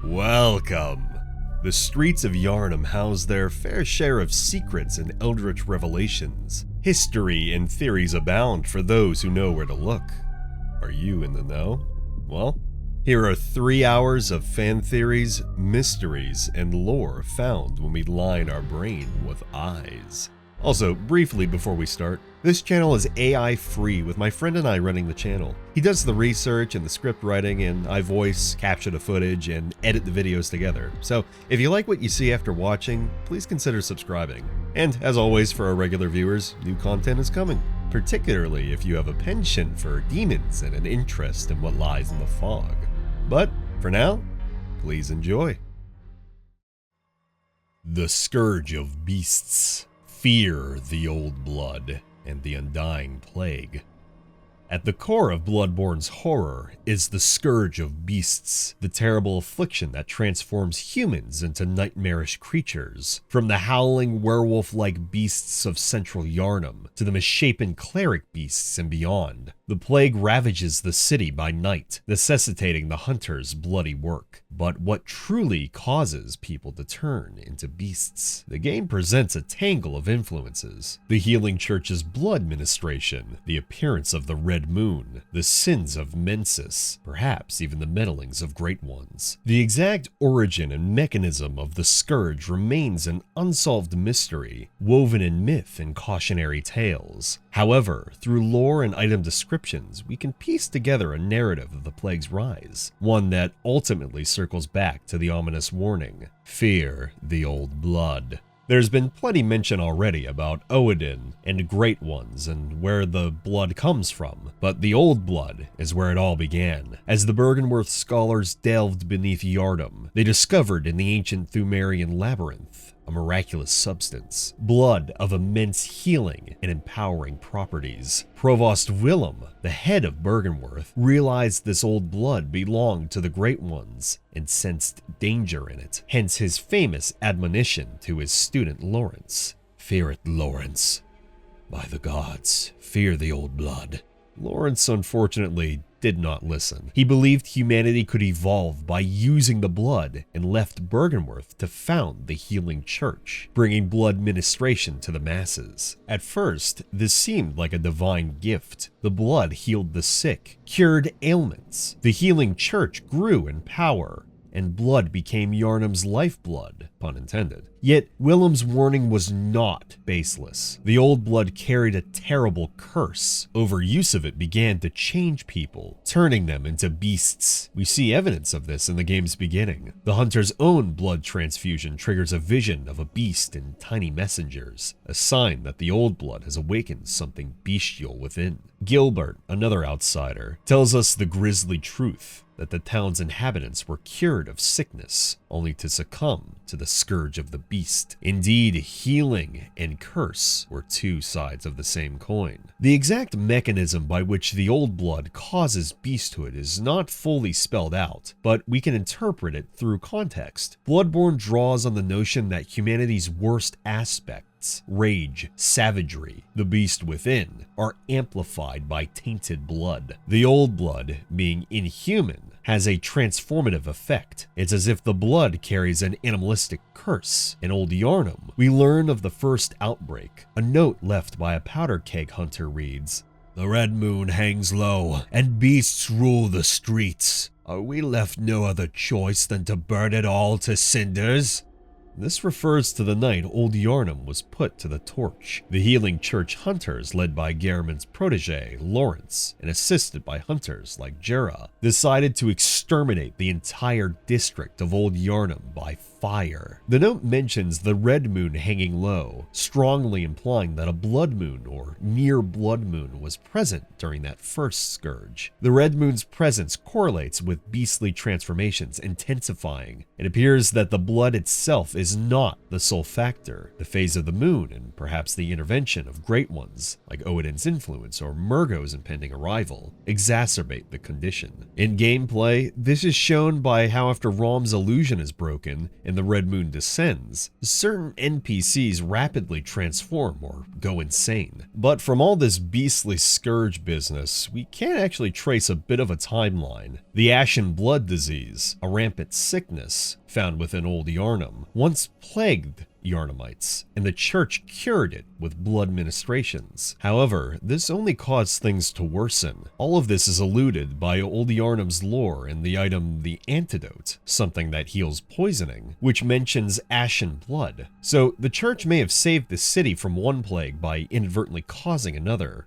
Welcome! The streets of Yharnam house their fair share of secrets and eldritch revelations. History and theories abound for those who know where to look. Are you in the know? Well, here are 3 hours of fan theories, mysteries, and lore found when we line our brain with eyes. Also, briefly before we start, this channel is AI free with my friend and I running the channel. He does the research and the script writing, and I voice, capture the footage, and edit the videos together. So if you like what you see after watching, please consider subscribing. And as always for our regular viewers, new content is coming, particularly if you have a penchant for demons and an interest in what lies in the fog. But for now, please enjoy. The Scourge of Beasts. Fear the Old Blood and the Undying Plague. At the core of Bloodborne's horror is the Scourge of Beasts, the terrible affliction that transforms humans into nightmarish creatures. From the howling werewolf-like beasts of central Yharnam to the misshapen cleric beasts and beyond, the plague ravages the city by night, necessitating the hunter's bloody work. But what truly causes people to turn into beasts? The game presents a tangle of influences: the Healing Church's blood ministration, the appearance of the Red Moon, the sins of Mensis, perhaps even the meddlings of Great Ones. The exact origin and mechanism of the Scourge remains an unsolved mystery, woven in myth and cautionary tales. However, through lore and item descriptions, we can piece together a narrative of the plague's rise, one that ultimately circles back to the ominous warning: fear the old blood. There's been plenty mention already about Oedon and Great Ones and where the blood comes from, but the Old Blood is where it all began. As the Byrgenwerth scholars delved beneath Yharnam, they discovered in the ancient Pthumerian labyrinth a miraculous substance, blood of immense healing and empowering properties. Provost Willem, the head of Byrgenwerth, realized this old blood belonged to the Great Ones and sensed danger in it, hence his famous admonition to his student Lawrence: "Fear it, Lawrence. By the gods, fear the old blood." Lawrence unfortunately did not listen. He believed humanity could evolve by using the blood and left Byrgenwerth to found the Healing Church, bringing blood ministration to the masses. At first, this seemed like a divine gift. The blood healed the sick, cured ailments. The Healing Church grew in power, and blood became Yharnam's lifeblood, pun intended. Yet, Willem's warning was not baseless. The old blood carried a terrible curse. Overuse of it began to change people, turning them into beasts. We see evidence of this in the game's beginning. The hunter's own blood transfusion triggers a vision of a beast and tiny messengers, a sign that the old blood has awakened something bestial within. Gilbert, another outsider, tells us the grisly truth: that the town's inhabitants were cured of sickness, only to succumb to the scourge of the beast. Indeed, healing and curse were two sides of the same coin. The exact mechanism by which the old blood causes beasthood is not fully spelled out, but we can interpret it through context. Bloodborne draws on the notion that humanity's worst aspects, rage, savagery, the beast within, are amplified by tainted blood. The old blood, being inhuman, has a transformative effect. It's as if the blood carries an animalistic curse. In Old Yharnam, we learn of the first outbreak. A note left by a powder keg hunter reads: "The Red Moon hangs low, and beasts rule the streets. Are we left no other choice than to burn it all to cinders?" This refers to the night Old Yharnam was put to the torch. The Healing Church hunters, led by Gehrman's protege, Lawrence, and assisted by hunters like Gehrman, decided to exterminate the entire district of Old Yharnam by fire. The note mentions the Red Moon hanging low, strongly implying that a blood moon or near blood moon was present during that first scourge. The Red Moon's presence correlates with beastly transformations intensifying. It appears that the blood itself is not the sole factor. The phase of the moon and perhaps the intervention of Great Ones, like Oedon's influence or Murgo's impending arrival, exacerbate the condition. In gameplay, this is shown by how after Rom's illusion is broken and the red moon descends, certain NPCs rapidly transform or go insane. But from all this beastly scourge business, we can actually trace a bit of a timeline. The ashen blood disease, a rampant sickness found within Old Yharnam, once plagued Yharnamites, and the church cured it with blood ministrations. However, this only caused things to worsen. All of this is eluded by Old Yharnam's lore and the item the antidote, something that heals poisoning, which mentions ashen blood. So the church may have saved the city from one plague by inadvertently causing another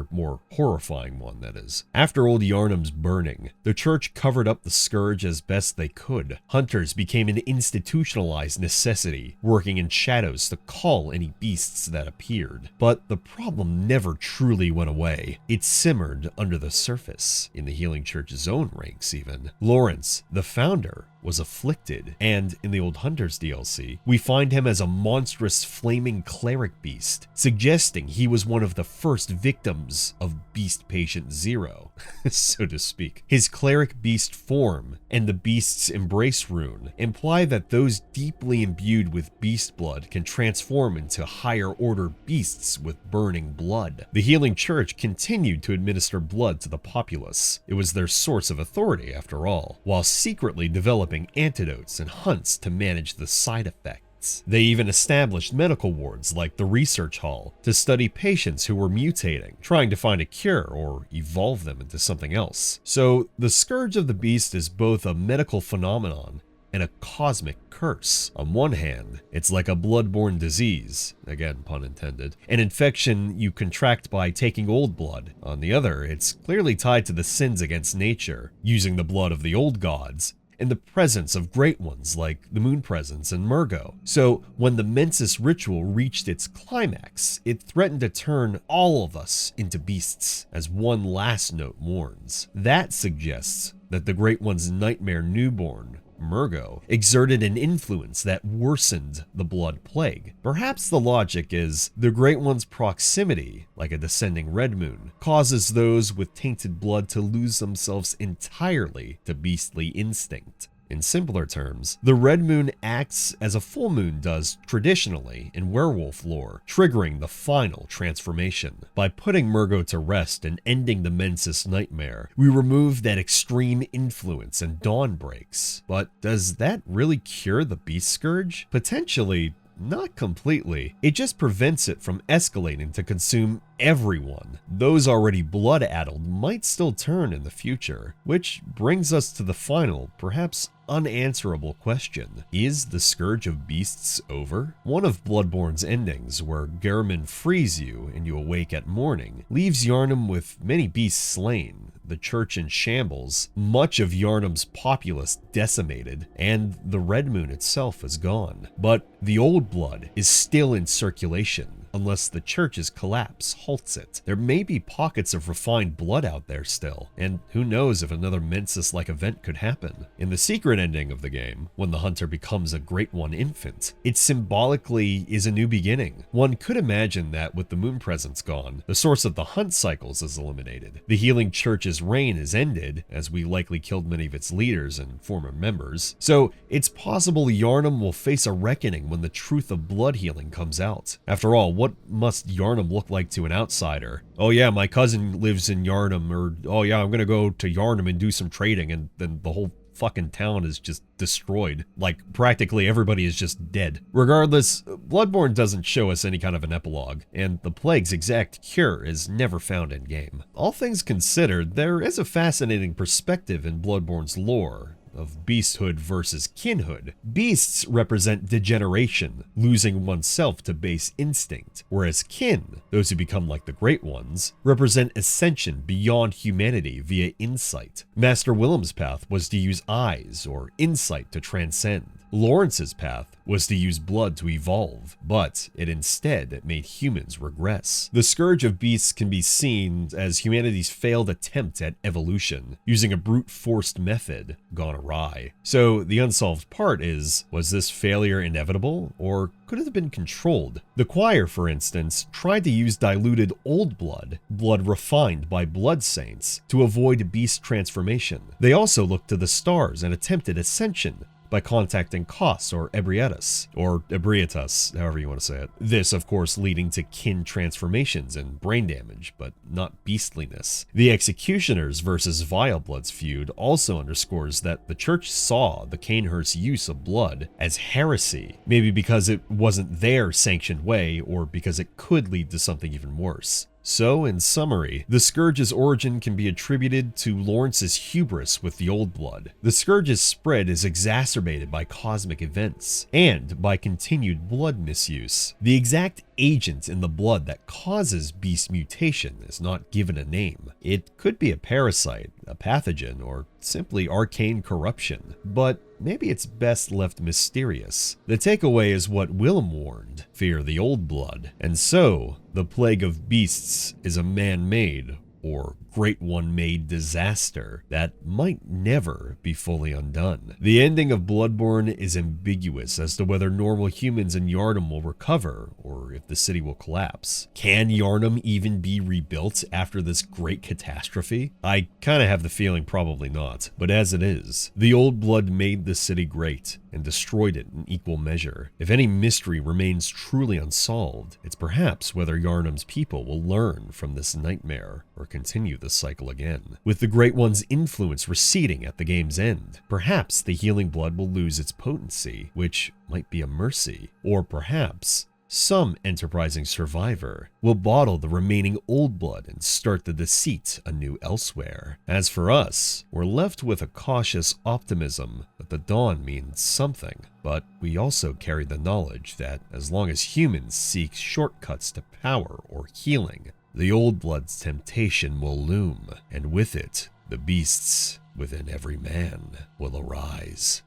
more horrifying one, that is. After Old Yharnam's burning, the church covered up the scourge as best they could. Hunters became an institutionalized necessity, working in shadows to call any beasts that appeared. But the problem never truly went away. It simmered under the surface, in the Healing Church's own ranks even. Lawrence, the founder, was afflicted, and in the Old Hunters DLC, we find him as a monstrous flaming cleric beast, suggesting he was one of the first victims of Beast Patient Zero, so to speak. His cleric beast form and the beast's embrace rune imply that those deeply imbued with beast blood can transform into higher order beasts with burning blood. The Healing Church continued to administer blood to the populace. It was their source of authority, after all, while secretly developing antidotes and hunts to manage the side effects. They even established medical wards like the Research Hall to study patients who were mutating, trying to find a cure or evolve them into something else. So the Scourge of the Beast is both a medical phenomenon and a cosmic curse. On one hand, it's like a bloodborne disease, again pun intended, an infection you contract by taking old blood. On the other, it's clearly tied to the sins against nature, using the blood of the old gods, in the presence of great ones like the Moon Presence and Murgo. So when the Mensis ritual reached its climax, it threatened to turn all of us into beasts, as one last note warns. That suggests that the Great One's nightmare newborn, Murgo, exerted an influence that worsened the blood plague. Perhaps the logic is the Great One's proximity, like a descending red moon, causes those with tainted blood to lose themselves entirely to beastly instinct. In simpler terms, the red moon acts as a full moon does traditionally in werewolf lore, triggering the final transformation. By putting Murgo to rest and ending the Mensis nightmare, we remove that extreme influence and dawn breaks. But does that really cure the beast scourge? Potentially, not completely. It just prevents it from escalating to consume everyone. Those already blood-addled might still turn in the future, which brings us to the final, perhaps unanswerable question. Is the Scourge of Beasts over? One of Bloodborne's endings, where Gehrman frees you and you awake at morning, leaves Yharnam with many beasts slain, the church in shambles, much of Yharnam's populace decimated, and the Red Moon itself is gone. But the old blood is still in circulation, unless the church's collapse halts it. There may be pockets of refined blood out there still, and who knows if another Mensis-like event could happen. In the secret ending of the game, when the hunter becomes a Great One infant, it symbolically is a new beginning. One could imagine that with the Moon Presence gone, the source of the hunt cycles is eliminated. The Healing Church's reign is ended, as we likely killed many of its leaders and former members. So it's possible Yharnam will face a reckoning when the truth of blood healing comes out. After all, what must Yharnam look like to an outsider? Oh yeah, my cousin lives in Yharnam, or oh yeah, I'm gonna go to Yharnam and do some trading, and then the whole fucking town is just destroyed. Like, practically everybody is just dead. Regardless, Bloodborne doesn't show us any kind of an epilogue, and the plague's exact cure is never found in game. All things considered, there is a fascinating perspective in Bloodborne's lore of beasthood versus kinhood. Beasts represent degeneration, losing oneself to base instinct, whereas kin, those who become like the Great Ones, represent ascension beyond humanity via insight. Master Willem's path was to use eyes or insight to transcend. Lawrence's path was to use blood to evolve, but it instead made humans regress. The Scourge of Beasts can be seen as humanity's failed attempt at evolution, using a brute-forced method gone awry. So the unsolved part is, was this failure inevitable, or could it have been controlled? The choir, for instance, tried to use diluted old blood, blood refined by blood saints, to avoid beast transformation. They also looked to the stars and attempted ascension, by contacting Kos or Ebrietas, or Ebrietas, however you want to say it. This, of course, leading to kin transformations and brain damage, but not beastliness. The Executioners versus Vilebloods feud also underscores that the church saw the Cainhurst's use of blood as heresy, maybe because it wasn't their sanctioned way, or because it could lead to something even worse. So, in summary, the Scourge's origin can be attributed to Lawrence's hubris with the Old Blood. The Scourge's spread is exacerbated by cosmic events, and by continued blood misuse. The exact agent in the blood that causes beast mutation is not given a name. It could be a parasite, a pathogen, or simply arcane corruption, but maybe it's best left mysterious. The takeaway is what Willem warned: fear the Old Blood. And so, the plague of beasts is a man-made, or Great One-made disaster that might never be fully undone. The ending of Bloodborne is ambiguous as to whether normal humans in Yharnam will recover, or if the city will collapse. Can Yharnam even be rebuilt after this great catastrophe? I kinda have the feeling probably not, but as it is, the Old Blood made the city great, and destroyed it in equal measure. If any mystery remains truly unsolved, it's perhaps whether Yharnam's people will learn from this nightmare, or continue the cycle again. With the Great One's influence receding at the game's end, perhaps the healing blood will lose its potency, which might be a mercy. Or perhaps some enterprising survivor will bottle the remaining Old Blood and start the deceit anew elsewhere. As for us, we're left with a cautious optimism that the dawn means something, but we also carry the knowledge that as long as humans seek shortcuts to power or healing, the Old Blood's temptation will loom, and with it, the beasts within every man will arise.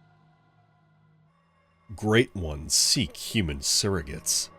Great Ones seek human surrogates.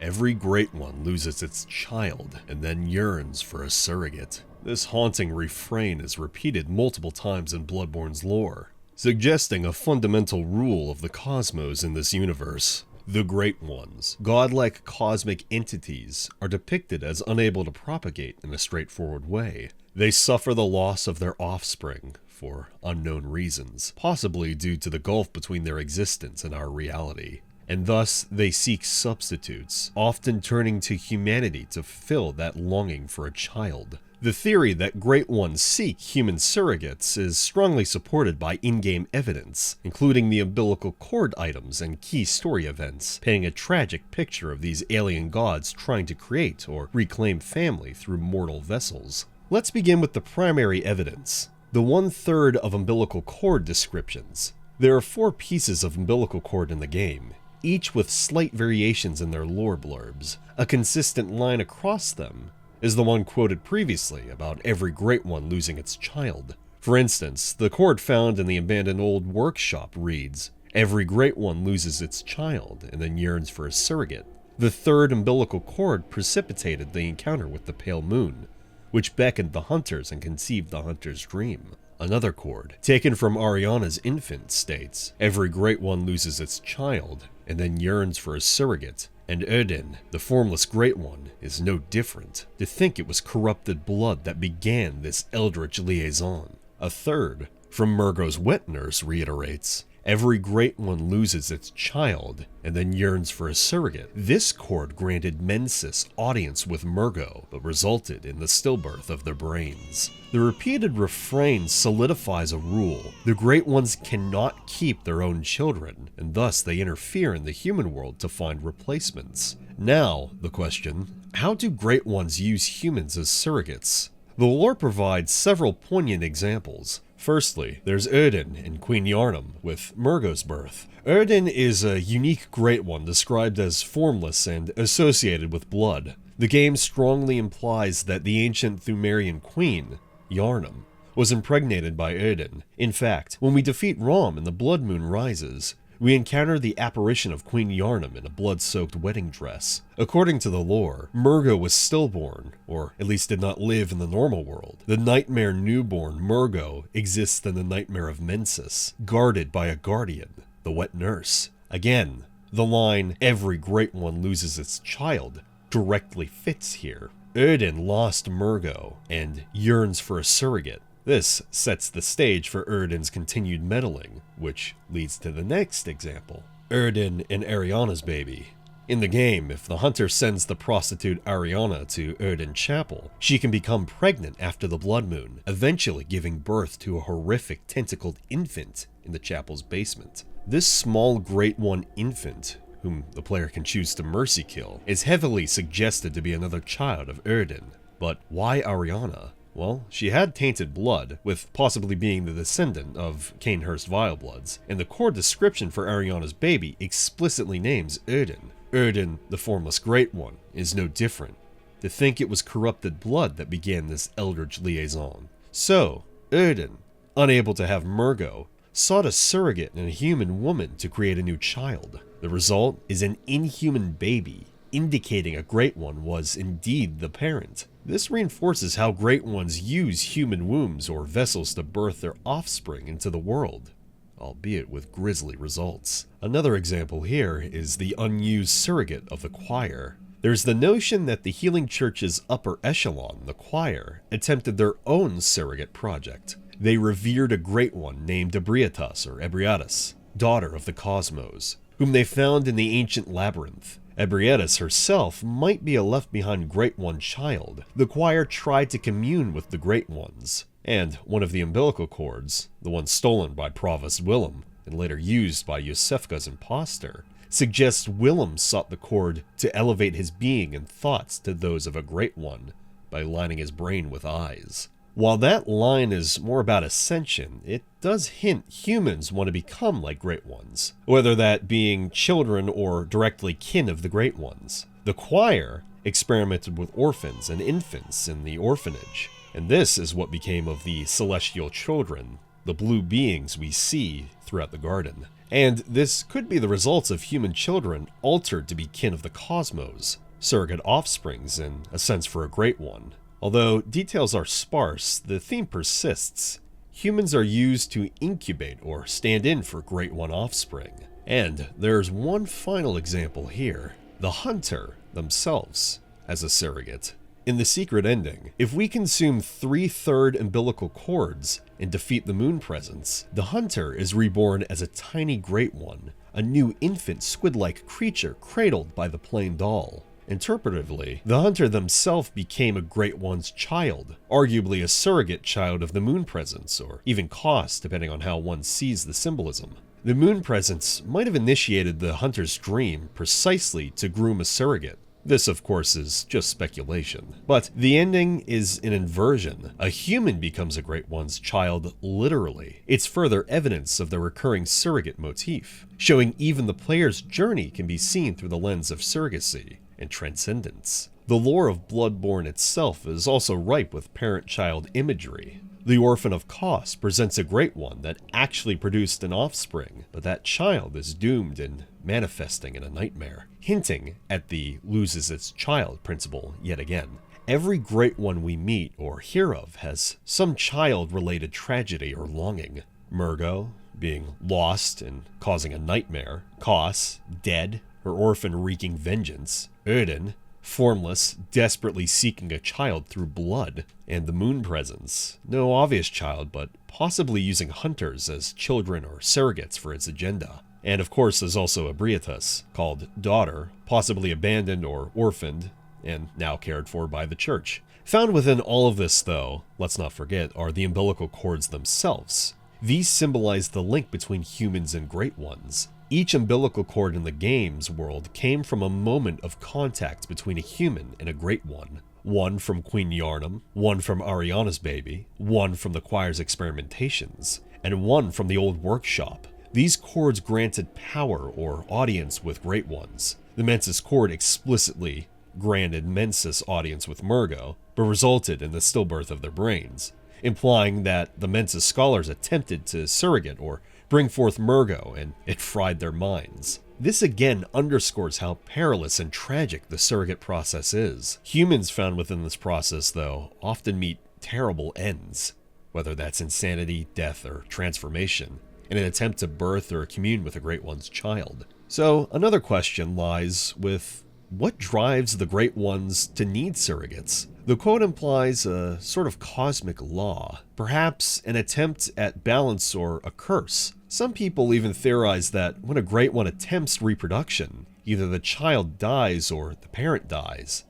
Every Great One loses its child and then yearns for a surrogate. This haunting refrain is repeated multiple times in Bloodborne's lore, suggesting a fundamental rule of the cosmos in this universe. The Great Ones, godlike cosmic entities, are depicted as unable to propagate in a straightforward way. They suffer the loss of their offspring for unknown reasons, possibly due to the gulf between their existence and our reality. And thus, they seek substitutes, often turning to humanity to fill that longing for a child. The theory that Great Ones seek human surrogates is strongly supported by in-game evidence, including the umbilical cord items and key story events, painting a tragic picture of these alien gods trying to create or reclaim family through mortal vessels. Let's begin with the primary evidence: the 1/3 of umbilical cord descriptions. There are 4 pieces of umbilical cord in the game, each with slight variations in their lore blurbs. A consistent line across them is the one quoted previously about every Great One losing its child. For instance, the cord found in the abandoned old workshop reads, "Every Great One loses its child and then yearns for a surrogate." The 3rd umbilical cord precipitated the encounter with the pale moon, which beckoned the hunters and conceived the hunter's dream. Another cord, taken from Ariana's infant, states, "Every Great One loses its child and then yearns for a surrogate." And Oedon, the Formless Great One, is no different. To think it was corrupted blood that began this eldritch liaison. A 3rd, from Murgo's wet nurse, reiterates, "Every Great One loses its child and then yearns for a surrogate." This cord granted Mensis audience with Murgo, but resulted in the stillbirth of their brains. The repeated refrain solidifies a rule: the Great Ones cannot keep their own children, and thus they interfere in the human world to find replacements. Now, the question: how do Great Ones use humans as surrogates? The lore provides several poignant examples. Firstly, there's Oedon in Queen Yharnam with Murgo's birth. Oedon is a unique Great One described as formless and associated with blood. The game strongly implies that the ancient Thumerian queen, Yharnam, was impregnated by Oedon. In fact, when we defeat Rom and the blood moon rises, we encounter the apparition of Queen Yharnam in a blood-soaked wedding dress. According to the lore, Murgo was stillborn, or at least did not live in the normal world. The nightmare newborn Murgo exists in the nightmare of Mensis, guarded by a guardian, the wet nurse. Again, the line, "Every Great One loses its child," directly fits here. Oedon lost Murgo and yearns for a surrogate. This sets the stage for Oedon's continued meddling, which leads to the next example. Oedon and Ariana's baby. In the game, if the hunter sends the prostitute Ariana to Oedon Chapel, she can become pregnant after the blood moon, eventually giving birth to a horrific tentacled infant in the chapel's basement. This small Great One infant, whom the player can choose to mercy kill, is heavily suggested to be another child of Oedon. But why Ariana? Well, she had tainted blood, with possibly being the descendant of Cainhurst Vilebloods, and the core description for Ariana's baby explicitly names Oedon. Oedon, the Formless Great One, is no different. To think it was corrupted blood that began this eldritch liaison. So, Oedon, unable to have Murgo, sought a surrogate in a human woman to create a new child. The result is an inhuman baby, indicating a Great One was indeed the parent. This reinforces how Great Ones use human wombs or vessels to birth their offspring into the world, albeit with grisly results. Another example here is the unused surrogate of the choir. There's the notion that the Healing Church's upper echelon, the choir, attempted their own surrogate project. They revered a Great One named Ebrietas or Ebrietas, daughter of the cosmos, whom they found in the ancient labyrinth. Ebrietas herself might be a left-behind Great One child. The choir tried to commune with the Great Ones, and one of the umbilical cords, the one stolen by Provost Willem and later used by Yosefka's imposter, suggests Willem sought the cord to elevate his being and thoughts to those of a Great One by lining his brain with eyes. While that line is more about ascension, it does hint humans want to become like Great Ones, whether that being children or directly kin of the Great Ones. The choir experimented with orphans and infants in the orphanage, and this is what became of the celestial children, the blue beings we see throughout the garden. And this could be the results of human children altered to be kin of the cosmos, surrogate offsprings in a sense for a Great One. Although details are sparse, the theme persists. Humans are used to incubate or stand in for Great One offspring. And there's one final example here. The hunter themselves as a surrogate. In the secret ending, if we consume 3/3 umbilical cords and defeat the moon presence, the hunter is reborn as a tiny Great One, a new infant squid-like creature cradled by the plain doll. Interpretively, the hunter themselves became a Great One's child, arguably a surrogate child of the moon presence, or even Kos, depending on how one sees the symbolism. The moon presence might have initiated the hunter's dream precisely to groom a surrogate. This, of course, is just speculation. But the ending is an inversion. A human becomes a Great One's child literally. It's further evidence of the recurring surrogate motif, showing even the player's journey can be seen through the lens of surrogacy and transcendence. The lore of Bloodborne itself is also ripe with parent-child imagery. The Orphan of Kos presents a Great One that actually produced an offspring, but that child is doomed and manifesting in a nightmare, hinting at the loses its child principle yet again. Every Great One we meet or hear of has some child-related tragedy or longing. Murgo, being lost and causing a nightmare. Kos, dead, her orphan wreaking vengeance. Oedon, formless, desperately seeking a child through blood. And the moon presence, no obvious child, but possibly using hunters as children or surrogates for its agenda. And of course there's also Ebrietas, called daughter, possibly abandoned or orphaned, and now cared for by the church. Found within all of this, though, let's not forget, are the umbilical cords themselves. These symbolize the link between humans and Great Ones. Each umbilical cord in the game's world came from a moment of contact between a human and a Great One. One from Queen Yharnam, one from Ariana's baby, one from the choir's experimentations, and one from the old workshop. These cords granted power or audience with Great Ones. The Mensis cord explicitly granted Mensis audience with Murgo, but resulted in the stillbirth of their brains, implying that the Mensis scholars attempted to surrogate or bring forth Murgo, and it fried their minds. This again underscores how perilous and tragic the surrogate process is. Humans found within this process, though, often meet terrible ends, whether that's insanity, death, or transformation, in an attempt to birth or commune with a Great One's child. So another question lies with what drives the Great Ones to need surrogates? The quote implies a sort of cosmic law, perhaps an attempt at balance or a curse. Some people even theorize that when a Great One attempts reproduction, either the child dies or the parent dies.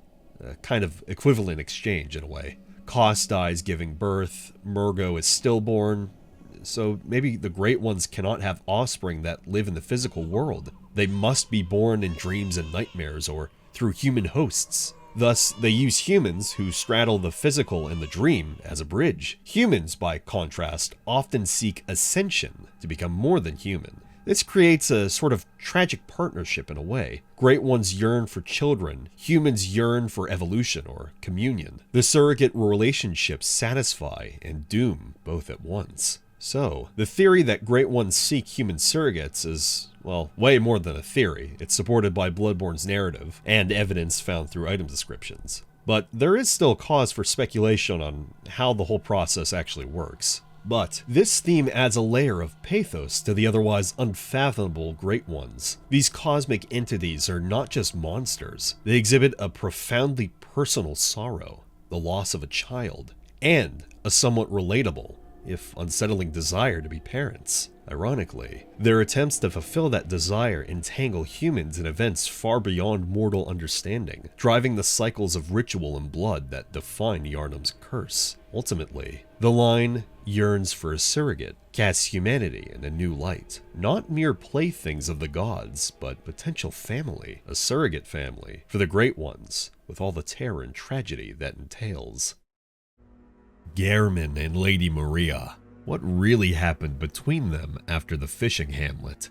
A kind of equivalent exchange in a way. Kos dies giving birth, Murgo is stillborn, so maybe the Great Ones cannot have offspring that live in the physical world. They must be born in dreams and nightmares or through human hosts. Thus, they use humans who straddle the physical and the dream as a bridge. Humans, by contrast, often seek ascension to become more than human. This creates a sort of tragic partnership in a way. Great Ones yearn for children, humans yearn for evolution or communion. The surrogate relationships satisfy and doom both at once. So, the theory that Great Ones seek human surrogates is, well, way more than a theory. It's supported by Bloodborne's narrative and evidence found through item descriptions. But there is still cause for speculation on how the whole process actually works. But this theme adds a layer of pathos to the otherwise unfathomable Great Ones. These cosmic entities are not just monsters. They exhibit a profoundly personal sorrow, the loss of a child, and a somewhat relatable, if unsettling desire to be parents. Ironically, their attempts to fulfill that desire entangle humans in events far beyond mortal understanding, driving the cycles of ritual and blood that define Yharnam's curse. Ultimately, the line yearns for a surrogate casts humanity in a new light. Not mere playthings of the gods, but potential family, a surrogate family for the Great Ones, with all the terror and tragedy that entails. Gehrman and Lady Maria. What really happened between them after the fishing hamlet?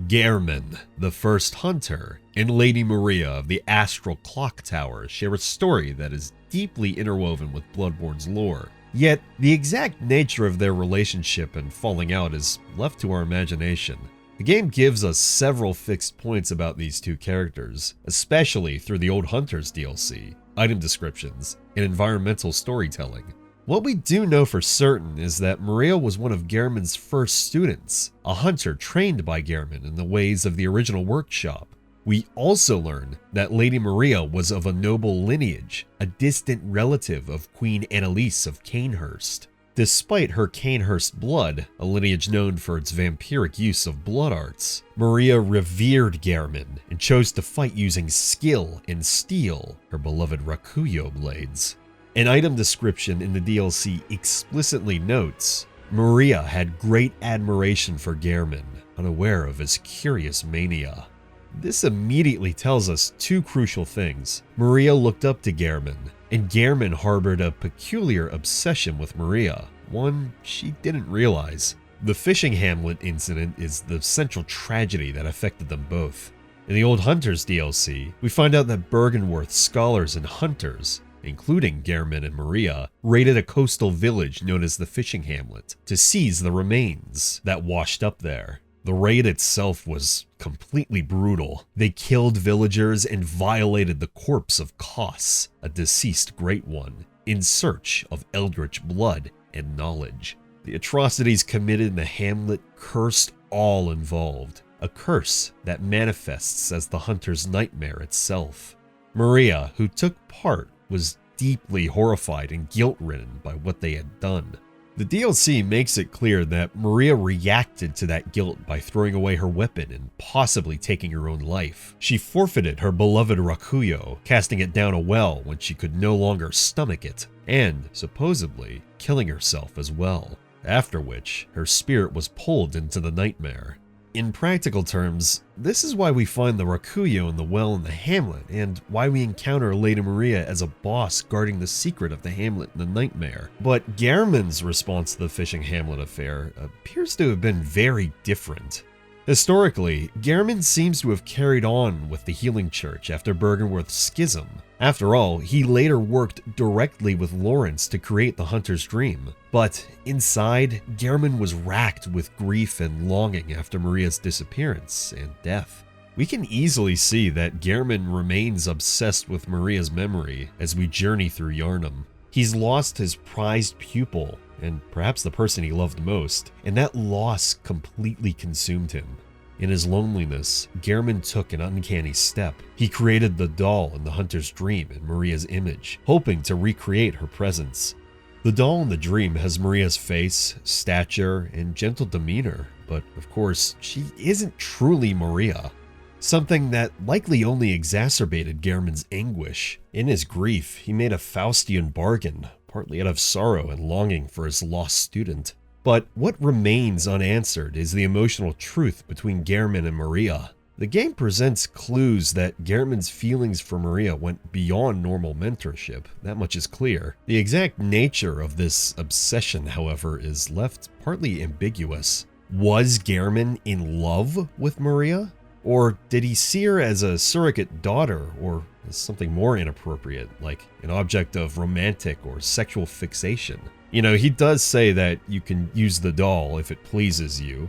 Gehrman, the first hunter, and Lady Maria of the Astral Clock Tower share a story that is deeply interwoven with Bloodborne's lore. Yet, the exact nature of their relationship and falling out is left to our imagination. The game gives us several fixed points about these two characters, especially through the Old Hunters DLC, item descriptions, and environmental storytelling. What we do know for certain is that Maria was one of Gehrman's first students, a hunter trained by Gehrman in the ways of the original workshop. We also learn that Lady Maria was of a noble lineage, a distant relative of Queen Annalise of Cainhurst. Despite her Cainhurst blood, a lineage known for its vampiric use of blood arts, Maria revered Gehrman and chose to fight using skill and steel, her beloved Rakuyo blades. An item description in the DLC explicitly notes, Maria had great admiration for Gehrman, unaware of his curious mania. This immediately tells us two crucial things. Maria looked up to Gehrman, and Gehrman harbored a peculiar obsession with Maria, one she didn't realize. The fishing hamlet incident is the central tragedy that affected them both. In the Old Hunters DLC, we find out that Byrgenwerth's scholars and hunters, including Gehrman and Maria, raided a coastal village known as the Fishing Hamlet to seize the remains that washed up there. The raid itself was completely brutal. They killed villagers and violated the corpse of Kos, a deceased Great One, in search of eldritch blood and knowledge. The atrocities committed in the hamlet cursed all involved, a curse that manifests as the hunter's nightmare itself. Maria, who took part, was deeply horrified and guilt-ridden by what they had done. The DLC makes it clear that Maria reacted to that guilt by throwing away her weapon and possibly taking her own life. She forfeited her beloved Rakuyo, casting it down a well when she could no longer stomach it, and, supposedly, killing herself as well, after which her spirit was pulled into the nightmare. In practical terms, this is why we find the Rakuyo in the well in the hamlet, and why we encounter Lady Maria as a boss guarding the secret of the hamlet in the nightmare. But Gehrman's response to the fishing hamlet affair appears to have been very different. Historically, Gehrman seems to have carried on with the Healing Church after Byrgenwerth's schism. After all, he later worked directly with Lawrence to create the Hunter's Dream. But inside, Gehrman was racked with grief and longing after Maria's disappearance and death. We can easily see that Gehrman remains obsessed with Maria's memory as we journey through Yharnam. He's lost his prized pupil, and perhaps the person he loved most, and that loss completely consumed him. In his loneliness, Gehrman took an uncanny step. He created the doll in the hunter's dream in Maria's image, hoping to recreate her presence. The doll in the dream has Maria's face, stature, and gentle demeanor, but of course, she isn't truly Maria. Something that likely only exacerbated Gehrman's anguish. In his grief, he made a Faustian bargain, partly out of sorrow and longing for his lost student. But what remains unanswered is the emotional truth between Gehrman and Maria. The game presents clues that Gehrman's feelings for Maria went beyond normal mentorship, that much is clear. The exact nature of this obsession, however, is left partly ambiguous. Was Gehrman in love with Maria? Or did he see her as a surrogate daughter, or as something more inappropriate, like an object of romantic or sexual fixation? You know, he does say that you can use the doll if it pleases you,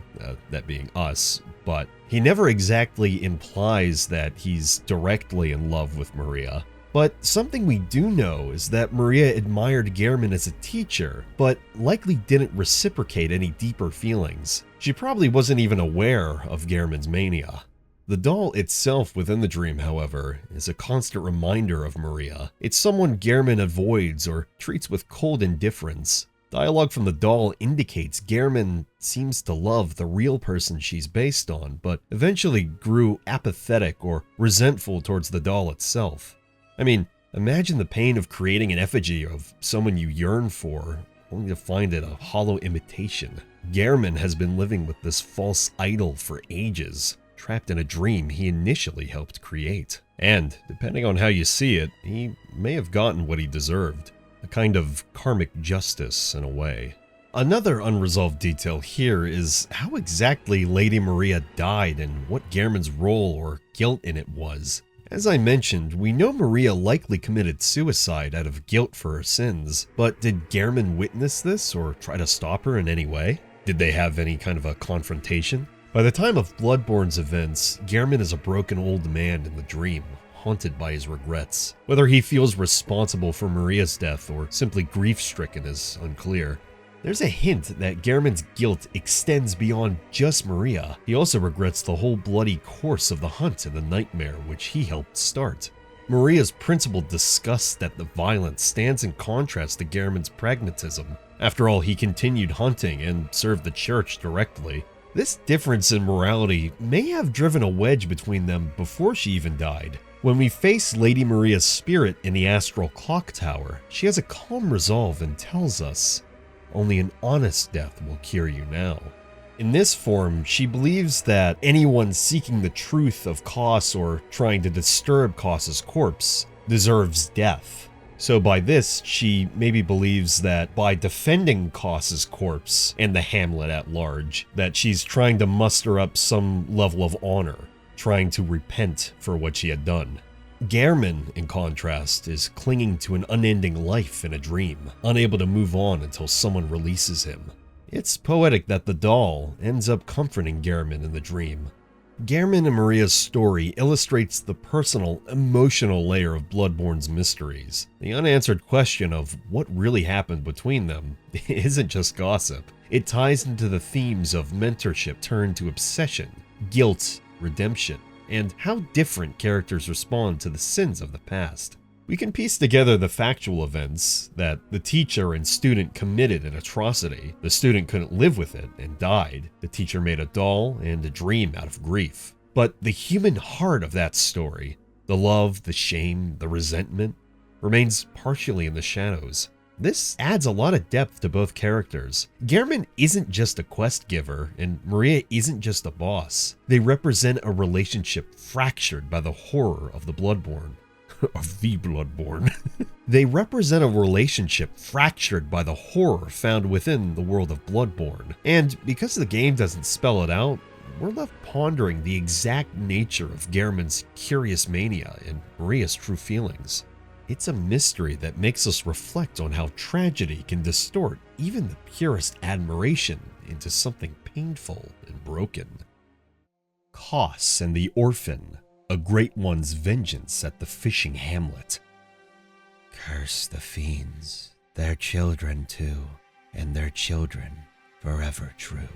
that being us, but he never exactly implies that he's directly in love with Maria. But something we do know is that Maria admired Gehrman as a teacher, but likely didn't reciprocate any deeper feelings. She probably wasn't even aware of Gehrman's mania. The doll itself within the dream, however, is a constant reminder of Maria. It's someone Gehrman avoids or treats with cold indifference. Dialogue from the doll indicates Gehrman seems to love the real person she's based on, but eventually grew apathetic or resentful towards the doll itself. I mean, imagine the pain of creating an effigy of someone you yearn for, only to find it a hollow imitation. Gehrman has been living with this false idol for ages, trapped in a dream he initially helped create. And, depending on how you see it, he may have gotten what he deserved. A kind of karmic justice, in a way. Another unresolved detail here is how exactly Lady Maria died and what Gehrman's role or guilt in it was. As I mentioned, we know Maria likely committed suicide out of guilt for her sins, but did Gehrman witness this or try to stop her in any way? Did they have any kind of a confrontation? By the time of Bloodborne's events, Gehrman is a broken old man in the dream, haunted by his regrets. Whether he feels responsible for Maria's death or simply grief-stricken is unclear. There's a hint that Gehrman's guilt extends beyond just Maria. He also regrets the whole bloody course of the hunt and the nightmare which he helped start. Maria's principal disgust at the violence stands in contrast to Gehrman's pragmatism. After all, he continued hunting and served the church directly. This difference in morality may have driven a wedge between them before she even died. When we face Lady Maria's spirit in the astral clock tower, she has a calm resolve and tells us, "Only an honest death will cure you now." In this form, she believes that anyone seeking the truth of Kos or trying to disturb Kos's corpse deserves death. So by this, she maybe believes that by defending Kos's corpse and the Hamlet at large, that she's trying to muster up some level of honor, trying to repent for what she had done. Gehrman, in contrast, is clinging to an unending life in a dream, unable to move on until someone releases him. It's poetic that the doll ends up comforting Gehrman in the dream. Gehrman and Maria's story illustrates the personal, emotional layer of Bloodborne's mysteries. The unanswered question of what really happened between them isn't just gossip. It ties into the themes of mentorship turned to obsession, guilt, redemption, and how different characters respond to the sins of the past. We can piece together the factual events that the teacher and student committed an atrocity. The student couldn't live with it and died. The teacher made a doll and a dream out of grief. But the human heart of that story, the love, the shame, the resentment, remains partially in the shadows. This adds a lot of depth to both characters. Gehrman isn't just a quest giver, and Maria isn't just a boss. They represent a relationship fractured by the horror of the Bloodborne. Of the Bloodborne. They represent a relationship fractured by the horror found within the world of Bloodborne. And because the game doesn't spell it out, we're left pondering the exact nature of Gehrman's curious mania and Maria's true feelings. It's a mystery that makes us reflect on how tragedy can distort even the purest admiration into something painful and broken. Kos and the Orphan. A great one's vengeance at the fishing hamlet. Curse the fiends, their children too, and their children forever true.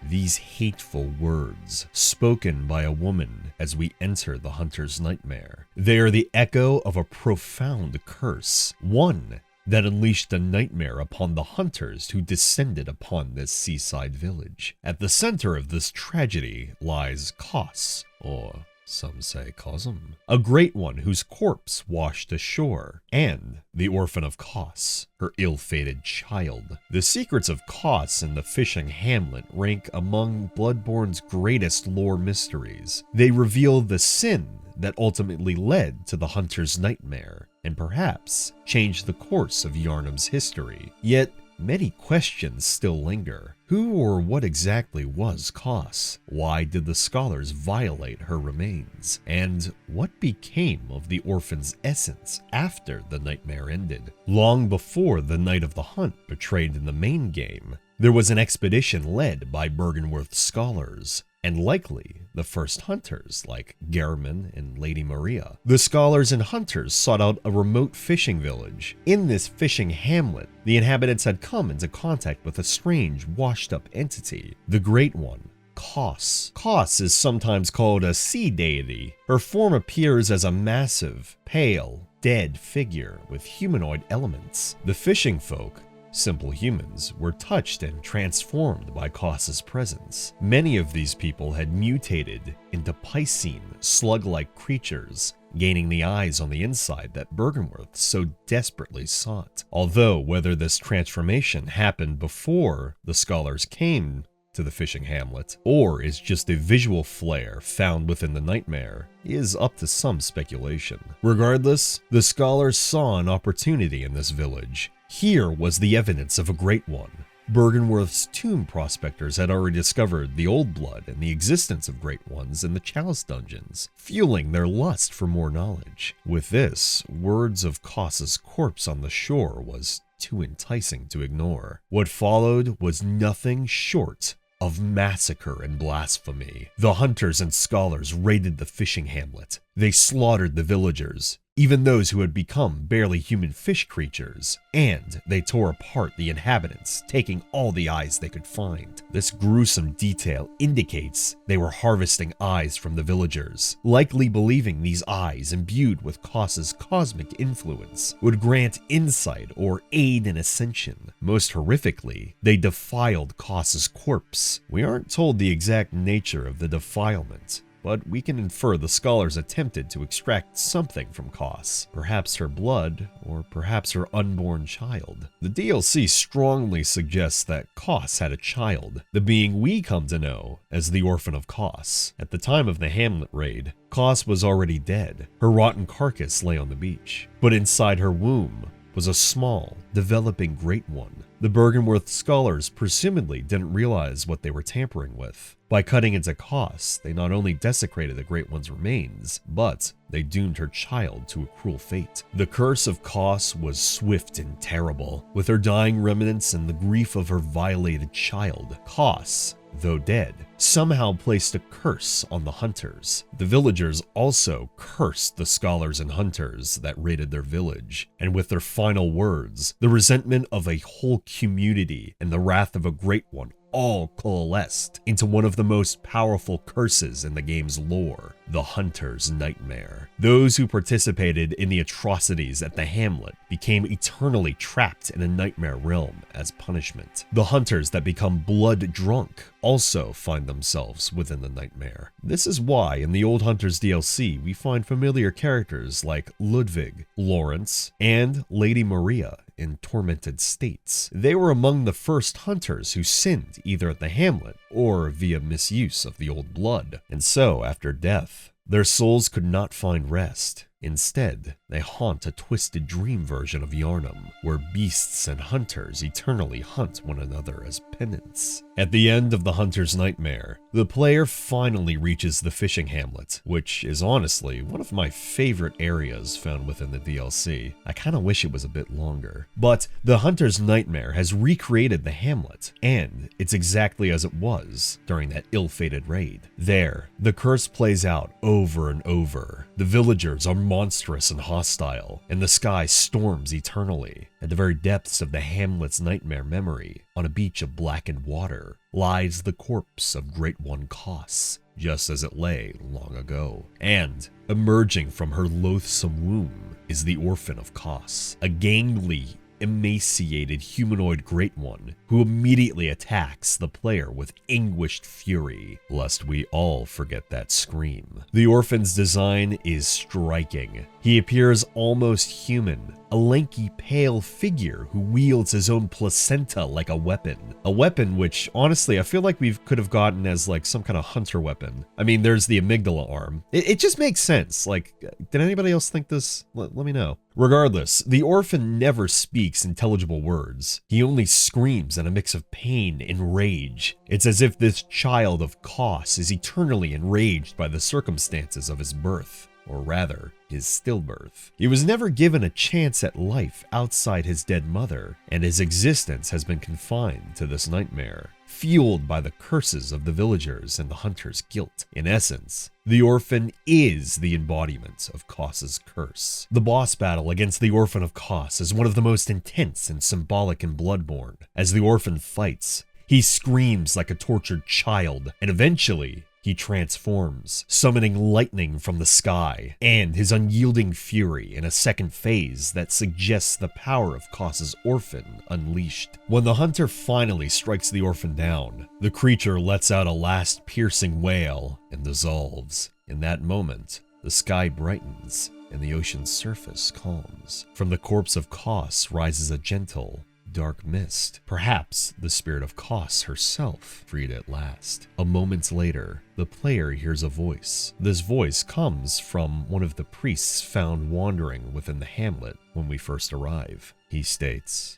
These hateful words, spoken by a woman as we enter the hunter's nightmare. They are the echo of a profound curse, one that unleashed a nightmare upon the hunters who descended upon this seaside village. At the center of this tragedy lies Kos, or some say Cosm, a great one whose corpse washed ashore, and the orphan of Kos, her ill-fated child. The secrets of Kos and the fishing hamlet rank among Bloodborne's greatest lore mysteries. They reveal the sin that ultimately led to the hunter's nightmare, and perhaps changed the course of Yharnam's history. Yet, many questions still linger. Who or what exactly was Kos? Why did the scholars violate her remains? And what became of the orphan's essence after the nightmare ended? Long before the night of the hunt portrayed in the main game, there was an expedition led by Byrgenwerth's scholars, and likely the first hunters like Gehrman and Lady Maria. The scholars and hunters sought out a remote fishing village. In this fishing hamlet, the inhabitants had come into contact with a strange, washed-up entity, the Great One, Kos. Kos is sometimes called a sea deity. Her form appears as a massive, pale, dead figure with humanoid elements. The fishing folk, simple humans, were touched and transformed by Kos's presence. Many of these people had mutated into Piscine, slug-like creatures, gaining the eyes on the inside that Byrgenwerth so desperately sought. Although whether this transformation happened before the scholars came to the fishing hamlet, or is just a visual flare found within the nightmare, is up to some speculation. Regardless, the scholars saw an opportunity in this village. Here was the evidence of a great one. Byrgenwerth's tomb prospectors had already discovered the old blood and the existence of great ones in the chalice dungeons, fueling their lust for more knowledge. With this, words of Kos's corpse on the shore was too enticing to ignore. What followed was nothing short of massacre and blasphemy. The hunters and scholars raided the fishing hamlet. They slaughtered the villagers, even those who had become barely human fish creatures, and they tore apart the inhabitants, taking all the eyes they could find. This gruesome detail indicates they were harvesting eyes from the villagers, likely believing these eyes, imbued with Kos's cosmic influence, would grant insight or aid in ascension. Most horrifically, they defiled Kos's corpse. We aren't told the exact nature of the defilement, but we can infer the scholars attempted to extract something from Kos, perhaps her blood, or perhaps her unborn child. The DLC strongly suggests that Kos had a child, the being we come to know as the Orphan of Kos. At the time of the Hamlet raid, Kos was already dead. Her rotten carcass lay on the beach, but inside her womb was a small, developing great one. The Byrgenwerth scholars presumably didn't realize what they were tampering with. By cutting into Kos, they not only desecrated the Great One's remains, but they doomed her child to a cruel fate. The curse of Kos was swift and terrible. With her dying remnants and the grief of her violated child, Kos, though dead, somehow placed a curse on the hunters. The villagers also cursed the scholars and hunters that raided their village, and with their final words, the resentment of a whole community and the wrath of a great one all coalesced into one of the most powerful curses in the game's lore, the Hunter's Nightmare. Those who participated in the atrocities at the Hamlet became eternally trapped in a nightmare realm as punishment. The hunters that become blood drunk also find themselves within the nightmare. This is why in the Old Hunters DLC we find familiar characters like Ludwig, Lawrence, and Lady Maria in tormented states. They were among the first hunters who sinned either at the Hamlet or via misuse of the old blood. And so, after death, their souls could not find rest. Instead, they haunt a twisted dream version of Yharnam, where beasts and hunters eternally hunt one another as penance. At the end of the Hunter's Nightmare, the player finally reaches the fishing hamlet, which is honestly one of my favorite areas found within the DLC. I kinda wish it was a bit longer. But the Hunter's Nightmare has recreated the hamlet, and it's exactly as it was during that ill-fated raid. There, the curse plays out over and over. The villagers are monstrous and hostile, and the sky storms eternally. At the very depths of the Hamlet's nightmare memory, on a beach of blackened water, lies the corpse of Great One Kos, just as it lay long ago. And, emerging from her loathsome womb, is the Orphan of Kos, a gangly, emaciated humanoid Great One who immediately attacks the player with anguished fury, lest we all forget that scream. The Orphan's design is striking. He appears almost human, a lanky, pale figure who wields his own placenta like a weapon which, honestly, I feel like we could have gotten as like some kind of hunter weapon. I mean, there's the amygdala arm. It just makes sense. Like, did anybody else think this? Let me know. Regardless, the Orphan never speaks intelligible words. He only screams in a mix of pain and rage. It's as if this child of Kos is eternally enraged by the circumstances of his birth, or rather, his stillbirth. He was never given a chance at life outside his dead mother, and his existence has been confined to this nightmare, fueled by the curses of the villagers and the hunter's guilt. In essence, the Orphan is the embodiment of Kos's curse. The boss battle against the Orphan of Kos is one of the most intense and symbolic in Bloodborne. As the Orphan fights, he screams like a tortured child, and eventually, he transforms, summoning lightning from the sky, and his unyielding fury in a second phase that suggests the power of Kos's Orphan unleashed. When the hunter finally strikes the Orphan down, the creature lets out a last piercing wail and dissolves. In that moment, the sky brightens and the ocean's surface calms. From the corpse of Kos rises a gentle, dark mist, perhaps the spirit of Kos herself, freed at last. A moment later, the player hears a voice. This voice comes from one of the priests found wandering within the hamlet when we first arrive. He states,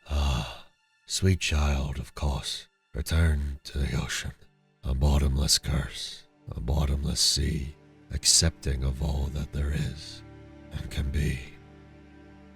"Ah, sweet child of Kos, return to the ocean, a bottomless curse, a bottomless sea, accepting of all that there is and can be."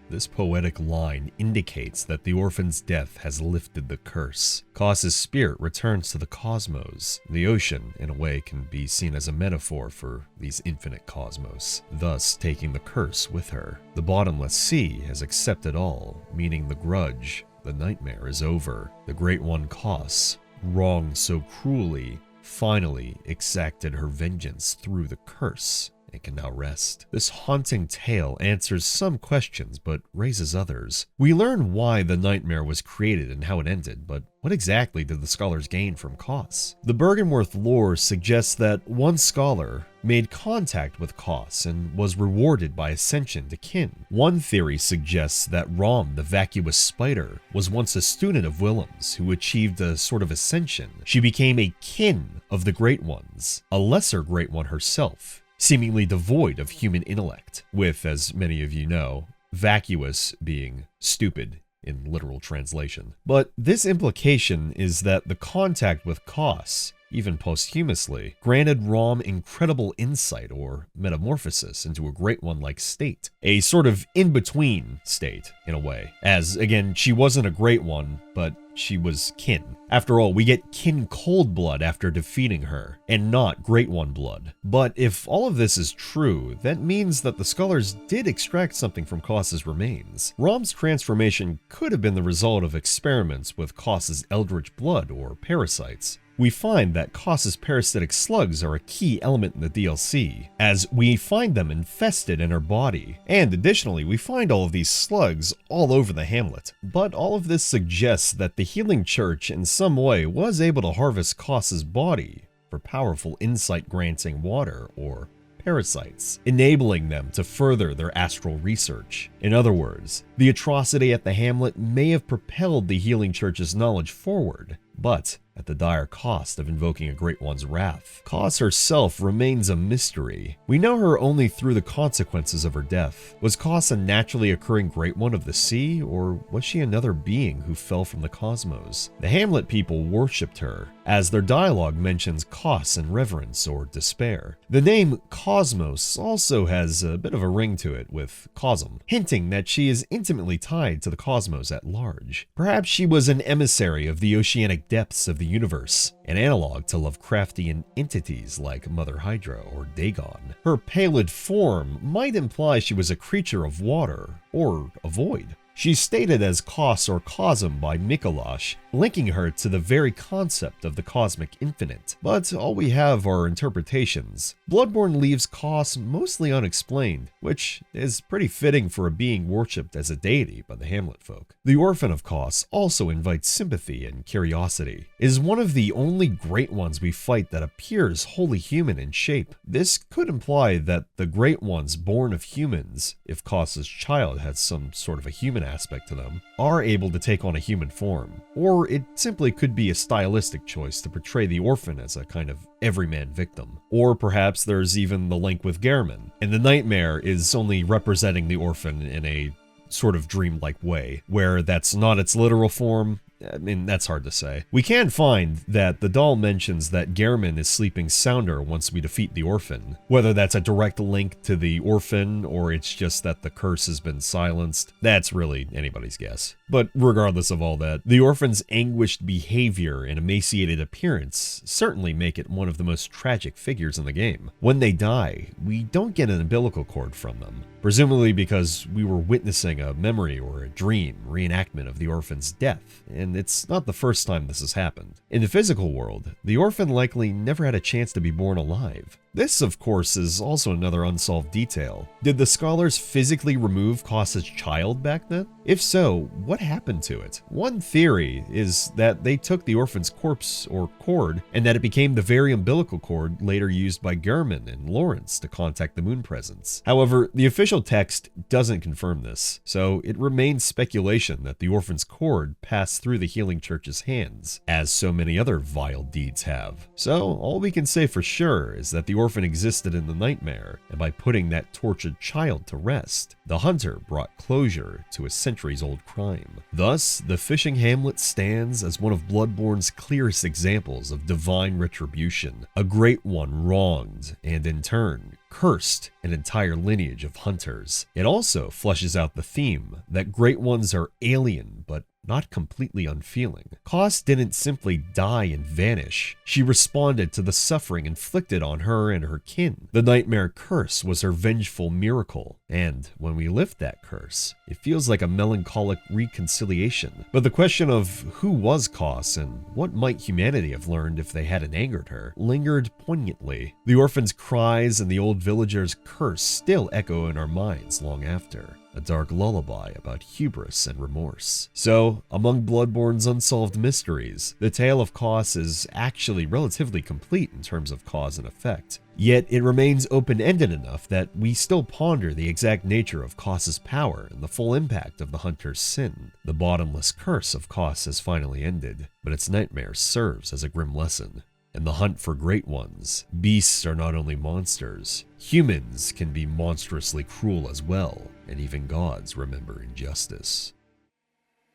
This poetic line indicates that the Orphan's death has lifted the curse. Kos's spirit returns to the cosmos. The ocean, in a way, can be seen as a metaphor for these infinite cosmos, thus taking the curse with her. The bottomless sea has accepted all, meaning the grudge, the nightmare, is over. The Great One Kos, wronged so cruelly, finally exacted her vengeance through the curse and can now rest. This haunting tale answers some questions but raises others. We learn why the nightmare was created and how it ended, but what exactly did the scholars gain from Kos? The Byrgenwerth lore suggests that one scholar made contact with Kos and was rewarded by ascension to kin. One theory suggests that Rom, the vacuous spider, was once a student of Willem's who achieved a sort of ascension. She became a kin of the Great Ones, a lesser Great One herself, seemingly devoid of human intellect, with, as many of you know, vacuous being stupid in literal translation. But this implication is that the contact with Kos, even posthumously, granted Rom incredible insight or metamorphosis into a Great One-like state, a sort of in-between state, in a way, as, again, she wasn't a Great One, but she was kin. After all, we get kin cold blood after defeating her, and not Great One blood. But if all of this is true, that means that the scholars did extract something from Kos's remains. Rom's transformation could have been the result of experiments with Kos's eldritch blood or parasites. We find that Kos's parasitic slugs are a key element in the DLC, as we find them infested in her body. And additionally, we find all of these slugs all over the hamlet. But all of this suggests that the Healing Church in some way was able to harvest Kos's body for powerful insight-granting water or parasites, enabling them to further their astral research. In other words, the atrocity at the hamlet may have propelled the Healing Church's knowledge forward, but at the dire cost of invoking a Great One's wrath. Kos herself remains a mystery. We know her only through the consequences of her death. Was Kos a naturally occurring Great One of the sea, or was she another being who fell from the cosmos? The Hamlet people worshipped her, as their dialogue mentions cos and reverence or despair. The name Cosmos also has a bit of a ring to it with Cosm, hinting that she is intimately tied to the cosmos at large. Perhaps she was an emissary of the oceanic depths of the universe, an analog to Lovecraftian entities like Mother Hydra or Dagon. Her pallid form might imply she was a creature of water or a void. She's stated as Kos or Cosm by Mikolash, linking her to the very concept of the cosmic infinite. But all we have are interpretations. Bloodborne leaves Kos mostly unexplained, which is pretty fitting for a being worshipped as a deity by the Hamlet folk. The Orphan of Kos also invites sympathy and curiosity. It is one of the only great ones we fight that appears wholly human in shape. This could imply that the great ones born of humans, if Kos's child has some sort of a human aspect to them, are able to take on a human form. Or it simply could be a stylistic choice to portray the orphan as a kind of everyman victim. Or perhaps there's even the link with Gehrman, and the nightmare is only representing the orphan in a sort of dreamlike way, where that's not its literal form. I mean, that's hard to say. We can find that the doll mentions that Gehrman is sleeping sounder once we defeat the orphan. Whether that's a direct link to the orphan or it's just that the curse has been silenced, that's really anybody's guess. But regardless of all that, the orphan's anguished behavior and emaciated appearance certainly make it one of the most tragic figures in the game. When they die, we don't get an umbilical cord from them, presumably because we were witnessing a memory or a dream reenactment of the orphan's death, and it's not the first time this has happened. In the physical world, the orphan likely never had a chance to be born alive. This, of course, is also another unsolved detail. Did the scholars physically remove Kos's child back then? If so, what happened to it? One theory is that they took the orphan's corpse or cord, and that it became the very umbilical cord later used by Gehrman and Lawrence to contact the moon presence. However, the official text doesn't confirm this, so it remains speculation that the orphan's cord passed through the healing church's hands, as so many other vile deeds have. So, all we can say for sure is that the orphan existed in the nightmare, and by putting that tortured child to rest, the hunter brought closure to a centuries-old crime. Thus, the fishing hamlet stands as one of Bloodborne's clearest examples of divine retribution, a great one wronged, and in turn, cursed an entire lineage of hunters. It also fleshes out the theme that great ones are alien, but not completely unfeeling. Kos didn't simply die and vanish. She responded to the suffering inflicted on her and her kin. The nightmare curse was her vengeful miracle, and when we lift that curse, it feels like a melancholic reconciliation. But the question of who was Kos and what might humanity have learned if they hadn't angered her lingered poignantly. The orphan's cries and the old villager's curse still echo in our minds long after. A dark lullaby about hubris and remorse. So, among Bloodborne's unsolved mysteries, the tale of Kos is actually relatively complete in terms of cause and effect. Yet it remains open-ended enough that we still ponder the exact nature of Kos's power and the full impact of the hunter's sin. The bottomless curse of Kos has finally ended, but its nightmare serves as a grim lesson. In the hunt for great ones, beasts are not only monsters, humans can be monstrously cruel as well, and even gods remember injustice.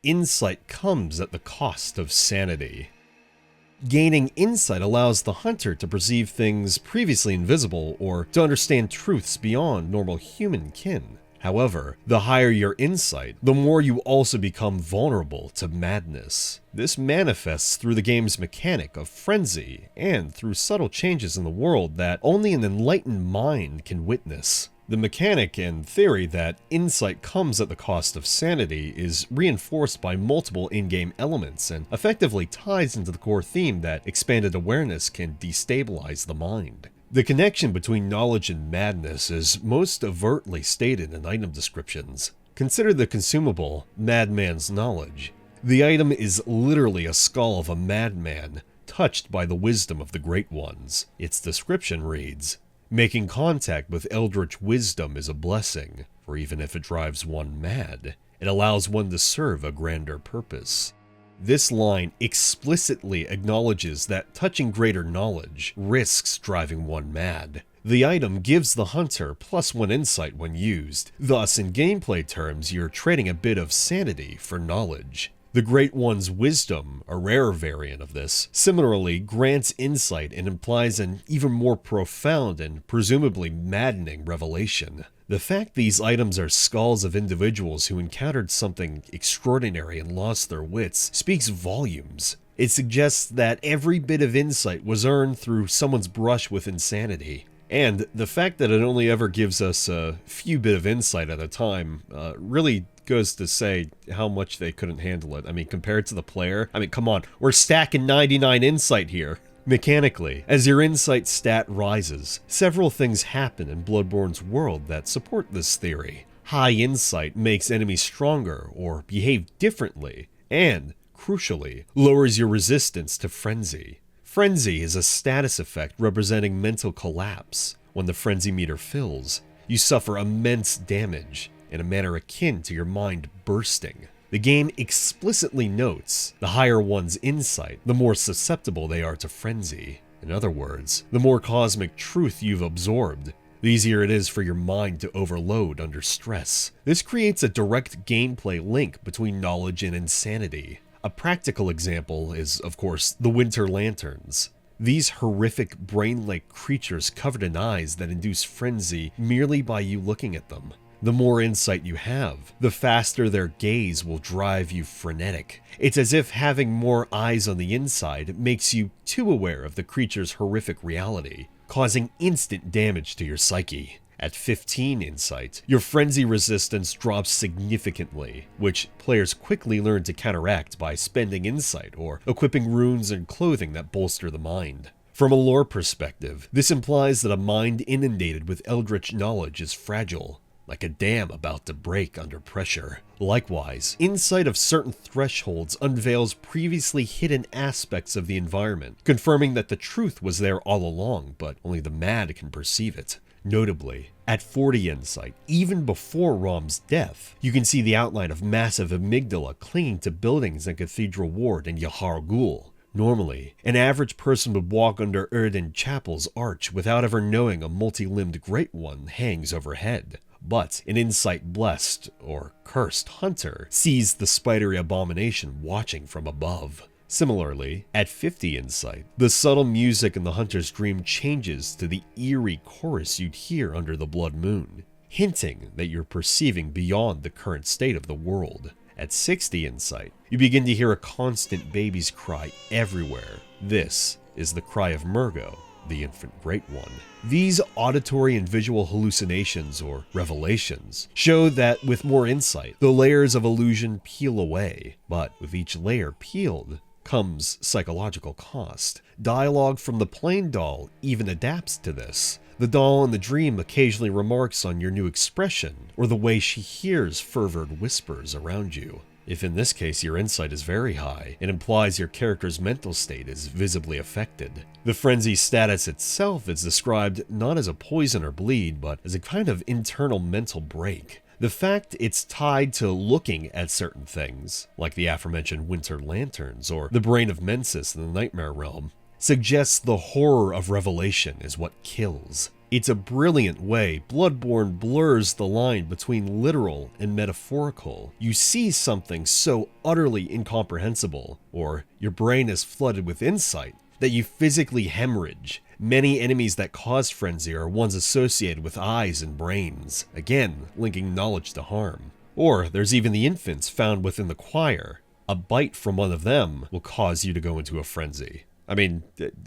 Insight comes at the cost of sanity. Gaining insight allows the hunter to perceive things previously invisible or to understand truths beyond normal human ken. However, the higher your insight, the more you also become vulnerable to madness. This manifests through the game's mechanic of frenzy and through subtle changes in the world that only an enlightened mind can witness. The mechanic and theory that insight comes at the cost of sanity is reinforced by multiple in-game elements and effectively ties into the core theme that expanded awareness can destabilize the mind. The connection between knowledge and madness is most overtly stated in item descriptions. Consider the consumable, Madman's Knowledge. The item is literally a skull of a madman, touched by the wisdom of the Great Ones. Its description reads, "Making contact with eldritch wisdom is a blessing, for even if it drives one mad, it allows one to serve a grander purpose." This line explicitly acknowledges that touching greater knowledge risks driving one mad. The item gives the hunter +1 insight when used, thus in gameplay terms you're trading a bit of sanity for knowledge. The Great One's wisdom, a rare variant of this, similarly grants insight and implies an even more profound and presumably maddening revelation. The fact these items are skulls of individuals who encountered something extraordinary and lost their wits speaks volumes. It suggests that every bit of insight was earned through someone's brush with insanity. And the fact that it only ever gives us a few bit of insight at a time really goes to say how much they couldn't handle it. I mean, compared to the player, I mean, come on, we're stacking 99 insight here. Mechanically, as your insight stat rises, several things happen in Bloodborne's world that support this theory. High insight makes enemies stronger or behave differently, and, crucially, lowers your resistance to frenzy. Frenzy is a status effect representing mental collapse. When the frenzy meter fills, you suffer immense damage in a manner akin to your mind bursting. The game explicitly notes the higher one's insight, the more susceptible they are to frenzy. In other words, the more cosmic truth you've absorbed, the easier it is for your mind to overload under stress. This creates a direct gameplay link between knowledge and insanity. A practical example is, of course, the Winter Lanterns. These horrific brain-like creatures covered in eyes that induce frenzy merely by you looking at them. The more insight you have, the faster their gaze will drive you frenetic. It's as if having more eyes on the inside makes you too aware of the creature's horrific reality, causing instant damage to your psyche. At 15 insight, your frenzy resistance drops significantly, which players quickly learn to counteract by spending insight or equipping runes and clothing that bolster the mind. From a lore perspective, this implies that a mind inundated with eldritch knowledge is fragile, like a dam about to break under pressure. Likewise, insight of certain thresholds unveils previously hidden aspects of the environment, confirming that the truth was there all along, but only the mad can perceive it. Notably, at 40 insight, even before Rom's death, you can see the outline of massive amygdala clinging to buildings in Cathedral Ward and Yahar Ghul. Normally, an average person would walk under Oedon Chapel's arch without ever knowing a multi-limbed Great One hangs overhead. But an insight-blessed, or cursed, hunter sees the spidery abomination watching from above. Similarly, at 50 insight, the subtle music in the hunter's dream changes to the eerie chorus you'd hear under the blood moon, hinting that you're perceiving beyond the current state of the world. At 60 insight, you begin to hear a constant baby's cry everywhere. This is the cry of Murgo, the infant Great One. These auditory and visual hallucinations, or revelations, show that with more insight, the layers of illusion peel away. But with each layer peeled comes psychological cost. Dialogue from the plain doll even adapts to this. The doll in the dream occasionally remarks on your new expression, or the way she hears fervid whispers around you. If in this case your insight is very high, it implies your character's mental state is visibly affected. The frenzy status itself is described not as a poison or bleed, but as a kind of internal mental break. The fact it's tied to looking at certain things, like the aforementioned Winter Lanterns or the brain of Mensis in the Nightmare Realm, suggests the horror of revelation is what kills. It's a brilliant way Bloodborne blurs the line between literal and metaphorical. You see something so utterly incomprehensible, or your brain is flooded with insight, that you physically hemorrhage. Many enemies that cause frenzy are ones associated with eyes and brains, again linking knowledge to harm. Or there's even the infants found within the choir. A bite from one of them will cause you to go into a frenzy. I mean,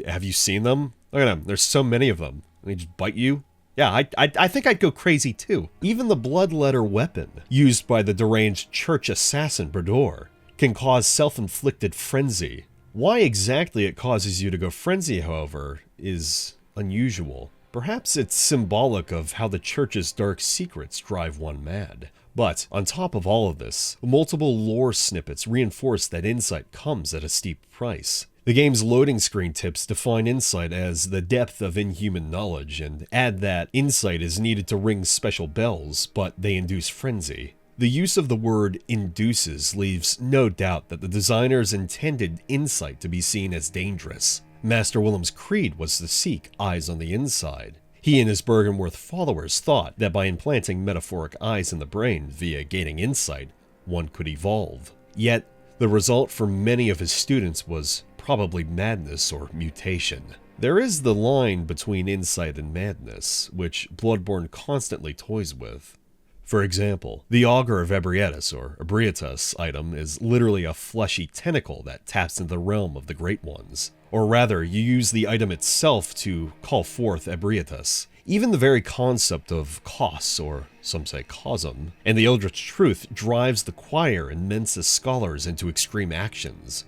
have you seen them? Look at them, there's so many of them. They just bite you. Yeah, I think I'd go crazy too. Even the bloodletter weapon, used by the deranged church assassin Brador, can cause self-inflicted frenzy. Why exactly it causes you to go frenzy, however, is unusual. Perhaps it's symbolic of how the church's dark secrets drive one mad. But on top of all of this, multiple lore snippets reinforce that insight comes at a steep price. The game's loading screen tips define insight as the depth of inhuman knowledge and add that insight is needed to ring special bells, but they induce frenzy. The use of the word induces leaves no doubt that the designers intended insight to be seen as dangerous. Master Willem's creed was to seek eyes on the inside. He and his Bergenworth followers thought that by implanting metaphoric eyes in the brain via gaining insight, one could evolve. Yet, The result for many of his students was probably madness or mutation. There is the line between insight and madness, which Bloodborne constantly toys with. For example, the Augur of Ebrietas or Ebrietas item is literally a fleshy tentacle that taps into the realm of the Great Ones. Or rather, you use the item itself to call forth Ebrietas. Even the very concept of kos, or some say cosm, and the eldritch truth drives the choir and Mensis scholars into extreme actions,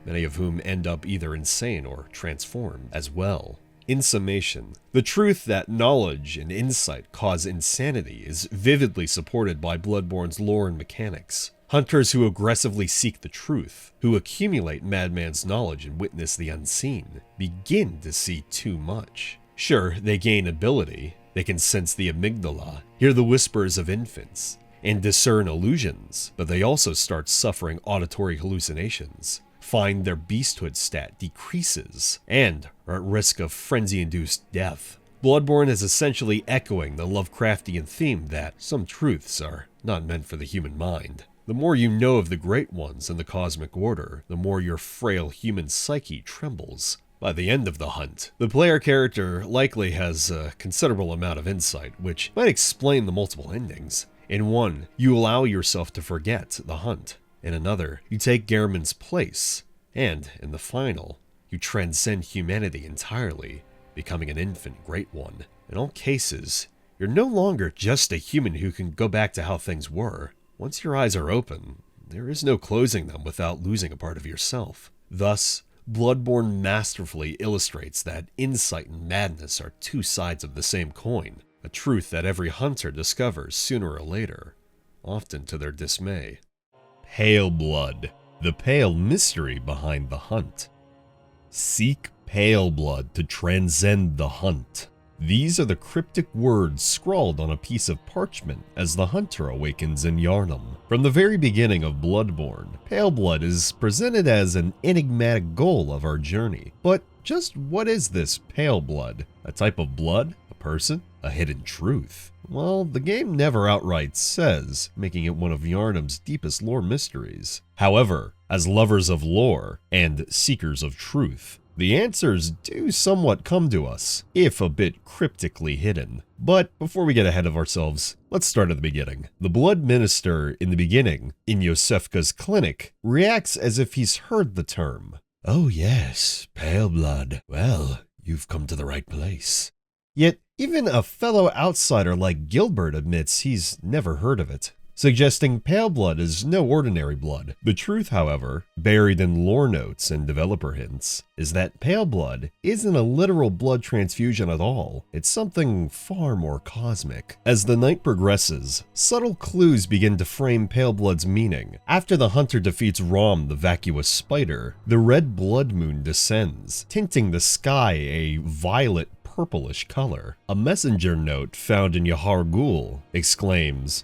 many of whom end up either insane or transformed as well. In summation, the truth that knowledge and insight cause insanity is vividly supported by Bloodborne's lore and mechanics. Hunters who aggressively seek the truth, who accumulate Madman's knowledge and witness the unseen, begin to see too much. Sure, they gain ability, they can sense the amygdala, hear the whispers of infants, and discern illusions, but they also start suffering auditory hallucinations, find their beasthood stat decreases, and are at risk of frenzy-induced death. Bloodborne is essentially echoing the Lovecraftian theme that some truths are not meant for the human mind. The more you know of the Great Ones and the cosmic order, the more your frail human psyche trembles. By the end of the hunt, the player character likely has a considerable amount of insight, which might explain the multiple endings. In one, you allow yourself to forget the hunt. In another, you take Gehrman's place. And, in the final, you transcend humanity entirely, becoming an infant Great One. In all cases, you're no longer just a human who can go back to how things were. Once your eyes are open, there is no closing them without losing a part of yourself. Thus, Bloodborne masterfully illustrates that insight and madness are two sides of the same coin, a truth that every hunter discovers sooner or later, often to their dismay. Pale blood, the pale mystery behind the hunt. Seek pale blood to transcend the hunt. These are the cryptic words scrawled on a piece of parchment as the hunter awakens in Yharnam. From the very beginning of Bloodborne, pale blood is presented as an enigmatic goal of our journey. But just what is this pale blood? A type of blood? A person? A hidden truth? Well, the game never outright says, making it one of Yharnam's deepest lore mysteries. However, as lovers of lore and seekers of truth, the answers do somewhat come to us, if a bit cryptically hidden. But before we get ahead of ourselves, let's start at the beginning. The blood minister in the beginning, in Yosefka's clinic, reacts as if he's heard the term. Oh yes, pale blood. Well, you've come to the right place. Yet, even a fellow outsider like Gilbert admits he's never heard of it, suggesting pale blood is no ordinary blood. The truth, however, buried in lore notes and developer hints, is that pale blood isn't a literal blood transfusion at all. It's something far more cosmic. As the night progresses, subtle clues begin to frame pale blood's meaning. After the hunter defeats Rom, the vacuous spider, the red blood moon descends, tinting the sky a violet purplish color. A messenger note found in Yahar Ghul exclaims,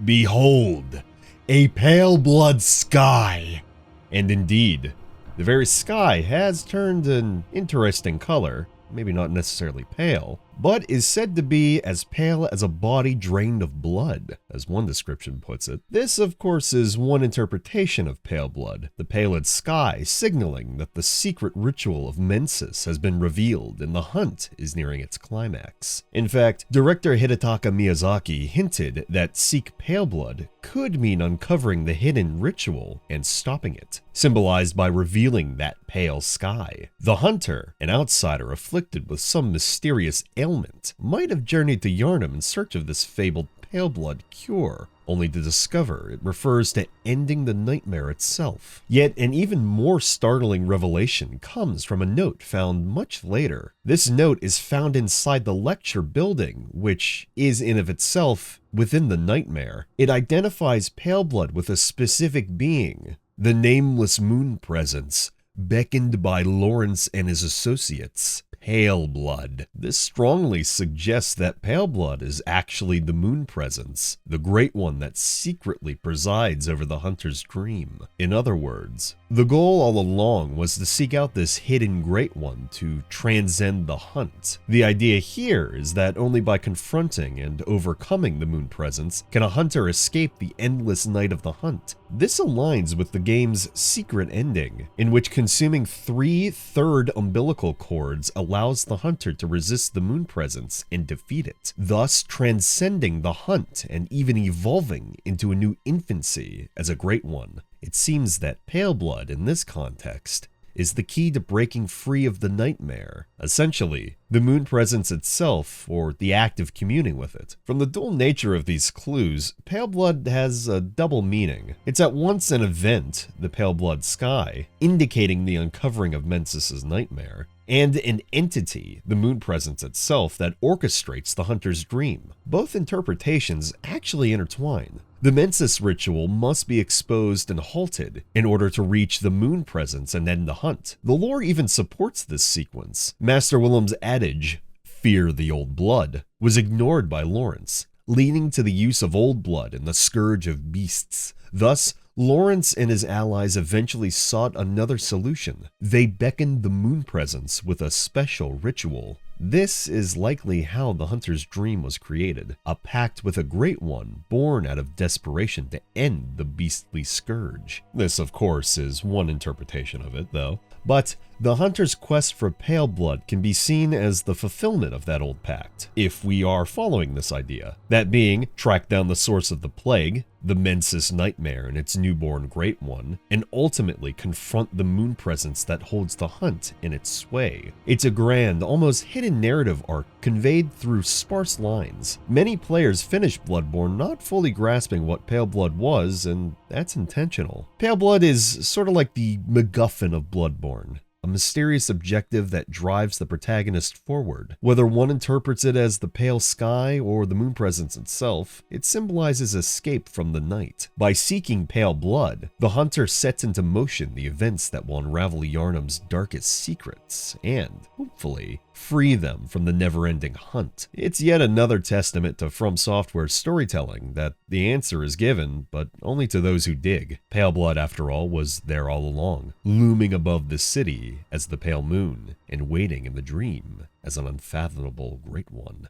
"Behold, a pale blood sky!" And indeed, the very sky has turned an interesting color, maybe not necessarily pale, but is said to be as pale as a body drained of blood, as one description puts it. This, of course, is one interpretation of pale blood, the paled sky signaling that the secret ritual of Mensis has been revealed and the hunt is nearing its climax. In fact, director Hidetaka Miyazaki hinted that seek pale blood could mean uncovering the hidden ritual and stopping it, symbolized by revealing that pale sky. The hunter, an outsider afflicted with some mysterious ailment, might have journeyed to Yharnam in search of this fabled pale blood cure, only to discover it refers to ending the nightmare itself. Yet an even more startling revelation comes from a note found much later. This note is found inside the lecture building, which is in of itself within the nightmare. It identifies pale blood with a specific being, the nameless moon presence, beckoned by Lawrence and his associates. pale blood. This strongly suggests that pale blood is actually the moon presence, the great one that secretly presides over the hunter's dream. In other words, the goal all along was to seek out this hidden great one to transcend the hunt. The idea here is that only by confronting and overcoming the moon presence can a hunter escape the endless night of the hunt. This aligns with the game's secret ending, in which consuming 3 third umbilical cords allows the hunter to resist the moon presence and defeat it, thus transcending the hunt and even evolving into a new infancy as a great one. It seems that pale blood in this context is the key to breaking free of the nightmare, essentially the moon presence itself or the act of communing with it. From the dual nature of these clues, pale blood has a double meaning. It's at once an event, the pale blood sky, indicating the uncovering of Mensis' nightmare, and an entity, the moon presence itself, that orchestrates the hunter's dream. Both interpretations actually intertwine. The Mensis ritual must be exposed and halted in order to reach the moon presence and end the hunt. The lore even supports this sequence. Master Willem's adage, "Fear the old blood," was ignored by Lawrence, leading to the use of old blood and the scourge of beasts. Thus, Lawrence and his allies eventually sought another solution. They beckoned the moon presence with a special ritual. This is likely how the hunter's dream was created, a pact with a great one born out of desperation to end the beastly scourge. This, of course, is one interpretation of it, though. But the hunter's quest for pale blood can be seen as the fulfillment of that old pact, if we are following this idea. That being, track down the source of the plague, the Mensis nightmare and its newborn great one, and ultimately confront the moon presence that holds the hunt in its sway. It's a grand, almost hidden narrative arc conveyed through sparse lines. Many players finish Bloodborne not fully grasping what pale blood was, and that's intentional. Pale blood is sort of like the MacGuffin of Bloodborne, a mysterious objective that drives the protagonist forward. Whether one interprets it as the pale sky or the moon presence itself, it symbolizes escape from the night. By seeking pale blood, the hunter sets into motion the events that will unravel Yharnam's darkest secrets and, hopefully, free them from the never-ending hunt. It's yet another testament to From Software's storytelling that the answer is given, but only to those who dig. Pale blood, after all, was there all along, looming above the city as the pale moon, and waiting in the dream as an unfathomable great one.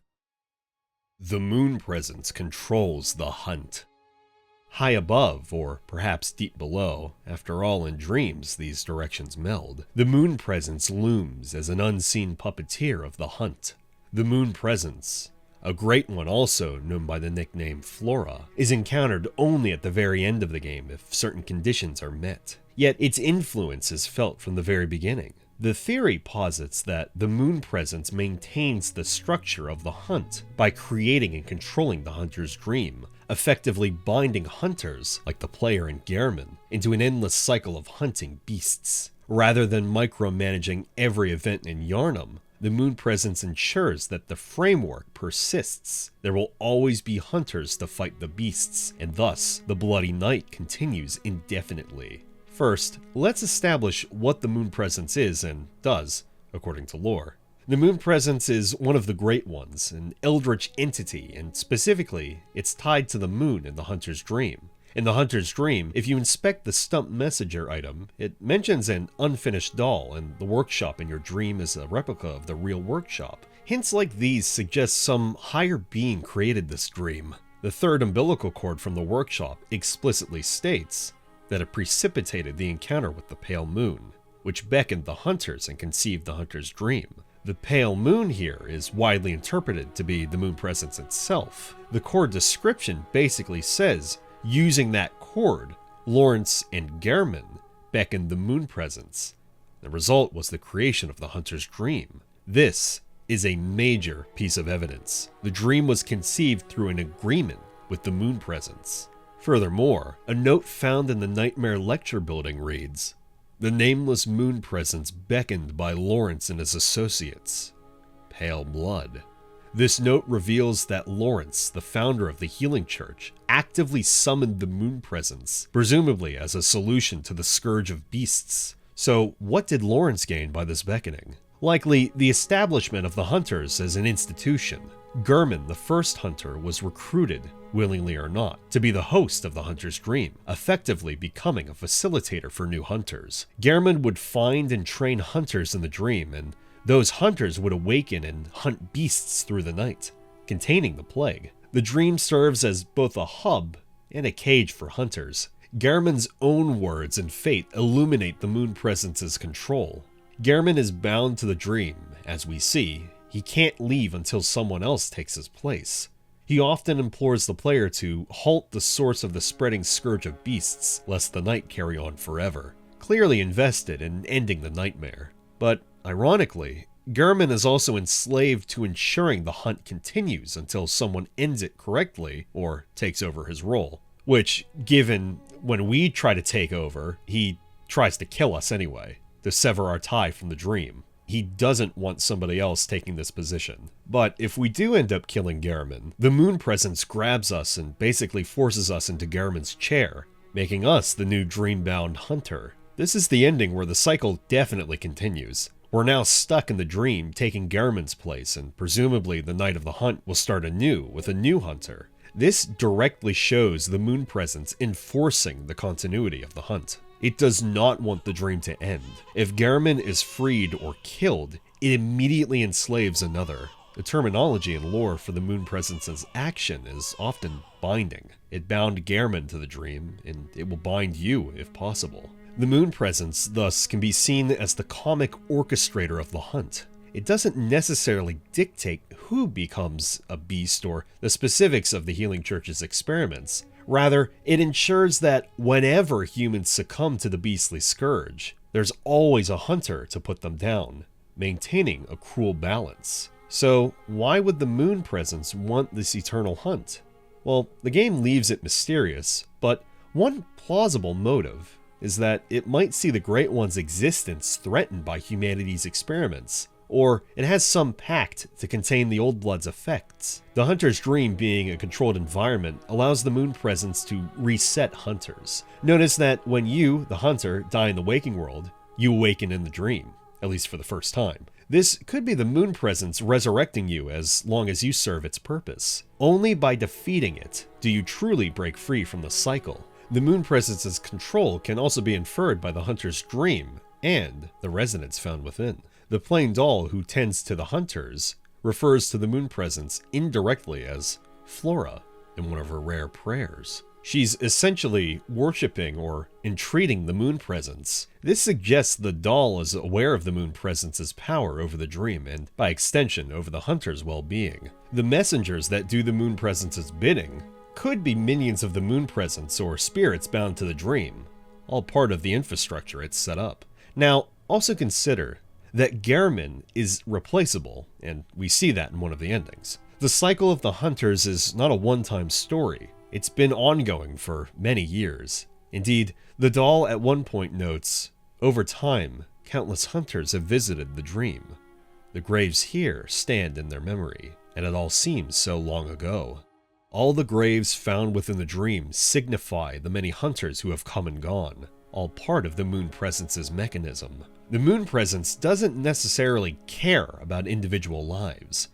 The moon presence controls the hunt. High above, or perhaps deep below, after all in dreams these directions meld, the moon presence looms as an unseen puppeteer of the hunt. The moon presence, a great one also known by the nickname Flora, is encountered only at the very end of the game if certain conditions are met. Yet its influence is felt from the very beginning. The theory posits that the moon presence maintains the structure of the hunt by creating and controlling the hunter's dream, effectively binding hunters, like the player in Gehrman, into an endless cycle of hunting beasts. Rather than micromanaging every event in Yharnam, the moon presence ensures that the framework persists. There will always be hunters to fight the beasts, and thus the bloody night continues indefinitely. First, let's establish what the moon presence is and does, according to lore. The moon presence is one of the great ones, an eldritch entity, and specifically, it's tied to the moon in the hunter's dream. In the hunter's dream, if you inspect the stump messenger item, it mentions an unfinished doll, and the workshop in your dream is a replica of the real workshop. Hints like these suggest some higher being created this dream. The third umbilical cord from the workshop explicitly states that it precipitated the encounter with the pale moon, which beckoned the hunters and conceived the hunter's dream. The pale moon here is widely interpreted to be the moon presence itself. The cord description basically says, using that cord, Lawrence and Gehrman beckoned the moon presence. The result was the creation of the hunter's dream. This is a major piece of evidence. The dream was conceived through an agreement with the moon presence. Furthermore, a note found in the Nightmare Lecture building reads, "The nameless moon presence beckoned by Lawrence and his associates. Pale blood." This note reveals that Lawrence, the founder of the Healing Church, actively summoned the moon presence, presumably as a solution to the scourge of beasts. So what did Lawrence gain by this beckoning? likely the establishment of the hunters as an institution. Gehrman, the first hunter, was recruited, willingly or not, to be the host of the hunter's dream, effectively becoming a facilitator for new hunters. Gehrman would find and train hunters in the dream, and those hunters would awaken and hunt beasts through the night, containing the plague. The dream serves as both a hub and a cage for hunters. Gehrman's own words and fate illuminate the moon presence's control. Gehrman is bound to the dream, as we see. He can't leave until someone else takes his place. He often implores the player to halt the source of the spreading scourge of beasts, lest the night carry on forever, clearly invested in ending the nightmare. But, ironically, Gehrman is also enslaved to ensuring the hunt continues until someone ends it correctly or takes over his role. Which, given when we try to take over, he tries to kill us anyway, to sever our tie from the dream. He doesn't want somebody else taking this position. But if we do end up killing Gehrman, the moon presence grabs us and basically forces us into Gehrman's chair, making us the new dream-bound hunter. This is the ending where the cycle definitely continues. We're now stuck in the dream, taking Gehrman's place, and presumably the night of the hunt will start anew with a new hunter. This directly shows the moon presence enforcing the continuity of the hunt. It does not want the dream to end. If Gehrman is freed or killed, it immediately enslaves another. The terminology and lore for the moon presence's action is often binding. It bound Gehrman to the dream, and it will bind you if possible. The moon presence thus can be seen as the comic orchestrator of the hunt. It doesn't necessarily dictate who becomes a beast or the specifics of the Healing Church's experiments. Rather, it ensures that whenever humans succumb to the beastly scourge, there's always a hunter to put them down, maintaining a cruel balance. So, why would the moon presence want this eternal hunt? Well, the game leaves it mysterious, but one plausible motive is that it might see the Great One's existence threatened by humanity's experiments, or it has some pact to contain the Old Blood's effects. The hunter's dream being a controlled environment allows the moon presence to reset hunters. Notice that when you, the hunter, die in the waking world, you awaken in the dream, at least for the first time. This could be the moon presence resurrecting you as long as you serve its purpose. Only by defeating it do you truly break free from the cycle. The moon presence's control can also be inferred by the hunter's dream and the resonance found within. The plain doll who tends to the hunters refers to the moon presence indirectly as Flora in one of her rare prayers. She's essentially worshipping or entreating the moon presence. This suggests the doll is aware of the moon presence's power over the dream and, by extension, over the hunter's well-being. The messengers that do the moon presence's bidding could be minions of the moon presence or spirits bound to the dream, all part of the infrastructure it's set up. Now, also consider that Gehrman is replaceable, and we see that in one of the endings. The cycle of the hunters is not a one-time story. It's been ongoing for many years. Indeed, the doll at one point notes, "Over time, countless hunters have visited the dream. The graves here stand in their memory, and it all seems so long ago." All the graves found within the dream signify the many hunters who have come and gone, all part of the moon presence's mechanism. The moon presence doesn't necessarily care about individual lives.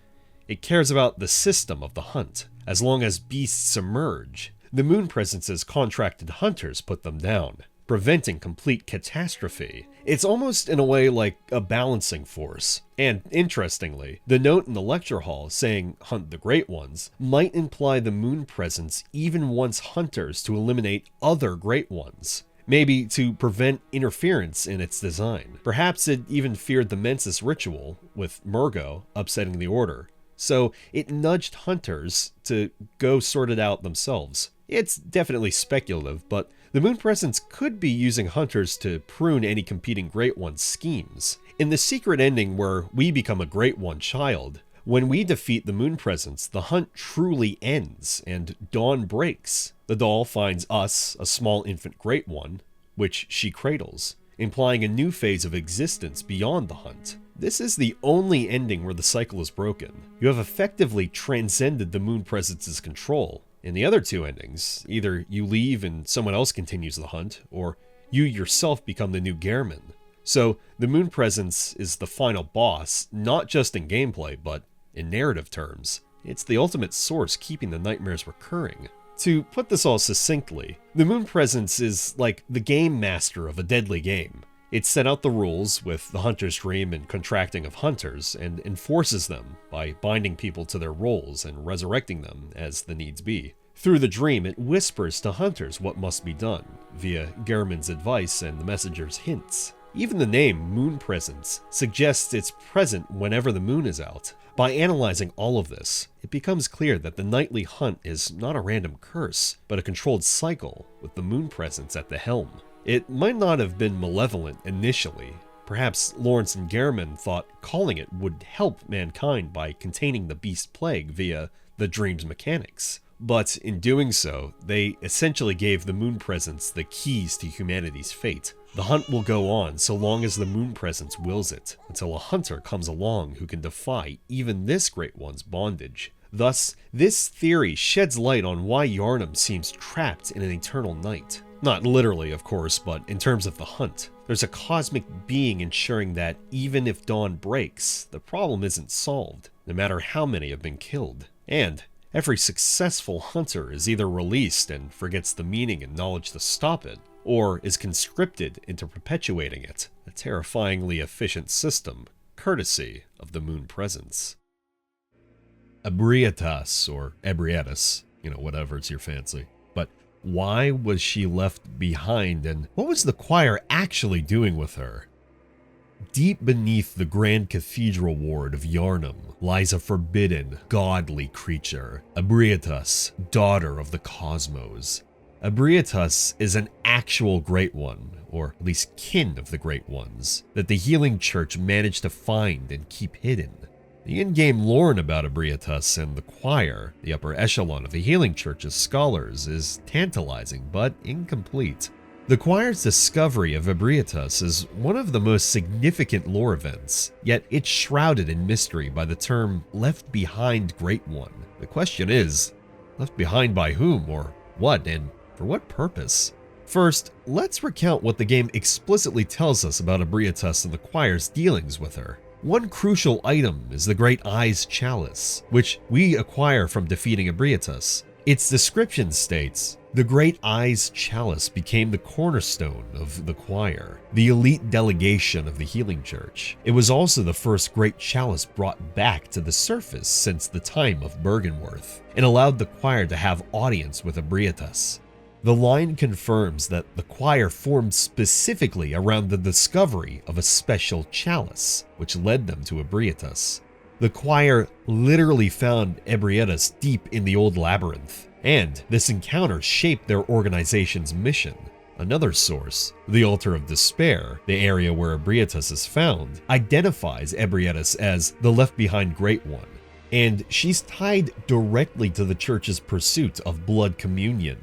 It cares about the system of the hunt. As long as beasts emerge, the moon presence's contracted hunters put them down, preventing complete catastrophe. It's almost in a way like a balancing force. And interestingly, the note in the lecture hall saying "hunt the great ones" might imply the moon presence even wants hunters to eliminate other great ones. Maybe to prevent interference in its design. Perhaps it even feared the Mensis ritual, with Murgo upsetting the order. So it nudged hunters to go sort it out themselves. It's definitely speculative, but the moon presence could be using hunters to prune any competing Great One schemes. In the secret ending where we become a Great One child, when we defeat the moon presence, the hunt truly ends and dawn breaks. The doll finds us, a small infant Great One, which she cradles, implying a new phase of existence beyond the hunt. This is the only ending where the cycle is broken. You have effectively transcended the moon presence's control. In the other two endings, either you leave and someone else continues the hunt, or you yourself become the new Gehrman. So the Moon Presence is the final boss, not just in gameplay, but in narrative terms. It's the ultimate source keeping the nightmares recurring. To put this all succinctly, the Moon Presence is like the game master of a deadly game. It set out the rules with the hunter's dream and contracting of hunters, and enforces them by binding people to their roles and resurrecting them as the needs be. Through the dream, it whispers to hunters what must be done, via Gehrman's advice and the messenger's hints. Even the name Moon Presence suggests it's present whenever the moon is out. By analyzing all of this, it becomes clear that the nightly hunt is not a random curse, but a controlled cycle with the Moon Presence at the helm. It might not have been malevolent initially. Perhaps Lawrence and Gehrman thought calling it would help mankind by containing the beast plague via the dream's mechanics. But in doing so, they essentially gave the Moon Presence the keys to humanity's fate. The hunt will go on so long as the Moon Presence wills it, until a hunter comes along who can defy even this Great One's bondage. Thus, this theory sheds light on why Yharnam seems trapped in an eternal night. Not literally, of course, but in terms of the hunt. There's a cosmic being ensuring that even if dawn breaks, the problem isn't solved, no matter how many have been killed. And every successful hunter is either released and forgets the meaning and knowledge to stop it, or is conscripted into perpetuating it, a terrifyingly efficient system, courtesy of the Moon Presence. Ebrietas, or Ebrietas, whatever it's your fancy. But why was she left behind, and what was the choir actually doing with her? Deep beneath the grand cathedral ward of Yharnam lies a forbidden, godly creature, Ebrietas, daughter of the cosmos. Ebrietas is an actual Great One, or at least kin of the Great Ones, that the Healing Church managed to find and keep hidden. The in-game lore about Ebrietas and the choir, the upper echelon of the Healing Church's scholars, is tantalizing but incomplete. The choir's discovery of Ebrietas is one of the most significant lore events, yet it's shrouded in mystery by the term left behind Great One. The question is, left behind by whom, or what, and for what purpose? First, let's recount what the game explicitly tells us about Ebrietas and the choir's dealings with her. One crucial item is the Great Eye's Chalice, which we acquire from defeating Ebrietas. Its description states, the Great Eye's Chalice became the cornerstone of the choir, the elite delegation of the Healing Church. It was also the first great chalice brought back to the surface since the time of Bergenworth, and allowed the choir to have audience with Ebrietas. The line confirms that the choir formed specifically around the discovery of a special chalice, which led them to Ebrietas. The choir literally found Ebrietas deep in the old labyrinth, and this encounter shaped their organization's mission. Another source, the Altar of Despair, the area where Ebrietas is found, identifies Ebrietas as the left-behind Great One, and she's tied directly to the church's pursuit of blood communion.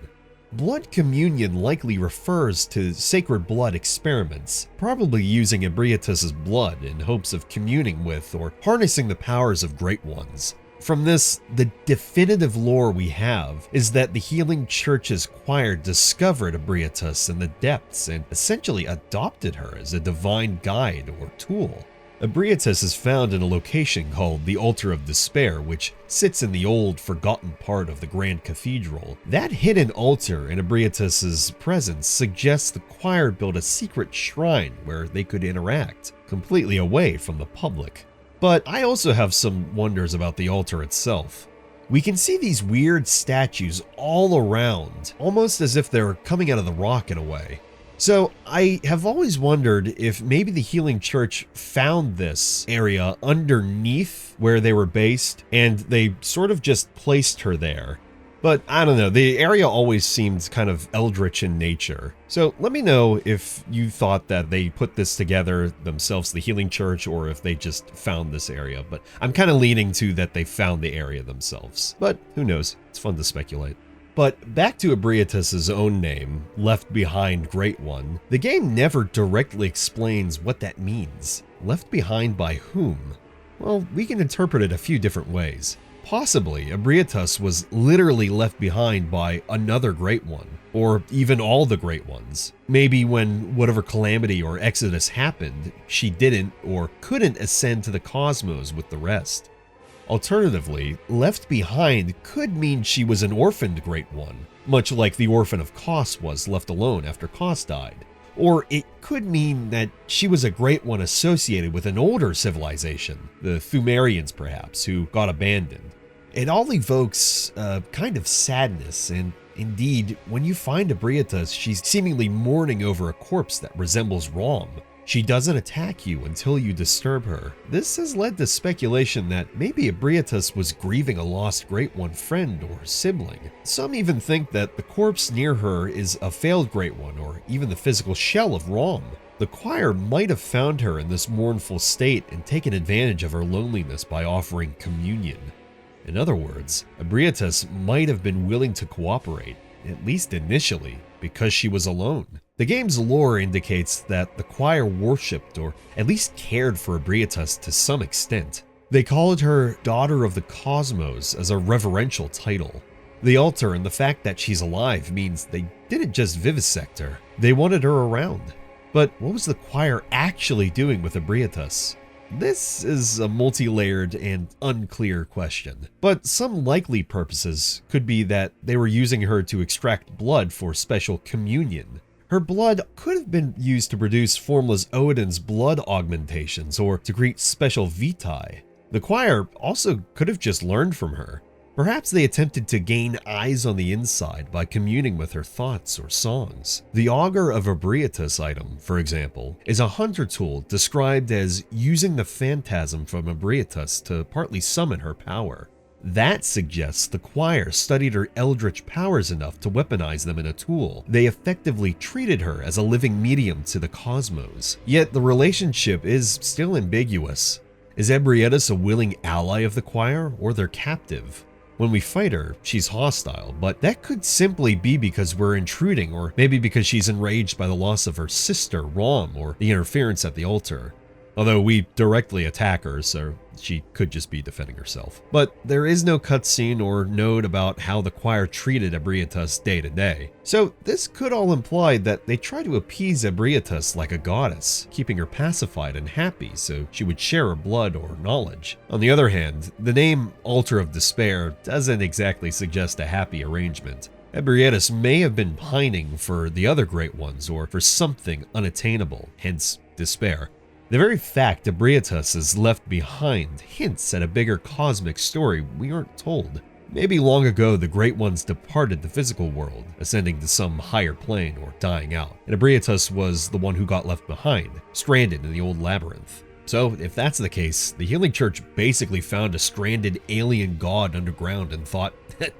Blood communion likely refers to sacred blood experiments, probably using Ebrietas' blood in hopes of communing with or harnessing the powers of Great Ones. From this, the definitive lore we have is that the Healing Church's choir discovered Ebrietas in the depths and essentially adopted her as a divine guide or tool. Ebrietas is found in a location called the Altar of Despair, which sits in the old, forgotten part of the Grand Cathedral. That hidden altar in Ebrietas' presence suggests the choir built a secret shrine where they could interact, completely away from the public. But I also have some wonders about the altar itself. We can see these weird statues all around, almost as if they're coming out of the rock in a way. So I have always wondered if maybe the Healing Church found this area underneath where they were based and they sort of just placed her there. But I don't know, the area always seemed kind of eldritch in nature. So let me know if you thought that they put this together themselves, the Healing Church, or if they just found this area. But I'm kind of leaning to that they found the area themselves. But who knows, it's fun to speculate. But back to Ebrietas' own name, Left Behind Great One, the game never directly explains what that means. Left behind by whom? Well, we can interpret it a few different ways. Possibly, Ebrietas was literally left behind by another Great One, or even all the Great Ones. Maybe when whatever calamity or exodus happened, she didn't or couldn't ascend to the cosmos with the rest. Alternatively, left behind could mean she was an orphaned Great One, much like the Orphan of Kos was left alone after Kos died. Or it could mean that she was a Great One associated with an older civilization, the Thumerians perhaps, who got abandoned. It all evokes a kind of sadness, and indeed, when you find Ebrietas, she's seemingly mourning over a corpse that resembles Rom. She doesn't attack you until you disturb her. This has led to speculation that maybe Ebrietas was grieving a lost Great One friend or sibling. Some even think that the corpse near her is a failed Great One or even the physical shell of Rom. The choir might have found her in this mournful state and taken advantage of her loneliness by offering communion. In other words, Ebrietas might have been willing to cooperate, at least initially, because she was alone. The game's lore indicates that the choir worshipped or at least cared for Ebrietas to some extent. They called her Daughter of the Cosmos as a reverential title. The altar and the fact that she's alive means they didn't just vivisect her, they wanted her around. But what was the choir actually doing with Ebrietas? This is a multi-layered and unclear question, but some likely purposes could be that they were using her to extract blood for special communion. Her blood could have been used to produce Formless Oedon's blood augmentations or to create special vitae. The choir also could have just learned from her. Perhaps they attempted to gain eyes on the inside by communing with her thoughts or songs. The Augur of Ebrietas item, for example, is a hunter tool described as using the phantasm from Ebrietas to partly summon her power. That suggests the choir studied her eldritch powers enough to weaponize them in a tool. They effectively treated her as a living medium to the cosmos. Yet the relationship is still ambiguous. Is Ebrietas a willing ally of the choir or their captive? When we fight her, she's hostile, but that could simply be because we're intruding, or maybe because she's enraged by the loss of her sister, Rom, or the interference at the altar. Although we directly attack her, so she could just be defending herself. But there is no cutscene or note about how the choir treated Ebrietas day to day. So this could all imply that they try to appease Ebrietas like a goddess, keeping her pacified and happy so she would share her blood or knowledge. On the other hand, the name Altar of Despair doesn't exactly suggest a happy arrangement. Ebrietas may have been pining for the other Great Ones or for something unattainable, hence despair. The very fact Ebrietas is left behind hints at a bigger cosmic story we aren't told. Maybe long ago the Great Ones departed the physical world, ascending to some higher plane or dying out, and Ebrietas was the one who got left behind, stranded in the old labyrinth. So if that's the case, the Healing Church basically found a stranded alien god underground and thought,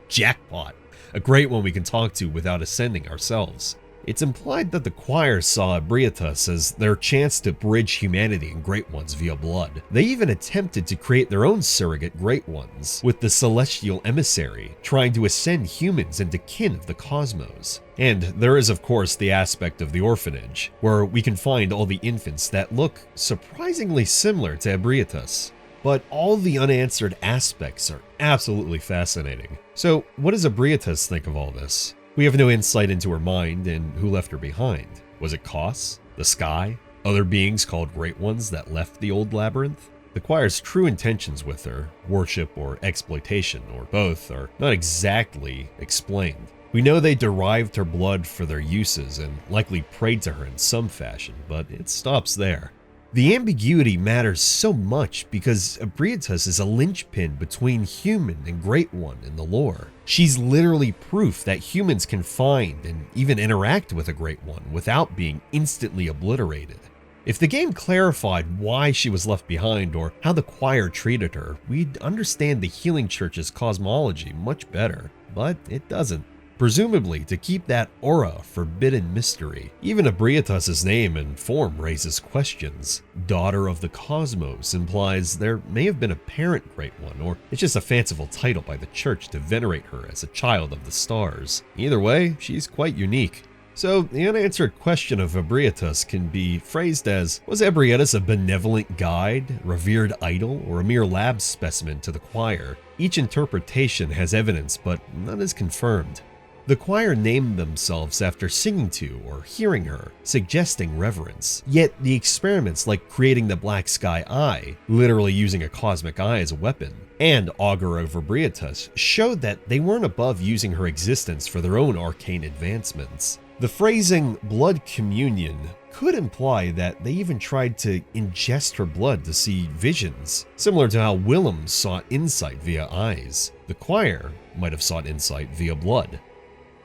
jackpot, a Great One we can talk to without ascending ourselves. It's implied that the choir saw Ebrietas as their chance to bridge humanity and Great Ones via blood. They even attempted to create their own surrogate Great Ones, with the celestial emissary trying to ascend humans into kin of the cosmos. And there is of course the aspect of the orphanage, where we can find all the infants that look surprisingly similar to Ebrietas. But all the unanswered aspects are absolutely fascinating. So what does Ebrietas think of all this? We have no insight into her mind and who left her behind. Was it Kos? The sky? Other beings called Great Ones that left the old labyrinth? The choir's true intentions with her, worship or exploitation, or both, are not exactly explained. We know they derived her blood for their uses and likely prayed to her in some fashion, but it stops there. The ambiguity matters so much because Ebrietas is a linchpin between human and Great One in the lore. She's literally proof that humans can find and even interact with a Great One without being instantly obliterated. If the game clarified why she was left behind or how the choir treated her, we'd understand the Healing Church's cosmology much better, but it doesn't. Presumably to keep that aura forbidden mystery. Even Ebrietas' name and form raises questions. Daughter of the Cosmos implies there may have been a parent Great One, or it's just a fanciful title by the church to venerate her as a child of the stars. Either way, she's quite unique. So the unanswered question of Ebrietas can be phrased as, was Ebrietas a benevolent guide, revered idol, or a mere lab specimen to the choir? Each interpretation has evidence, but none is confirmed. The choir named themselves after singing to or hearing her, suggesting reverence. Yet the experiments like creating the Black Sky Eye, literally using a cosmic eye as a weapon, and Augur of Ebrietas showed that they weren't above using her existence for their own arcane advancements. The phrasing blood communion could imply that they even tried to ingest her blood to see visions, similar to how Willem sought insight via eyes. The choir might have sought insight via blood.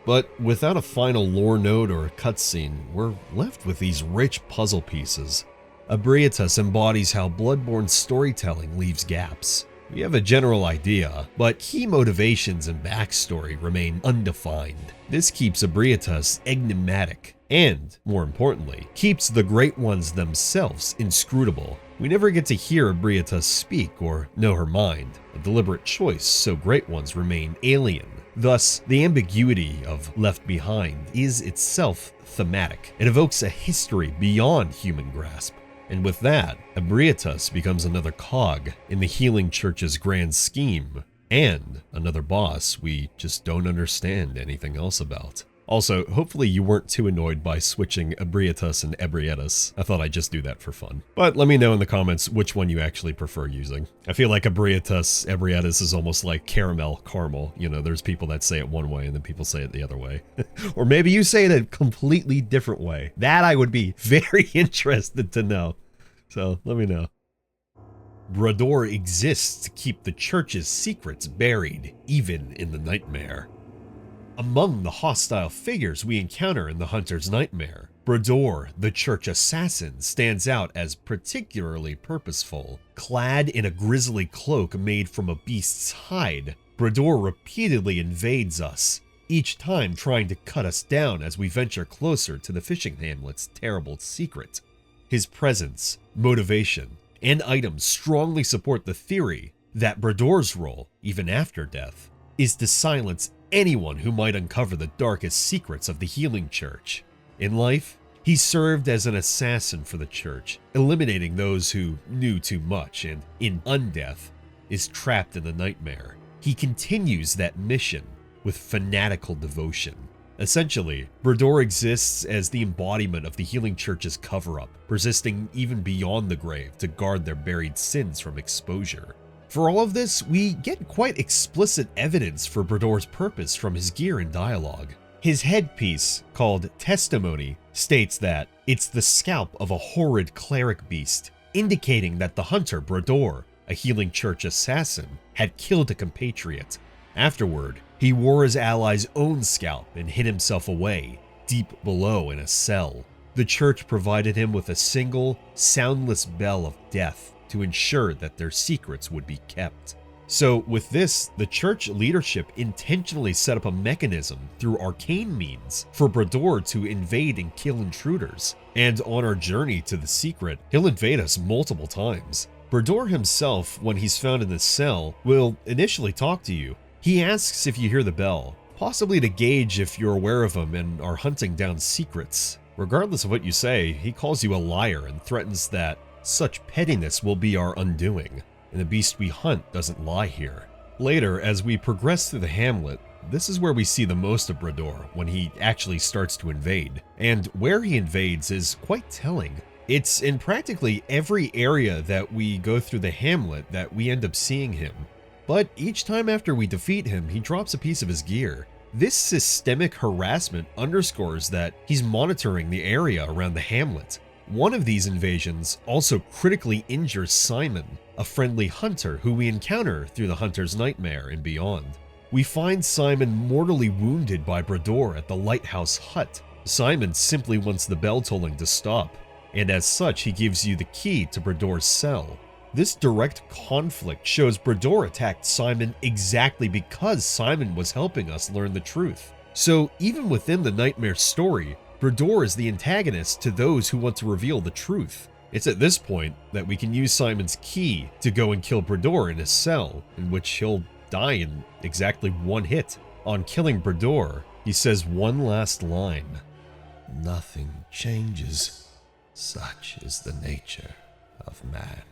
But without a final lore node or a cutscene, we're left with these rich puzzle pieces. Ebrietas embodies how Bloodborne storytelling leaves gaps. We have a general idea, but key motivations and backstory remain undefined. This keeps Ebrietas enigmatic and, more importantly, keeps the Great Ones themselves inscrutable. We never get to hear Ebrietas speak or know her mind, a deliberate choice so Great Ones remain alien. Thus, the ambiguity of Left Behind is itself thematic. It evokes a history beyond human grasp. And with that, Ebrietas becomes another cog in the Healing Church's grand scheme, and another boss we just don't understand anything else about. Also, hopefully you weren't too annoyed by switching Ebrietas and Ebrietas. I thought I'd just do that for fun. But let me know in the comments which one you actually prefer using. I feel like Ebrietas is almost like caramel. You know, there's people that say it one way and then people say it the other way. Or maybe you say it a completely different way. That I would be very interested to know. So let me know. Brador exists to keep the church's secrets buried, even in the nightmare. Among the hostile figures we encounter in the Hunter's Nightmare, Brador, the church assassin, stands out as particularly purposeful. Clad in a grisly cloak made from a beast's hide, Brador repeatedly invades us, each time trying to cut us down as we venture closer to the fishing hamlet's terrible secret. His presence, motivation, and items strongly support the theory that Brador's role, even after death, is to silence anyone who might uncover the darkest secrets of the Healing Church. In life, he served as an assassin for the church, eliminating those who knew too much, and in undeath, is trapped in the nightmare. He continues that mission with fanatical devotion. Essentially, Brador exists as the embodiment of the Healing Church's cover-up, persisting even beyond the grave to guard their buried sins from exposure. For all of this, we get quite explicit evidence for Brador's purpose from his gear and dialogue. His headpiece, called Testimony, states that it's the scalp of a horrid cleric beast, indicating that the hunter Brador, a Healing Church assassin, had killed a compatriot. Afterward, he wore his ally's own scalp and hid himself away, deep below in a cell. The church provided him with a single, soundless bell of death to ensure that their secrets would be kept. So with this, the church leadership intentionally set up a mechanism through arcane means for Brador to invade and kill intruders. And on our journey to the secret, he'll invade us multiple times. Brador himself, when he's found in the cell, will initially talk to you. He asks if you hear the bell, possibly to gauge if you're aware of him and are hunting down secrets. Regardless of what you say, he calls you a liar and threatens that such pettiness will be our undoing, and the beast we hunt doesn't lie here. Later, as we progress through the hamlet, this is where we see the most of Brador when he actually starts to invade, and where he invades is quite telling. It's in practically every area that we go through the hamlet that we end up seeing him. But each time after we defeat him, he drops a piece of his gear. This systemic harassment underscores that he's monitoring the area around the hamlet. One of these invasions also critically injures Simon, a friendly hunter who we encounter through the Hunter's Nightmare and beyond. We find Simon mortally wounded by Brador at the lighthouse hut. Simon simply wants the bell tolling to stop, and as such he gives you the key to Brador's cell. This direct conflict shows Brador attacked Simon exactly because Simon was helping us learn the truth. So even within the Nightmare story, Brador is the antagonist to those who want to reveal the truth. It's at this point that we can use Simon's key to go and kill Brador in his cell, in which he'll die in exactly one hit. On killing Brador, he says one last line. Nothing changes. Such is the nature of man.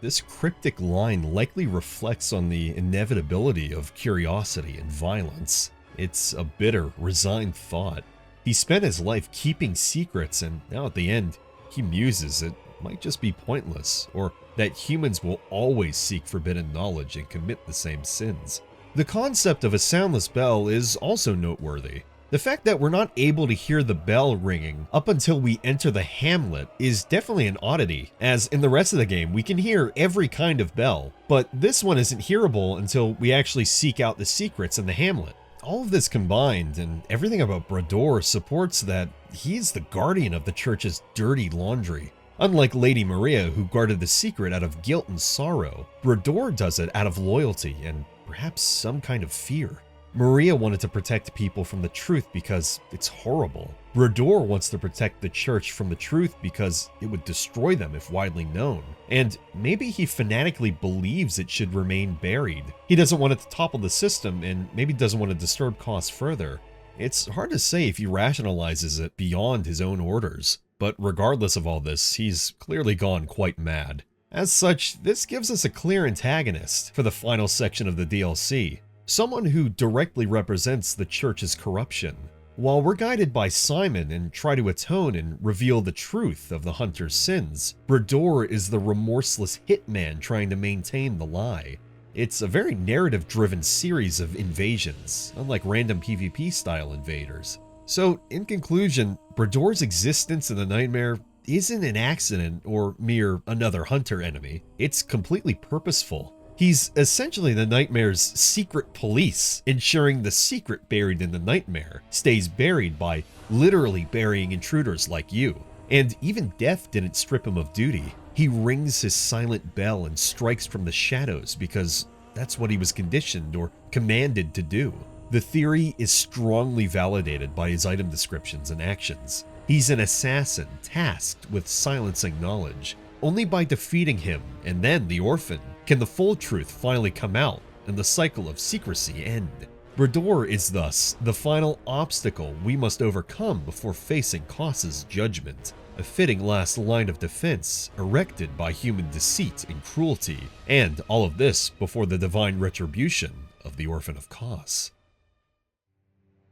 this cryptic line likely reflects on the inevitability of curiosity and violence. It's a bitter, resigned thought. He spent his life keeping secrets, and now at the end, he muses it might just be pointless, or that humans will always seek forbidden knowledge and commit the same sins. The concept of a soundless bell is also noteworthy. The fact that we're not able to hear the bell ringing up until we enter the Hamlet is definitely an oddity, as in the rest of the game we can hear every kind of bell, but this one isn't hearable until we actually seek out the secrets in the Hamlet. All of this combined, and everything about Brador supports that he's the guardian of the church's dirty laundry. Unlike Lady Maria, who guarded the secret out of guilt and sorrow, Brador does it out of loyalty and perhaps some kind of fear. Maria wanted to protect people from the truth because it's horrible. Brador wants to protect the church from the truth because it would destroy them if widely known. And maybe he fanatically believes it should remain buried. He doesn't want it to topple the system, and maybe doesn't want to disturb costs further. It's hard to say if he rationalizes it beyond his own orders. But regardless of all this, he's clearly gone quite mad. As such, this gives us a clear antagonist for the final section of the DLC. Someone who directly represents the church's corruption. While we're guided by Simon and try to atone and reveal the truth of the hunter's sins, Brador is the remorseless hitman trying to maintain the lie. It's a very narrative-driven series of invasions, unlike random PvP-style invaders. So, in conclusion, Brador's existence in the nightmare isn't an accident or mere another hunter enemy. It's completely purposeful. He's essentially the nightmare's secret police, ensuring the secret buried in the nightmare stays buried by literally burying intruders like you. And even death didn't strip him of duty. He rings his silent bell and strikes from the shadows because that's what he was conditioned or commanded to do. The theory is strongly validated by his item descriptions and actions. He's an assassin tasked with silencing knowledge. Only by defeating him, and then the Orphan, can the full truth finally come out and the cycle of secrecy end. Brador is thus the final obstacle we must overcome before facing Kos's judgment, a fitting last line of defense erected by human deceit and cruelty, and all of this before the divine retribution of the Orphan of Kos.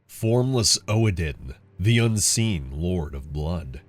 Formless Oedon, the unseen Lord of Blood.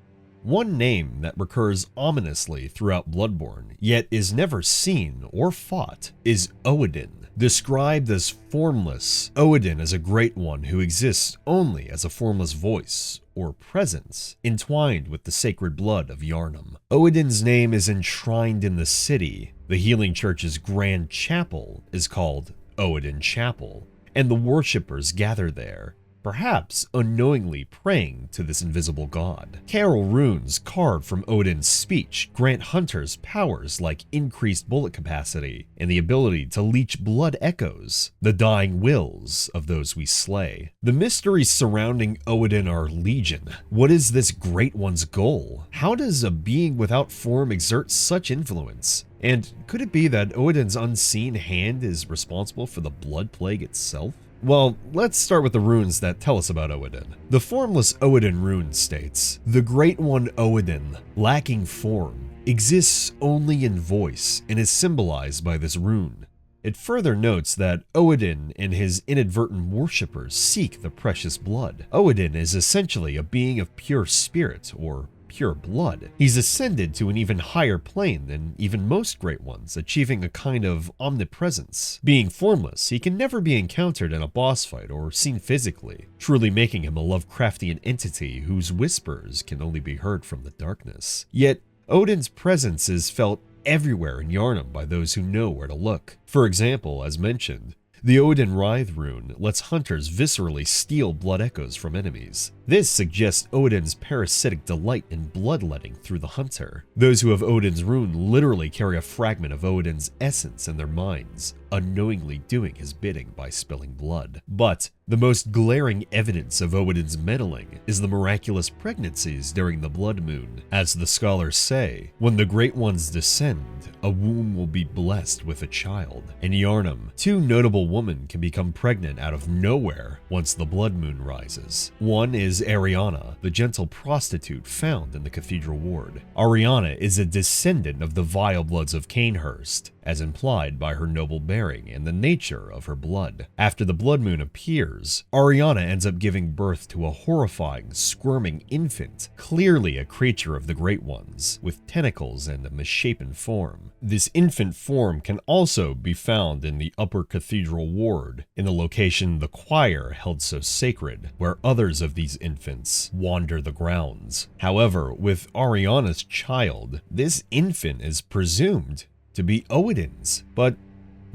One name that recurs ominously throughout Bloodborne, yet is never seen or fought, is Oedon. Described as formless, Oedon is a great one who exists only as a formless voice or presence, entwined with the sacred blood of Yharnam. Oedon's name is enshrined in the city. The Healing Church's grand chapel is called Oedon Chapel, and the worshippers gather there, perhaps unknowingly praying to this invisible god. Carol runes carved from Oedon's speech grant hunters powers like increased bullet capacity and the ability to leech blood echoes, the dying wills of those we slay. The mysteries surrounding Oedon are legion. What is this great one's goal? How does a being without form exert such influence? And could it be that Oedon's unseen hand is responsible for the blood plague itself? Well, let's start with the runes that tell us about Oedon. The Formless Oedon rune states, "The Great One Oedon, lacking form, exists only in voice and is symbolized by this rune." It further notes that Oedon and his inadvertent worshippers seek the precious blood. Oedon is essentially a being of pure spirit, or pure blood. He's ascended to an even higher plane than even most great ones, achieving a kind of omnipresence. Being formless, he can never be encountered in a boss fight or seen physically, truly making him a Lovecraftian entity whose whispers can only be heard from the darkness. Yet, Oedon's presence is felt everywhere in Yharnam by those who know where to look. For example, as mentioned, the Oedon Writhe rune lets hunters viscerally steal blood echoes from enemies. This suggests Oedon's parasitic delight in bloodletting through the hunter. Those who have Oedon's rune literally carry a fragment of Oedon's essence in their minds, unknowingly doing his bidding by spilling blood. But The most glaring evidence of Oedon's meddling is the miraculous pregnancies during the blood moon. As the scholars say, when the Great Ones descend, a womb will be blessed with a child. In Yharnam, two notable women can become pregnant out of nowhere once the blood moon rises. One is Ariana, the gentle prostitute found in the cathedral ward. Ariana is a descendant of the vile bloods of Cainhurst, as implied by her noble bearing and the nature of her blood. After the blood moon appears, Ariana ends up giving birth to a horrifying, squirming infant, clearly a creature of the Great Ones, with tentacles and a misshapen form. This infant form can also be found in the upper cathedral ward, in the location the choir held so sacred, where others of these infants wander the grounds. However, with Ariana's child, this infant is presumed to be Oedon's, but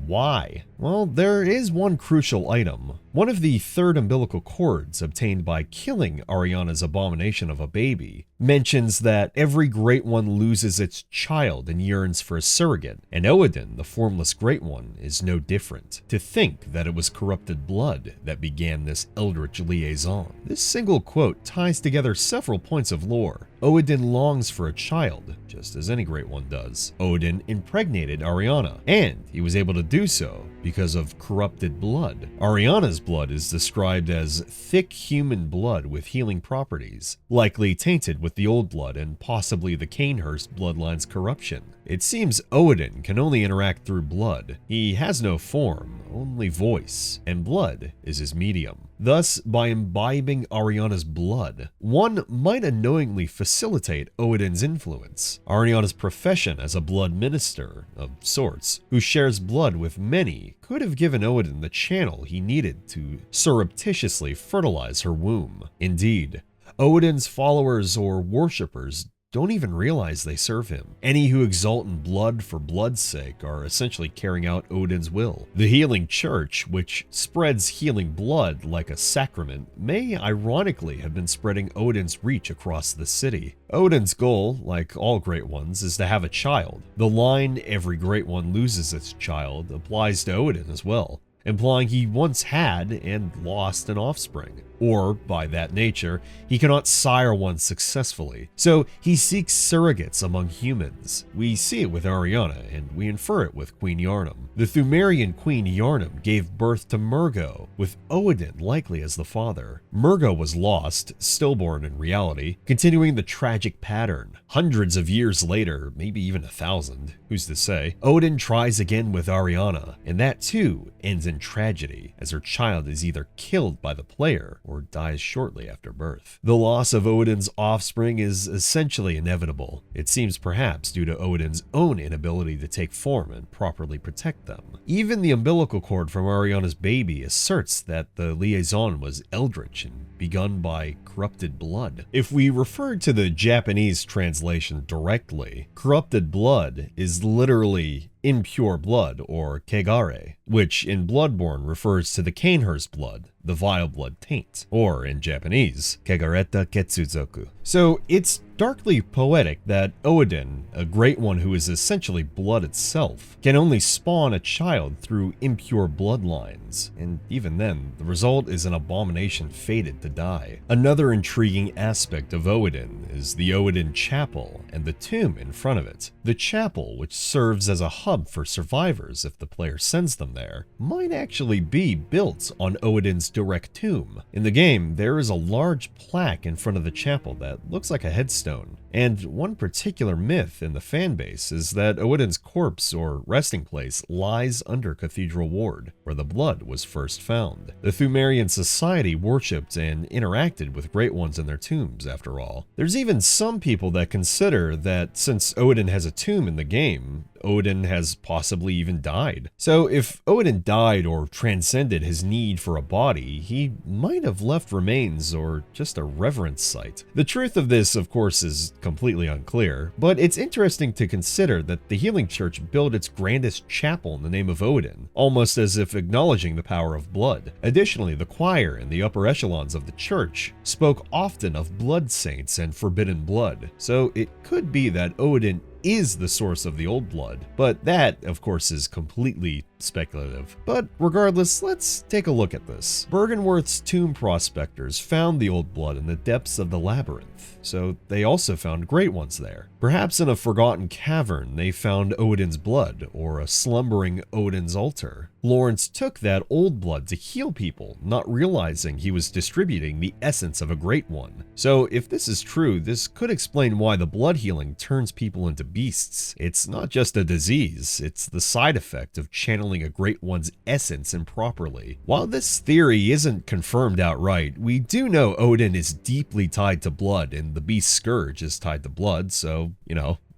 why? Well, there is one crucial item. One of the third umbilical cords obtained by killing Ariana's abomination of a baby mentions that every Great One loses its child and yearns for a surrogate, and Oedon, the Formless Great One, is no different. To think that it was corrupted blood that began this eldritch liaison. This single quote ties together several points of lore. Oedon longs for a child, just as any Great One does. Oedon impregnated Ariana, and he was able to do so because of corrupted blood. Ariana's blood is described as thick human blood with healing properties, likely tainted with the old blood and possibly the Cainhurst bloodline's corruption. It seems Oedon can only interact through blood. He has no form, only voice, and blood is his medium. Thus, by imbibing Ariana's blood, one might unknowingly facilitate Oedon's influence. Ariana's profession as a blood minister, of sorts, who shares blood with many, could have given Oedon the channel he needed to surreptitiously fertilize her womb. Indeed, Oedon's followers or worshippers don't even realize they serve him. Any who exalt in blood for blood's sake are essentially carrying out Oedon's will. The healing church, which spreads healing blood like a sacrament, may ironically have been spreading Oedon's reach across the city. Oedon's goal, like all Great Ones, is to have a child. The line, "every Great One loses its child," applies to Oedon as well, implying he once had and lost an offspring. Or, by that nature, he cannot sire one successfully. So he seeks surrogates among humans. We see it with Ariana, and we infer it with Queen Yharnam. The Pthumerian Queen Yharnam gave birth to Murgo, with Oedon likely as the father. Murgo was lost, stillborn in reality, continuing the tragic pattern. Hundreds of years later, maybe even 1,000, who's to say, Oedon tries again with Ariana, and that too ends in tragedy, as her child is either killed by the player or dies shortly after birth. The loss of Oedon's offspring is essentially inevitable. It seems perhaps due to Oedon's own inability to take form and properly protect them. Even the umbilical cord from Ariana's baby asserts that the liaison was eldritch and begun by corrupted blood. If we refer to the Japanese translation directly, corrupted blood is literally impure blood, or kegare, which in Bloodborne refers to the Cainhurst blood, the vile blood taint, or in Japanese, kegareta ketsuzoku. So it's darkly poetic that Oedon, a Great One who is essentially blood itself, can only spawn a child through impure bloodlines, and even then, the result is an abomination fated to die. Another intriguing aspect of Oedon is the Oedon Chapel and the tomb in front of it. The chapel, which serves as a hub for survivors if the player sends them there, might actually be built on Oedon's direct tomb. In the game, there is a large plaque in front of the chapel that looks like a headstone, and one particular myth in the fanbase is that Oedon's corpse or resting place lies under Cathedral Ward, where the blood was first found. The Pthumerian society worshipped and interacted with Great Ones in their tombs, after all. There's even some people that consider that since Oedon has a tomb in the game, Oedon has possibly even died. So if Oedon died or transcended his need for a body, he might have left remains or just a reverence site. The truth of this, of course, is completely unclear, but it's interesting to consider that the Healing Church built its grandest chapel in the name of Oedon, almost as if acknowledging the power of blood. Additionally, the choir in the upper echelons of the church spoke often of blood saints and forbidden blood, so it could be that Oedon is the source of the old blood, but that, of course, is completely speculative. But regardless, let's take a look at this. Bergenworth's tomb prospectors found the old blood in the depths of the labyrinth, so they also found great ones there. Perhaps in a forgotten cavern they found Odin's blood, or a slumbering Odin's altar. Lawrence took that old blood to heal people, not realizing he was distributing the essence of a great one. So if this is true, this could explain why the blood healing turns people into beasts. It's not just a disease, it's the side effect of channeling a great one's essence improperly. While this theory isn't confirmed outright, we do know Odin is deeply tied to blood, and the beast scourge is tied to blood, so,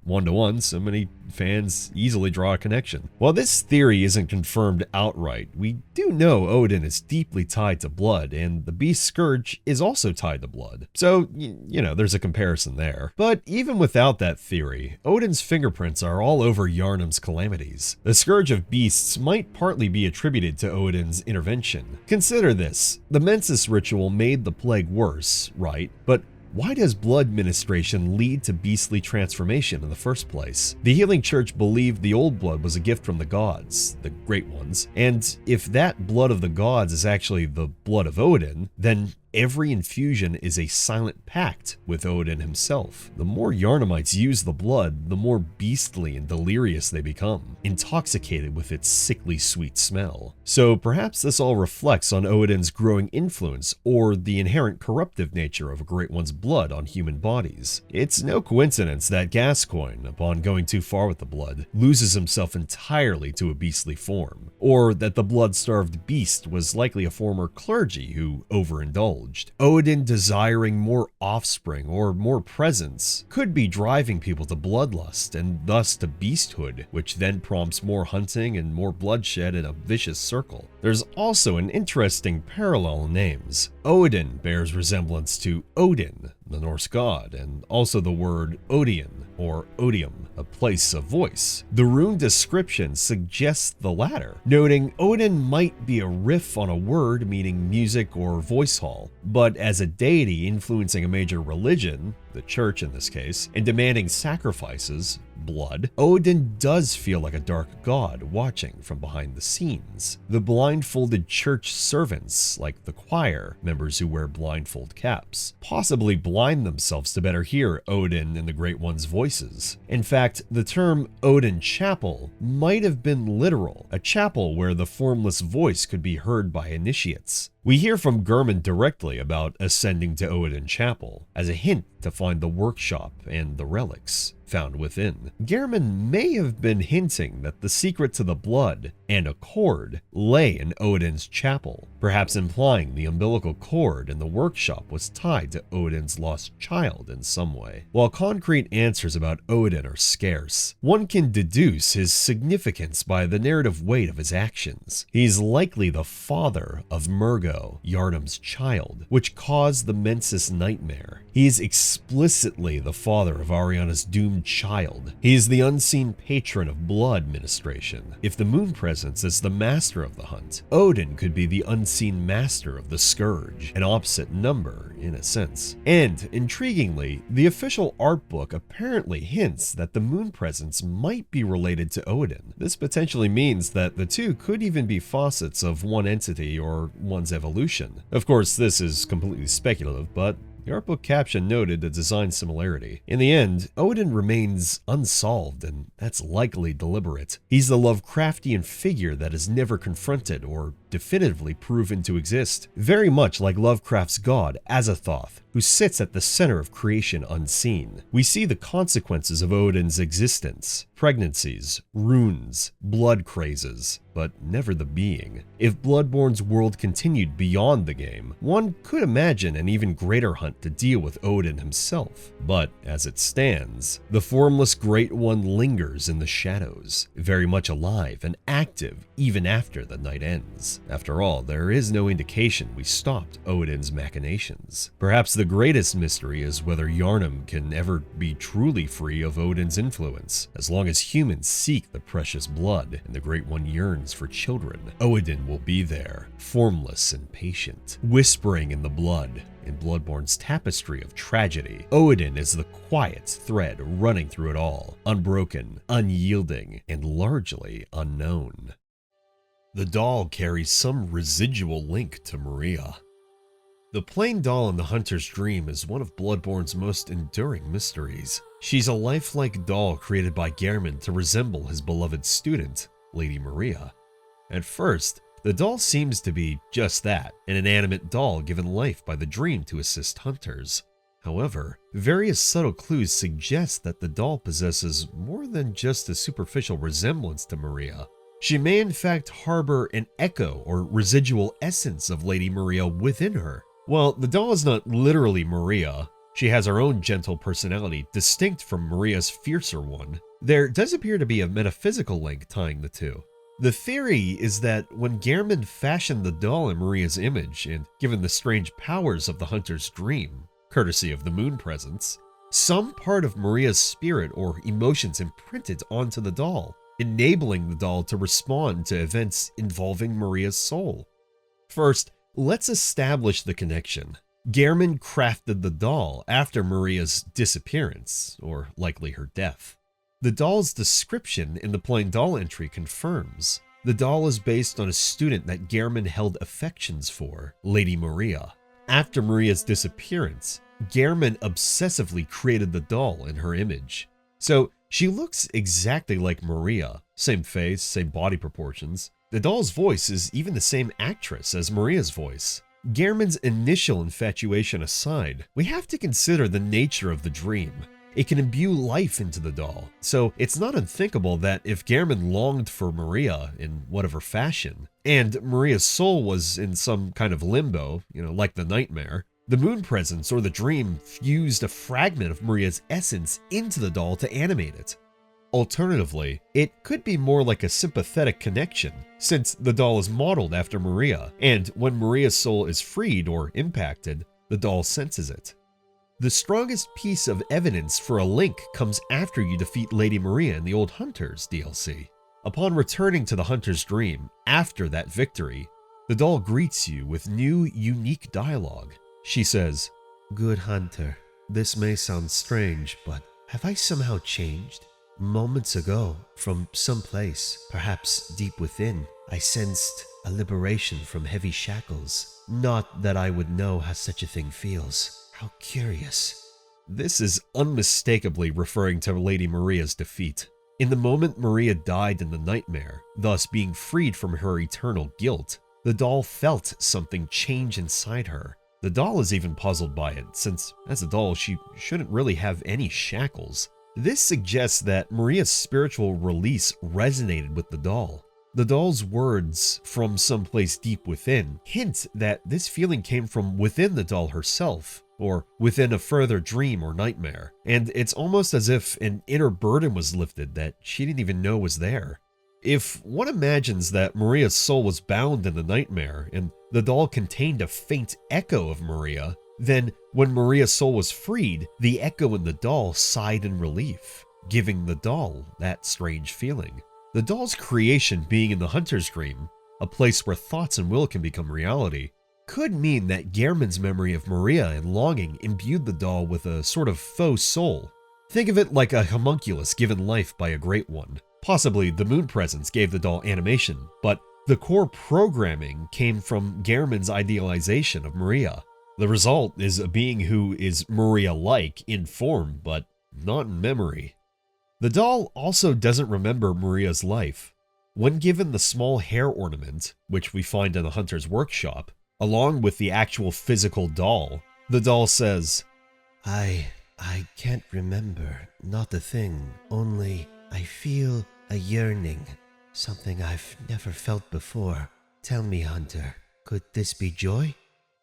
1-to-1, so many fans easily draw a connection. While this theory isn't confirmed outright, we do know Odin is deeply tied to blood, and the beast scourge is also tied to blood. So, there's a comparison there. But even without that theory, Odin's fingerprints are all over Yharnam's calamities. The scourge of beasts might partly be attributed to Odin's intervention. Consider this: the Mensis ritual made the plague worse, right? But why does blood ministration lead to beastly transformation in the first place? The Healing Church believed the old blood was a gift from the gods, the Great Ones, and if that blood of the gods is actually the blood of Odin, then every infusion is a silent pact with Odin himself. The more Yharnamites use the blood, the more beastly and delirious they become, intoxicated with its sickly sweet smell. So perhaps this all reflects on Odin's growing influence, or the inherent corruptive nature of a Great One's blood on human bodies. It's no coincidence that Gascoigne, upon going too far with the blood, loses himself entirely to a beastly form, or that the blood-starved beast was likely a former clergy who overindulged. Odin desiring more offspring or more presence could be driving people to bloodlust and thus to beasthood, which then prompts more hunting and more bloodshed in a vicious circle. There's also an interesting parallel in names. Odin bears resemblance to Odin, the Norse god, and also the word Odion or odium, a place of voice. The rune description suggests the latter, noting Odin might be a riff on a word meaning music or voice hall, but as a deity influencing a major religion, the church in this case, and demanding sacrifices, blood, Odin does feel like a dark god watching from behind the scenes. The blindfolded church servants, like the choir, members who wear blindfold caps, possibly blind themselves to better hear Odin and the Great One's voices. In fact, the term Odin Chapel might have been literal, a chapel where the formless voice could be heard by initiates. We hear from Gehrman directly about ascending to Odin Chapel, as a hint to find the workshop and the relics found within. Gehrman may have been hinting that the secret to the blood and a cord lay in Odin's chapel, perhaps implying the umbilical cord in the workshop was tied to Odin's lost child in some way. While concrete answers about Odin are scarce, one can deduce his significance by the narrative weight of his actions. He's likely the father of Murgo, Yharnam's child, which caused the Mensis nightmare. He's explicitly the father of Ariana's doomed child. He is the unseen patron of blood ministration. If the moon presence is the master of the hunt, Odin could be the unseen master of the scourge, an opposite number in a sense. And intriguingly, the official art book apparently hints that the moon presence might be related to Odin. This potentially means that the two could even be facets of one entity or one's evolution. Of course, this is completely speculative, but the art book caption noted a design similarity. In the end, Odin remains unsolved, and that's likely deliberate. He's the Lovecraftian figure that is never confronted or definitively proven to exist, very much like Lovecraft's god Azathoth, who sits at the center of creation unseen. We see the consequences of Odin's existence: pregnancies, runes, blood crazes, but never the being. If Bloodborne's world continued beyond the game, one could imagine an even greater hunt to deal with Odin himself. But as it stands, the formless Great One lingers in the shadows, very much alive and active even after the night ends. After all, there is no indication we stopped Odin's machinations. Perhaps the greatest mystery is whether Yharnam can ever be truly free of Odin's influence. As long as humans seek the precious blood and the Great One yearns for children, Odin will be there, formless and patient, whispering in the blood. In Bloodborne's tapestry of tragedy, Odin is the quiet thread running through it all, unbroken, unyielding, and largely unknown. the doll carries some residual link to Maria. The plain doll in the hunter's dream is one of Bloodborne's most enduring mysteries. She's a lifelike doll created by Gehrman to resemble his beloved student, Lady Maria. At first, the doll seems to be just that, an inanimate doll given life by the dream to assist hunters. However, various subtle clues suggest that the doll possesses more than just a superficial resemblance to Maria. She may in fact harbor an echo or residual essence of Lady Maria within her. While the doll is not literally Maria, she has her own gentle personality distinct from Maria's fiercer one. There does appear to be a metaphysical link tying the two. The theory is that when Gehrman fashioned the doll in Maria's image and given the strange powers of the hunter's dream, courtesy of the moon presence, some part of Maria's spirit or emotions imprinted onto the doll, enabling the doll to respond to events involving Maria's soul. First, let's establish the connection. Gehrman crafted the doll after Maria's disappearance, or likely her death. The doll's description in the plain doll entry confirms. The doll is based on a student that Gehrman held affections for, Lady Maria. After Maria's disappearance, Gehrman obsessively created the doll in her image. So she looks exactly like Maria, same face, same body proportions. The doll's voice is even the same actress as Maria's voice. Gehrman's initial infatuation aside, we have to consider the nature of the dream. It can imbue life into the doll, so it's not unthinkable that if Gehrman longed for Maria in whatever fashion, and Maria's soul was in some kind of limbo, like the nightmare, the moon presence or the dream fused a fragment of Maria's essence into the doll to animate it. Alternatively, it could be more like a sympathetic connection, since the doll is modeled after Maria, and when Maria's soul is freed or impacted, the doll senses it. The strongest piece of evidence for a link comes after you defeat Lady Maria in the Old Hunters DLC. Upon returning to the Hunter's dream after that victory, the doll greets you with new, unique dialogue. She says, "Good hunter, this may sound strange, but have I somehow changed? Moments ago, from someplace, perhaps deep within, I sensed a liberation from heavy shackles. Not that I would know how such a thing feels. How curious." This is unmistakably referring to Lady Maria's defeat. In the moment Maria died in the nightmare, thus being freed from her eternal guilt, the doll felt something change inside her. The doll is even puzzled by it, since as a doll she shouldn't really have any shackles. This suggests that Maria's spiritual release resonated with the doll. The doll's words from someplace deep within hint that this feeling came from within the doll herself, or within a further dream or nightmare, and it's almost as if an inner burden was lifted that she didn't even know was there. If one imagines that Maria's soul was bound in the nightmare and the doll contained a faint echo of Maria, then when Maria's soul was freed, the echo in the doll sighed in relief, giving the doll that strange feeling. The doll's creation being in the hunter's dream, a place where thoughts and will can become reality, could mean that Gehrman's memory of Maria and longing imbued the doll with a sort of faux soul. Think of it like a homunculus given life by a great one. Possibly the moon presence gave the doll animation, but the core programming came from Gehrman's idealization of Maria. The result is a being who is Maria-like in form, but not in memory. The doll also doesn't remember Maria's life. When given the small hair ornament, which we find in the hunter's workshop, along with the actual physical doll, the doll says, I can't remember, not a thing, only I feel a yearning, something I've never felt before. Tell me, hunter, could this be joy?"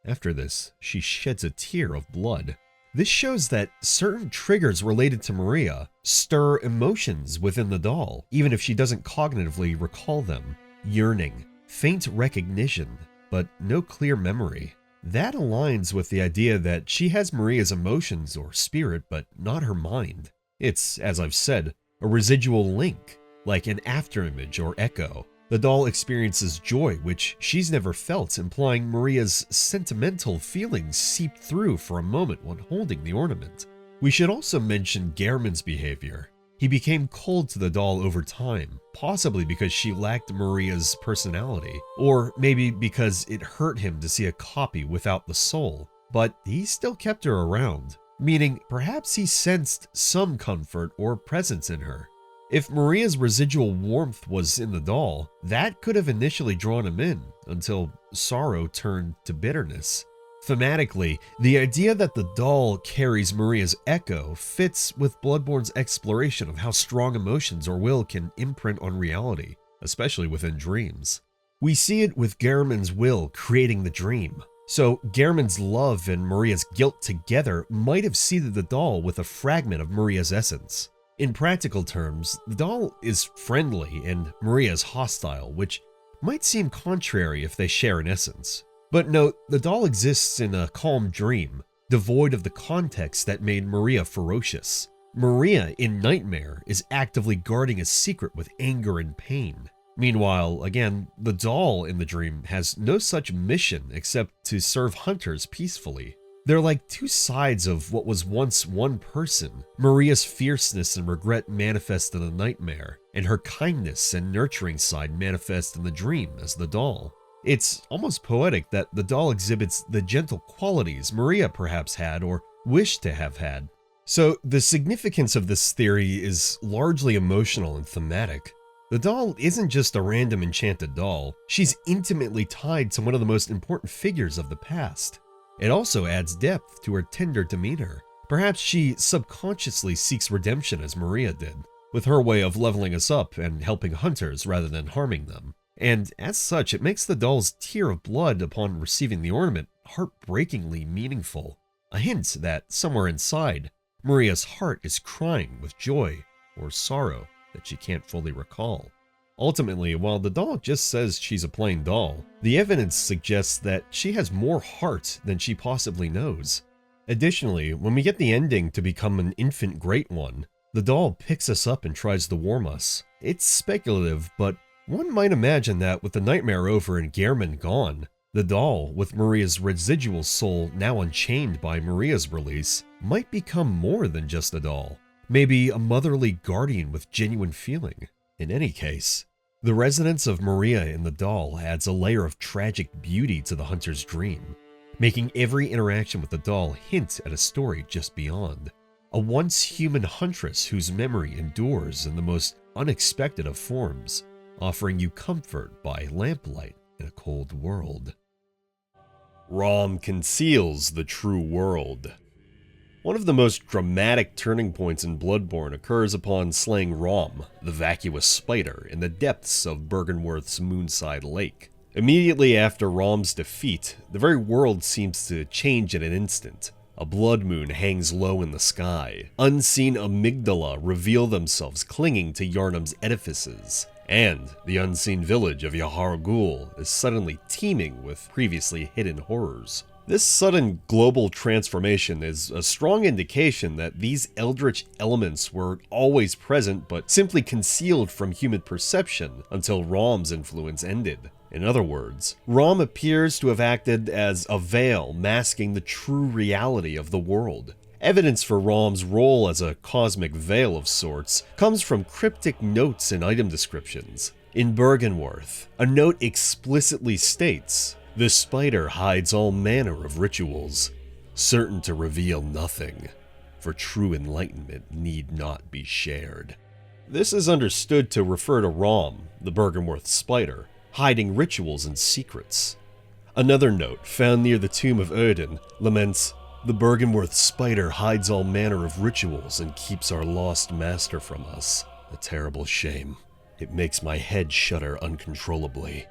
After this, she sheds a tear of blood. This shows that certain triggers related to Maria stir emotions within the doll, even if she doesn't cognitively recall them. Yearning, faint recognition, but no clear memory. That aligns with the idea that she has Maria's emotions or spirit, but not her mind. It's, as I've said, a residual link, like an afterimage or echo. The doll experiences joy, which she's never felt, implying Maria's sentimental feelings seeped through for a moment when holding the ornament. We should also mention Gehrman's behavior. He became cold to the doll over time, possibly because she lacked Maria's personality, or maybe because it hurt him to see a copy without the soul, but he still kept her around, meaning perhaps he sensed some comfort or presence in her. If Maria's residual warmth was in the doll, that could have initially drawn him in, until sorrow turned to bitterness. Thematically, the idea that the doll carries Maria's echo fits with Bloodborne's exploration of how strong emotions or will can imprint on reality, especially within dreams. We see it with Gehrman's will creating the dream, so Gehrman's love and Maria's guilt together might have seeded the doll with a fragment of Maria's essence. In practical terms, the doll is friendly and Maria is hostile, which might seem contrary if they share an essence. But note, the doll exists in a calm dream, devoid of the context that made Maria ferocious. Maria, in Nightmare, is actively guarding a secret with anger and pain. Meanwhile, again, the doll in the dream has no such mission except to serve hunters peacefully. They're like two sides of what was once one person. Maria's fierceness and regret manifest in the nightmare, and her kindness and nurturing side manifest in the dream as the doll. It's almost poetic that the doll exhibits the gentle qualities Maria perhaps had or wished to have had. So the significance of this theory is largely emotional and thematic. The doll isn't just a random enchanted doll, she's intimately tied to one of the most important figures of the past. It also adds depth to her tender demeanor. Perhaps she subconsciously seeks redemption as Maria did, with her way of leveling us up and helping hunters rather than harming them. And as such, it makes the doll's tear of blood upon receiving the ornament heartbreakingly meaningful. A hint that somewhere inside, Maria's heart is crying with joy or sorrow that she can't fully recall. Ultimately, while the doll just says she's a plain doll, the evidence suggests that she has more heart than she possibly knows. Additionally, when we get the ending to become an infant great one, the doll picks us up and tries to warm us. It's speculative, but one might imagine that with the nightmare over and Gehrman gone, the doll, with Maria's residual soul now unchained by Maria's release, might become more than just a doll. Maybe a motherly guardian with genuine feeling. In any case, the resonance of Maria in the doll adds a layer of tragic beauty to the hunter's dream, making every interaction with the doll hint at a story just beyond. A once human huntress whose memory endures in the most unexpected of forms, offering you comfort by lamplight in a cold world. Rom conceals the true world. One of the most dramatic turning points in Bloodborne occurs upon slaying Rom, the vacuous spider, in the depths of Byrgenwerth's Moonside Lake. Immediately after Rom's defeat, the very world seems to change in an instant. A blood moon hangs low in the sky. Unseen amygdala reveal themselves clinging to Yharnam's edifices. And the unseen village of Yahar'gul is suddenly teeming with previously hidden horrors. This sudden global transformation is a strong indication that these eldritch elements were always present but simply concealed from human perception until Rom's influence ended. In other words, Rom appears to have acted as a veil masking the true reality of the world. Evidence for Rom's role as a cosmic veil of sorts comes from cryptic notes and item descriptions. In Byrgenwerth, a note explicitly states, "The spider hides all manner of rituals, certain to reveal nothing, for true enlightenment need not be shared." This is understood to refer to Rom, the Byrgenwerth spider, hiding rituals and secrets. Another note found near the tomb of Oedon laments, "The Byrgenwerth spider hides all manner of rituals and keeps our lost master from us. A terrible shame. It makes my head shudder uncontrollably."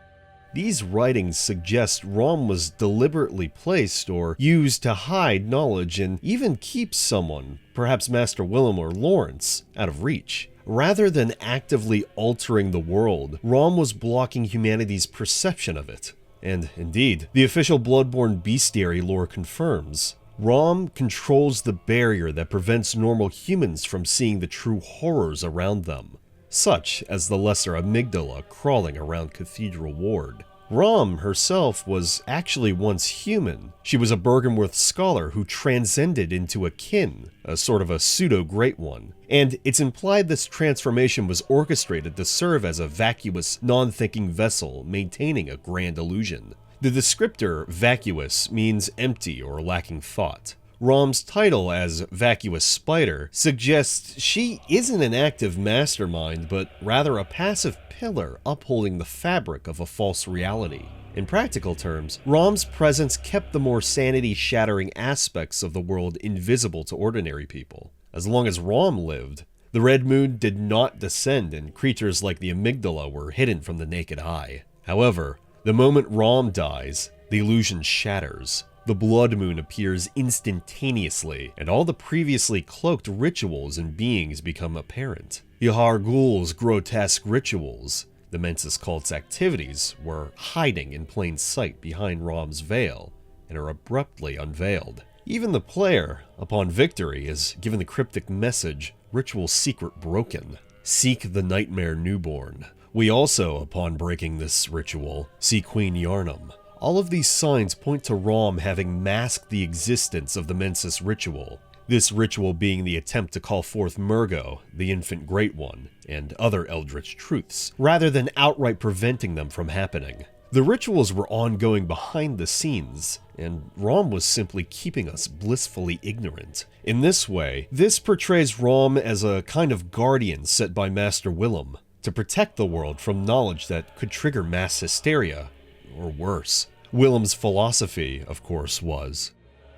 These writings suggest Rom was deliberately placed or used to hide knowledge and even keep someone, perhaps Master Willem or Lawrence, out of reach. Rather than actively altering the world, Rom was blocking humanity's perception of it. And indeed, the official Bloodborne bestiary lore confirms. Rom controls the barrier that prevents normal humans from seeing the true horrors around them, such as the lesser amygdala crawling around Cathedral Ward. Rom herself was actually once human. She was a Byrgenwerth scholar who transcended into a kin, a sort of a pseudo-great one. And it's implied this transformation was orchestrated to serve as a vacuous, non-thinking vessel maintaining a grand illusion. The descriptor vacuous means empty or lacking thought. Rom's title as Vacuous Spider suggests she isn't an active mastermind, but rather a passive pillar upholding the fabric of a false reality. In practical terms, Rom's presence kept the more sanity-shattering aspects of the world invisible to ordinary people. As long as Rom lived, the Red Moon did not descend and creatures like the amygdala were hidden from the naked eye. However, the moment Rom dies, the illusion shatters. The Blood Moon appears instantaneously, and all the previously cloaked rituals and beings become apparent. Yahar Ghul's grotesque rituals, the Mensis cult's activities, were hiding in plain sight behind Rom's veil, and are abruptly unveiled. Even the player, upon victory, is given the cryptic message, Ritual Secret Broken. Seek the Nightmare Newborn. We also, upon breaking this ritual, see Queen Yharnam. All of these signs point to Rom having masked the existence of the Mensis ritual, this ritual being the attempt to call forth Murgo, the infant Great One, and other eldritch truths, rather than outright preventing them from happening. The rituals were ongoing behind the scenes, and Rom was simply keeping us blissfully ignorant. In this way, this portrays Rom as a kind of guardian set by Master Willem, to protect the world from knowledge that could trigger mass hysteria, or worse. Willem's philosophy, of course, was,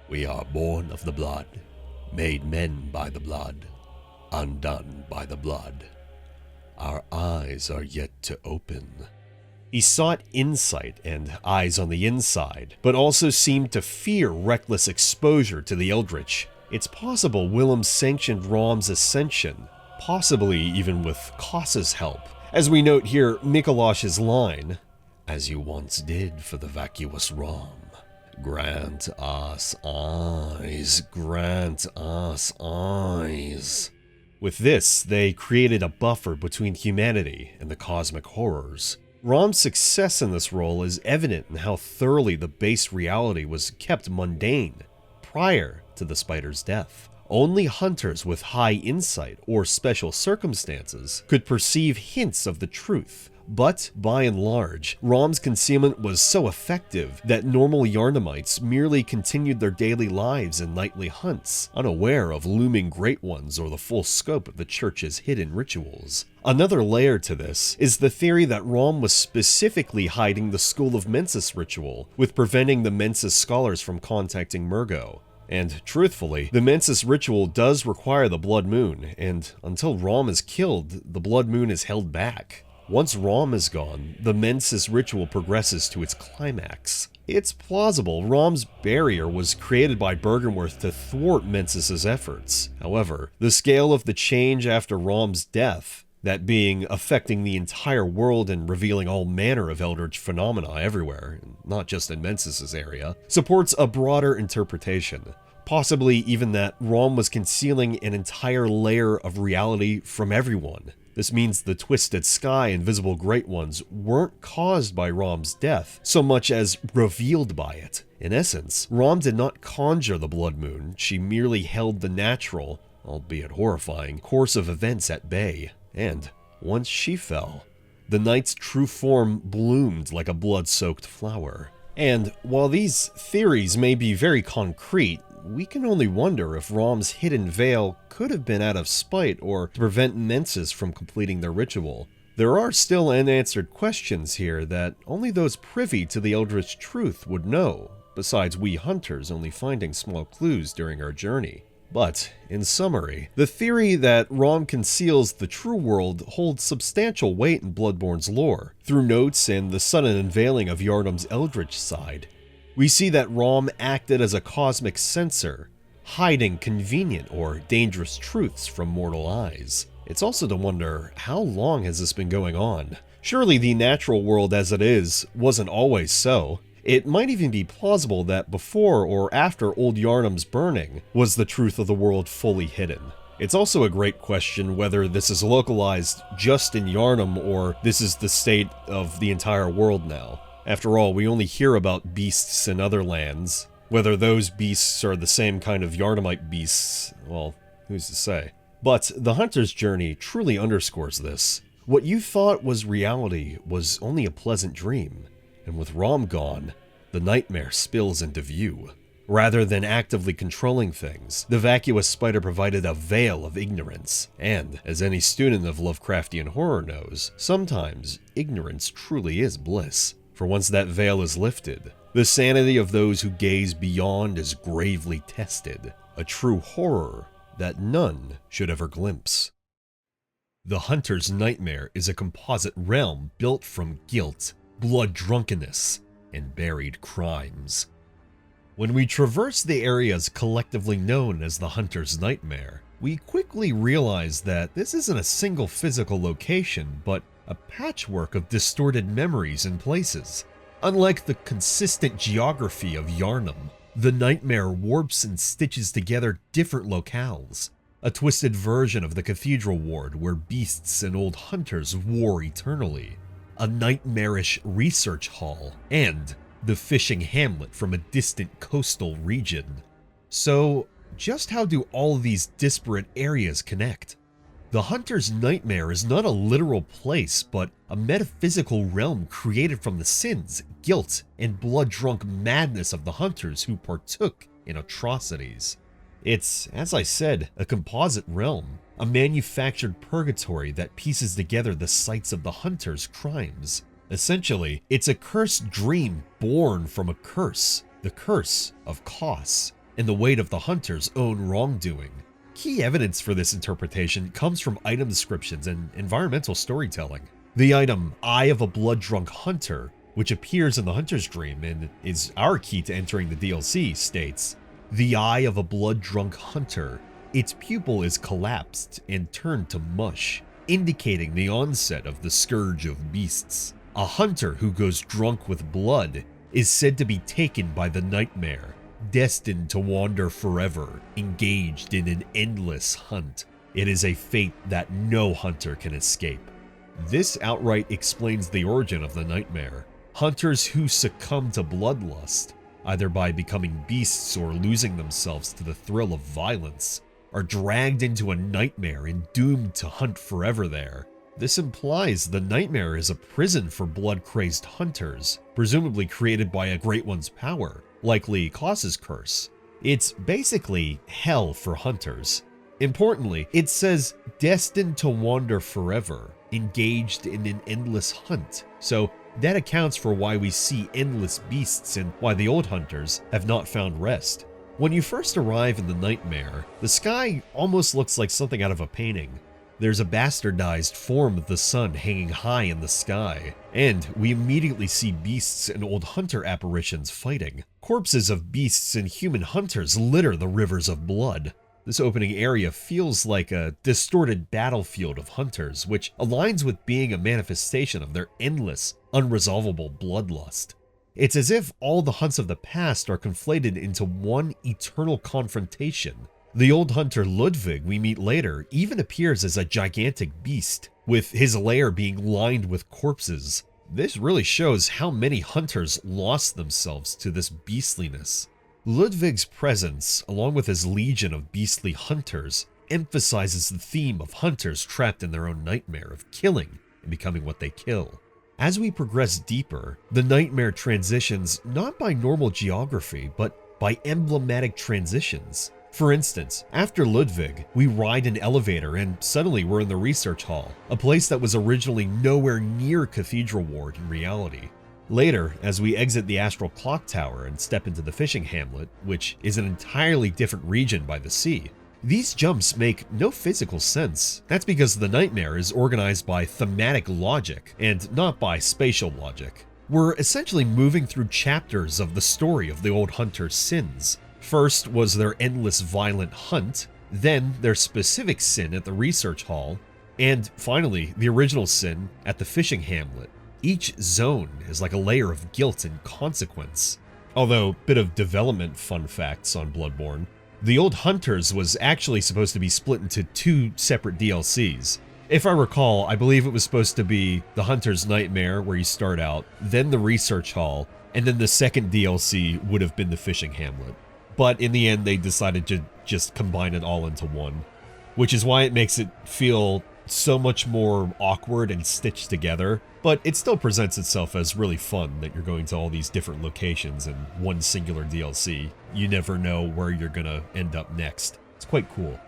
"We are born of the blood, made men by the blood, undone by the blood. Our eyes are yet to open." He sought insight and eyes on the inside, but also seemed to fear reckless exposure to the eldritch. It's possible Willem sanctioned Rom's ascension, possibly even with Koss's help. As we note here, Mikolash's line, "As you once did for the vacuous Rom, grant us eyes, grant us eyes." With this, they created a buffer between humanity and the cosmic horrors. Rom's success in this role is evident in how thoroughly the base reality was kept mundane prior to the spider's death. Only hunters with high insight or special circumstances could perceive hints of the truth. But, by and large, Rom's concealment was so effective that normal Yharnamites merely continued their daily lives and nightly hunts, unaware of looming Great Ones or the full scope of the Church's hidden rituals. Another layer to this is the theory that Rom was specifically hiding the School of Mensis ritual, with preventing the Mensis scholars from contacting Murgo. And truthfully, the Mensis ritual does require the Blood Moon, and until Rom is killed, the Blood Moon is held back. Once Rom is gone, the Mensis ritual progresses to its climax. It's plausible Rom's barrier was created by Byrgenwerth to thwart Mensis's efforts. However, the scale of the change after Rom's death, that being affecting the entire world and revealing all manner of eldritch phenomena everywhere, not just in Mensis's area, supports a broader interpretation. Possibly even that Rom was concealing an entire layer of reality from everyone. This means the twisted sky and visible Great Ones weren't caused by Rom's death, so much as revealed by it. In essence, Rom did not conjure the Blood Moon, she merely held the natural, albeit horrifying, course of events at bay. And, once she fell, the night's true form bloomed like a blood-soaked flower. And, while these theories may be very concrete, we can only wonder if Rom's hidden veil could have been out of spite or to prevent Mensis from completing their ritual. There are still unanswered questions here that only those privy to the eldritch truth would know, besides we hunters only finding small clues during our journey. But, in summary, the theory that Rom conceals the true world holds substantial weight in Bloodborne's lore. Through notes and the sudden unveiling of Yharnam's eldritch side, we see that Rom acted as a cosmic censor, hiding convenient or dangerous truths from mortal eyes. It's also to wonder, how long has this been going on? Surely the natural world as it is wasn't always so. It might even be plausible that before or after Old Yharnam's burning was the truth of the world fully hidden. It's also a great question whether this is localized just in Yharnam or this is the state of the entire world now. After all, we only hear about beasts in other lands. Whether those beasts are the same kind of Yharnamite beasts, well, who's to say? But the hunter's journey truly underscores this. What you thought was reality was only a pleasant dream, and with Rom gone, the nightmare spills into view. Rather than actively controlling things, the vacuous spider provided a veil of ignorance, and, as any student of Lovecraftian horror knows, sometimes ignorance truly is bliss. For once that veil is lifted, the sanity of those who gaze beyond is gravely tested, a true horror that none should ever glimpse. The Hunter's Nightmare is a composite realm built from guilt, blood drunkenness, and buried crimes. When we traverse the areas collectively known as the Hunter's Nightmare, we quickly realize that this isn't a single physical location, but a patchwork of distorted memories and places. Unlike the consistent geography of Yharnam, the nightmare warps and stitches together different locales. A twisted version of the cathedral ward where beasts and old hunters war eternally, a nightmarish research hall, and the fishing hamlet from a distant coastal region. So, just how do all these disparate areas connect? The Hunter's Nightmare is not a literal place, but a metaphysical realm created from the sins, guilt, and blood-drunk madness of the hunters who partook in atrocities. It's, as I said, a composite realm, a manufactured purgatory that pieces together the sites of the hunters' crimes. Essentially, it's a cursed dream born from a curse, the curse of Kos, and the weight of the hunter's own wrongdoing. Key evidence for this interpretation comes from item descriptions and environmental storytelling. The item Eye of a Blood-Drunk Hunter, which appears in the hunter's dream and is our key to entering the DLC, states, "The eye of a blood-drunk hunter. Its pupil is collapsed and turned to mush, indicating the onset of the scourge of beasts. A hunter who goes drunk with blood is said to be taken by the nightmare, destined to wander forever, engaged in an endless hunt. It is a fate that no hunter can escape." This outright explains the origin of the nightmare. Hunters who succumb to bloodlust, either by becoming beasts or losing themselves to the thrill of violence, are dragged into a nightmare and doomed to hunt forever there. This implies the nightmare is a prison for blood-crazed hunters, presumably created by a Great One's power, likely Kos's curse. It's basically hell for hunters. Importantly, it says destined to wander forever, engaged in an endless hunt, so that accounts for why we see endless beasts and why the old hunters have not found rest. When you first arrive in the nightmare, the sky almost looks like something out of a painting. There's a bastardized form of the sun hanging high in the sky, and we immediately see beasts and old hunter apparitions fighting. Corpses of beasts and human hunters litter the rivers of blood. This opening area feels like a distorted battlefield of hunters, which aligns with being a manifestation of their endless, unresolvable bloodlust. It's as if all the hunts of the past are conflated into one eternal confrontation. The old hunter Ludwig we meet later even appears as a gigantic beast, with his lair being lined with corpses. This really shows how many hunters lost themselves to this beastliness. Ludwig's presence, along with his legion of beastly hunters, emphasizes the theme of hunters trapped in their own nightmare of killing and becoming what they kill. As we progress deeper, the nightmare transitions not by normal geography, but by emblematic transitions. For instance, after Ludwig, we ride an elevator and suddenly we're in the research hall, a place that was originally nowhere near Cathedral Ward in reality. Later, as we exit the Astral Clock Tower and step into the fishing hamlet, which is an entirely different region by the sea, these jumps make no physical sense. That's because the nightmare is organized by thematic logic and not by spatial logic. We're essentially moving through chapters of the story of the old hunter's sins. First was their endless violent hunt, then their specific sin at the research hall, and finally the original sin at the fishing hamlet. Each zone is like a layer of guilt and consequence. Although, bit of development fun facts on Bloodborne, the Old Hunters was actually supposed to be split into two separate DLCs. If I recall, I believe it was supposed to be the Hunter's Nightmare, where you start out, then the Research Hall, and then the second DLC would have been the Fishing Hamlet. But in the end, they decided to just combine it all into one, which is why it makes it feel so much more awkward and stitched together, but it still presents itself as really fun that you're going to all these different locations in one singular DLC. You never know where you're gonna end up next. It's quite cool.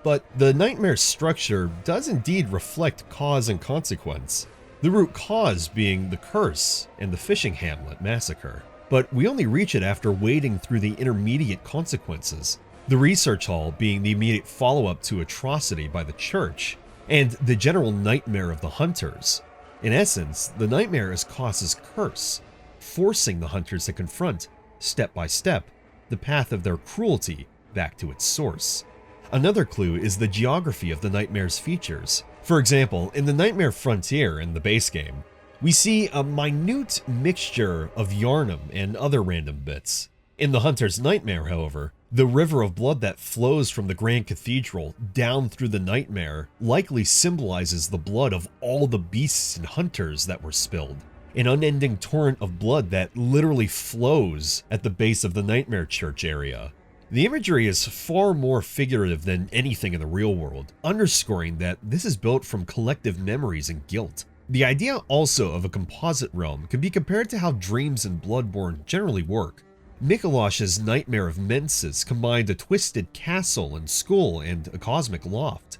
But the nightmare structure does indeed reflect cause and consequence, the root cause being the curse and the Fishing Hamlet massacre. But we only reach it after wading through the intermediate consequences, the Research Hall being the immediate follow-up to atrocity by the church, and the general nightmare of the hunters. In essence, the nightmare is Cos's curse, forcing the hunters to confront, step by step, the path of their cruelty back to its source. Another clue is the geography of the nightmare's features. For example, in the Nightmare Frontier in the base game, we see a minute mixture of Yharnam and other random bits. In the Hunter's Nightmare, however, the river of blood that flows from the Grand Cathedral down through the nightmare likely symbolizes the blood of all the beasts and hunters that were spilled. An unending torrent of blood that literally flows at the base of the Nightmare Church area. The imagery is far more figurative than anything in the real world, underscoring that this is built from collective memories and guilt. The idea also of a composite realm can be compared to how dreams in Bloodborne generally work. Mikolash's Nightmare of Mensis combined a twisted castle and school and a cosmic loft.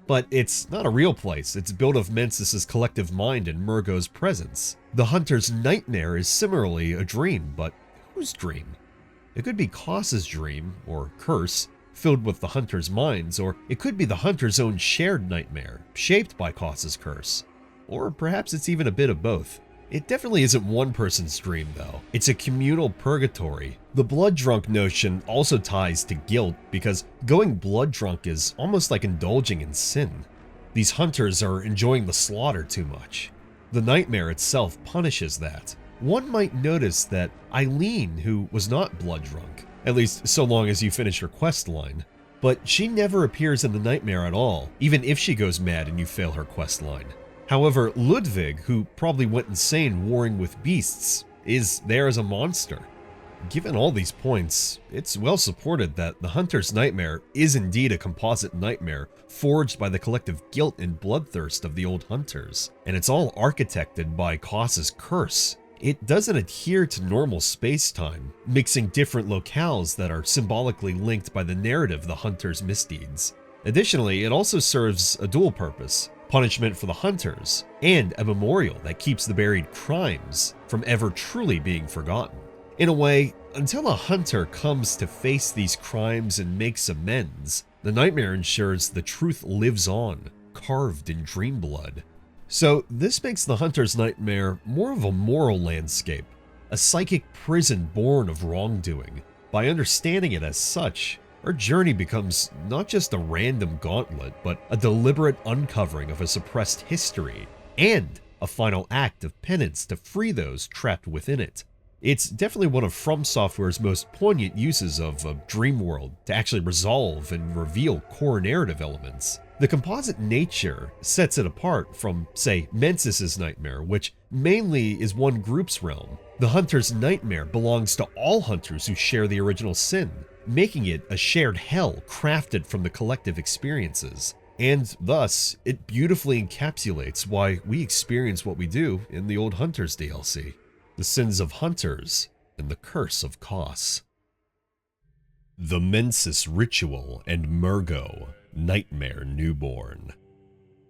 But it's not a real place, it's built of Mensis's collective mind and Murgo's presence. The Hunter's Nightmare is similarly a dream, but whose dream? It could be Cos's dream, or curse, filled with the Hunter's minds, or it could be the Hunter's own shared nightmare, shaped by Cos's curse. Or perhaps it's even a bit of both. It definitely isn't one person's dream, though. It's a communal purgatory. The blood drunk notion also ties to guilt, because going blood drunk is almost like indulging in sin. These hunters are enjoying the slaughter too much. The nightmare itself punishes that. One might notice that Eileen, who was not blood drunk, at least so long as you finish her quest line, but she never appears in the nightmare at all, even if she goes mad and you fail her quest line. However, Ludwig, who probably went insane warring with beasts, is there as a monster. Given all these points, it's well supported that the Hunter's Nightmare is indeed a composite nightmare forged by the collective guilt and bloodthirst of the old hunters, and it's all architected by Cos's curse. It doesn't adhere to normal space-time, mixing different locales that are symbolically linked by the narrative of the hunter's misdeeds. Additionally, it also serves a dual purpose: punishment for the hunters, and a memorial that keeps the buried crimes from ever truly being forgotten. In a way, until a hunter comes to face these crimes and makes amends, the nightmare ensures the truth lives on, carved in dream blood. So this makes the Hunter's Nightmare more of a moral landscape, a psychic prison born of wrongdoing. By understanding it as such, our journey becomes not just a random gauntlet, but a deliberate uncovering of a suppressed history, and a final act of penance to free those trapped within it. It's definitely one of From Software's most poignant uses of a dream world to actually resolve and reveal core narrative elements. The composite nature sets it apart from, say, Mensis's Nightmare, which mainly is one group's realm. The Hunter's Nightmare belongs to all hunters who share the original sin, making it a shared hell crafted from the collective experiences. And thus, it beautifully encapsulates why we experience what we do in the Old Hunters DLC. The sins of hunters and the curse of Cos. The Mensis Ritual and Murgo, Nightmare Newborn.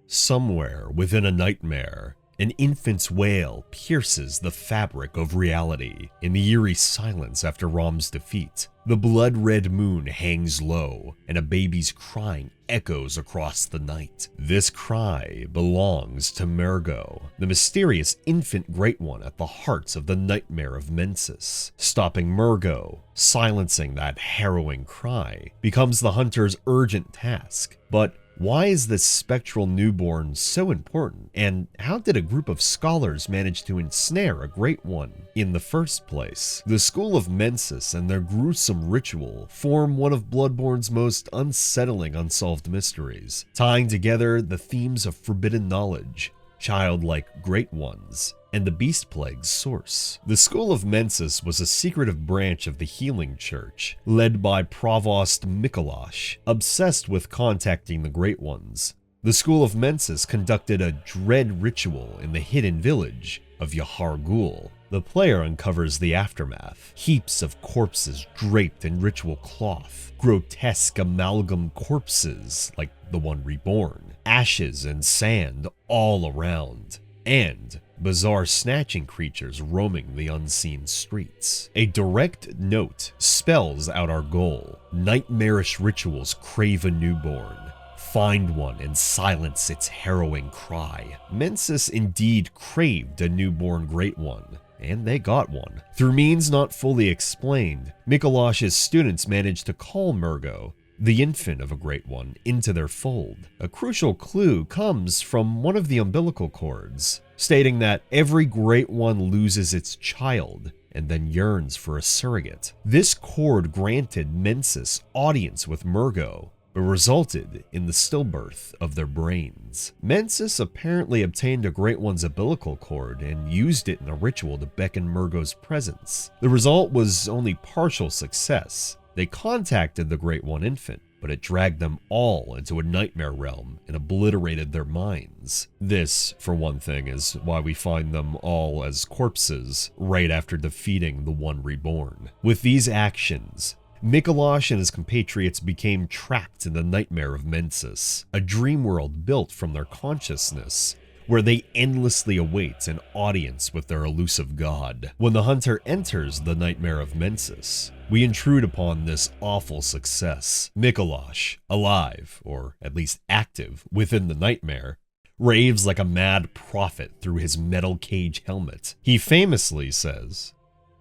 Somewhere within a nightmare, an infant's wail pierces the fabric of reality. In the eerie silence after Rom's defeat, the blood-red moon hangs low, and a baby's crying echoes across the night. This cry belongs to Murgo, the mysterious infant Great One at the heart of the nightmare of Mensis. Stopping Murgo, silencing that harrowing cry, becomes the hunter's urgent task. But Why is this spectral newborn so important, and how did a group of scholars manage to ensnare a great one in the first place? The School of Mensis and their gruesome ritual form one of Bloodborne's most unsettling unsolved mysteries, tying together the themes of forbidden knowledge, childlike great ones, and the Beast Plague's source. The School of Mensis was a secretive branch of the Healing Church, led by Provost Mikolash, obsessed with contacting the Great Ones. The School of Mensis conducted a dread ritual in the hidden village of Yharnam. The player uncovers the aftermath: heaps of corpses draped in ritual cloth, grotesque amalgam corpses like the one reborn, ashes and sand all around, and bizarre snatching creatures roaming the unseen streets. A direct note spells out our goal: nightmarish rituals crave a newborn. Find one and silence its harrowing cry. Mensis indeed craved a newborn great one, and they got one. Through means not fully explained, Mikolash's students managed to call Murgo, the infant of a great one, into their fold. A crucial clue comes from one of the umbilical cords, stating that every great one loses its child and then yearns for a surrogate. This cord granted Mensis audience with Murgo, but resulted in the stillbirth of their brains. Mensis apparently obtained a great one's umbilical cord and used it in a ritual to beckon Murgo's presence. The result was only partial success. They contacted the Great One infant, but it dragged them all into a nightmare realm and obliterated their minds. This, for one thing, is why we find them all as corpses right after defeating the One Reborn. With these actions, Mikolash and his compatriots became trapped in the nightmare of Mensis, a dream world built from their consciousness, where they endlessly await an audience with their elusive god. When the hunter enters the nightmare of Mensis, we intrude upon this awful success. Mikolash, alive, or at least active, within the nightmare, raves like a mad prophet through his metal cage helmet. He famously says,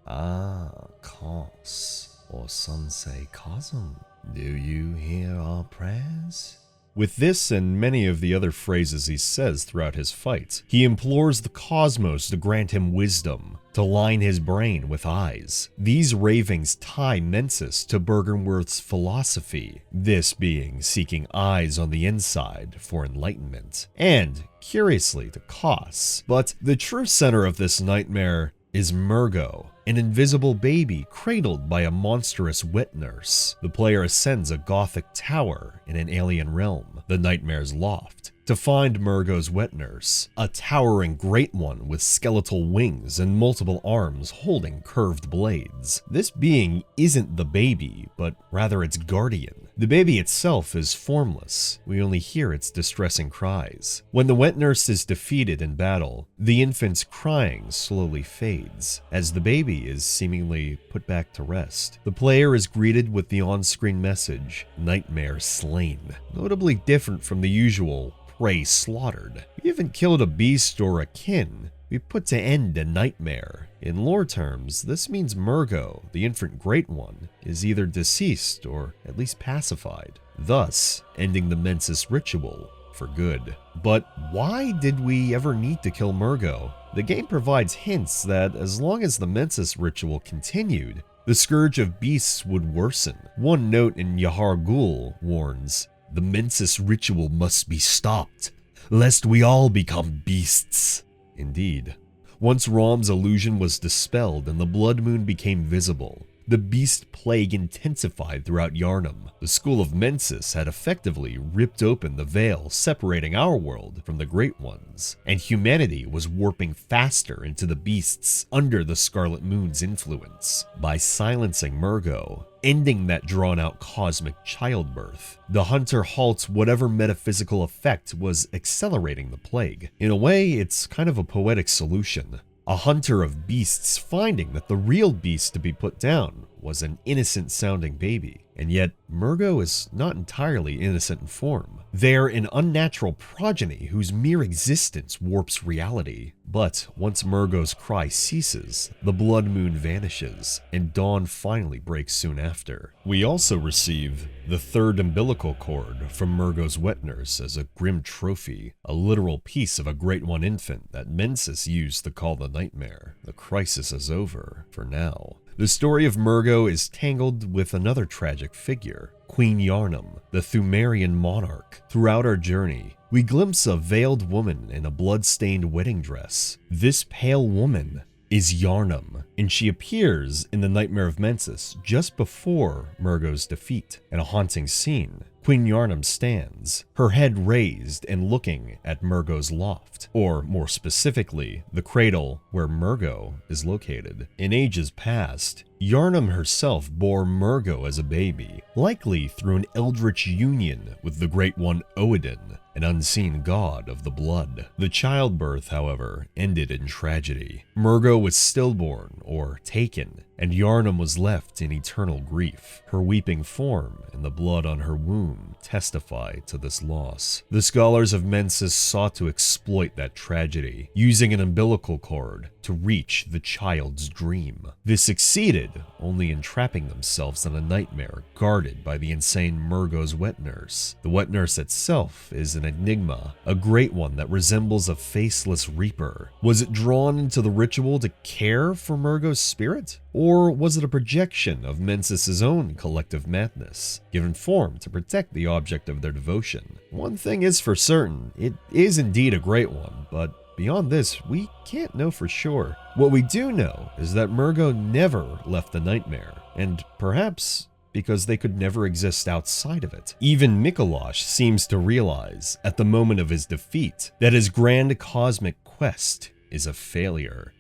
Cos, or some say Cosm, do you hear our prayers? With this and many of the other phrases he says throughout his fight, he implores the cosmos to grant him wisdom, to line his brain with eyes. These ravings tie Mensis to Byrgenwerth's philosophy, this being seeking eyes on the inside for enlightenment, and, curiously, to Kos. But the true center of this nightmare is Murgo, an invisible baby cradled by a monstrous wet nurse. The player ascends a gothic tower in an alien realm, the Nightmare's Loft, to find Murgo's wet nurse, a towering great one with skeletal wings and multiple arms holding curved blades. This being isn't the baby, but rather its guardian. The baby itself is formless. We only hear its distressing cries. When the wet nurse is defeated in battle, the infant's crying slowly fades, as the baby is seemingly put back to rest. The player is greeted with the on-screen message, "Nightmare slain," notably different from the usual prey slaughtered. We haven't killed a beast or a kin. We put to end a nightmare. In lore terms, this means Murgo, the infant Great One, is either deceased or at least pacified, thus ending the Mensis ritual for good. But why did we ever need to kill Murgo? The game provides hints that as long as the Mensis ritual continued, the scourge of beasts would worsen. One note in Yharnam warns, "The Mensis ritual must be stopped, lest we all become beasts." Indeed. Once Rom's illusion was dispelled and the blood moon became visible, the beast plague intensified throughout Yharnam. The School of Mensis had effectively ripped open the veil separating our world from the Great Ones, and humanity was warping faster into the beasts under the Scarlet Moon's influence. By silencing Murgo, ending that drawn-out cosmic childbirth, the hunter halts whatever metaphysical effect was accelerating the plague. In a way, it's kind of a poetic solution. A hunter of beasts finding that the real beast to be put down was an innocent-sounding baby, and yet Murgo is not entirely innocent in form. They're an unnatural progeny whose mere existence warps reality. But once Murgo's cry ceases, the blood moon vanishes, and dawn finally breaks soon after. We also receive the third umbilical cord from Murgo's wet nurse as a grim trophy, a literal piece of a Great One infant that Mensis used to call the nightmare. The crisis is over, for now. The story of Murgo is tangled with another tragic figure, Queen Yharnam, the Thumerian monarch. Throughout our journey, we glimpse a veiled woman in a blood-stained wedding dress. This pale woman is Yharnam, and she appears in the Nightmare of Mensis just before Murgo's defeat. In a haunting scene, Queen Yharnam stands, her head raised and looking at Murgo's loft, or more specifically, the cradle where Murgo is located. In ages past, Yharnam herself bore Murgo as a baby, likely through an eldritch union with the Great One Oedon, an unseen god of the blood. The childbirth, however, ended in tragedy. Murgo was stillborn, or taken, and Yharnam was left in eternal grief. Her weeping form and the blood on her womb testify to this loss. The scholars of Mensis sought to exploit that tragedy, using an umbilical cord to reach the child's dream. They succeeded only entrapping themselves in a nightmare guarded by the insane Murgo's wet nurse. The wet nurse itself is an enigma, a great one that resembles a faceless reaper. Was it drawn into the ritual to care for Murgo's spirit? Or was it a projection of Mensis' own collective madness, given form to protect the object of their devotion? One thing is for certain, it is indeed a great one, but beyond this, we can't know for sure. What we do know is that Murgo never left the nightmare, and perhaps because they could never exist outside of it. Even Mikolash seems to realize, at the moment of his defeat, that his grand cosmic quest is a failure.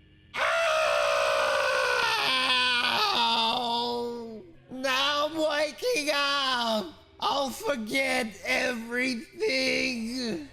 Now I'm waking up! I'll forget everything!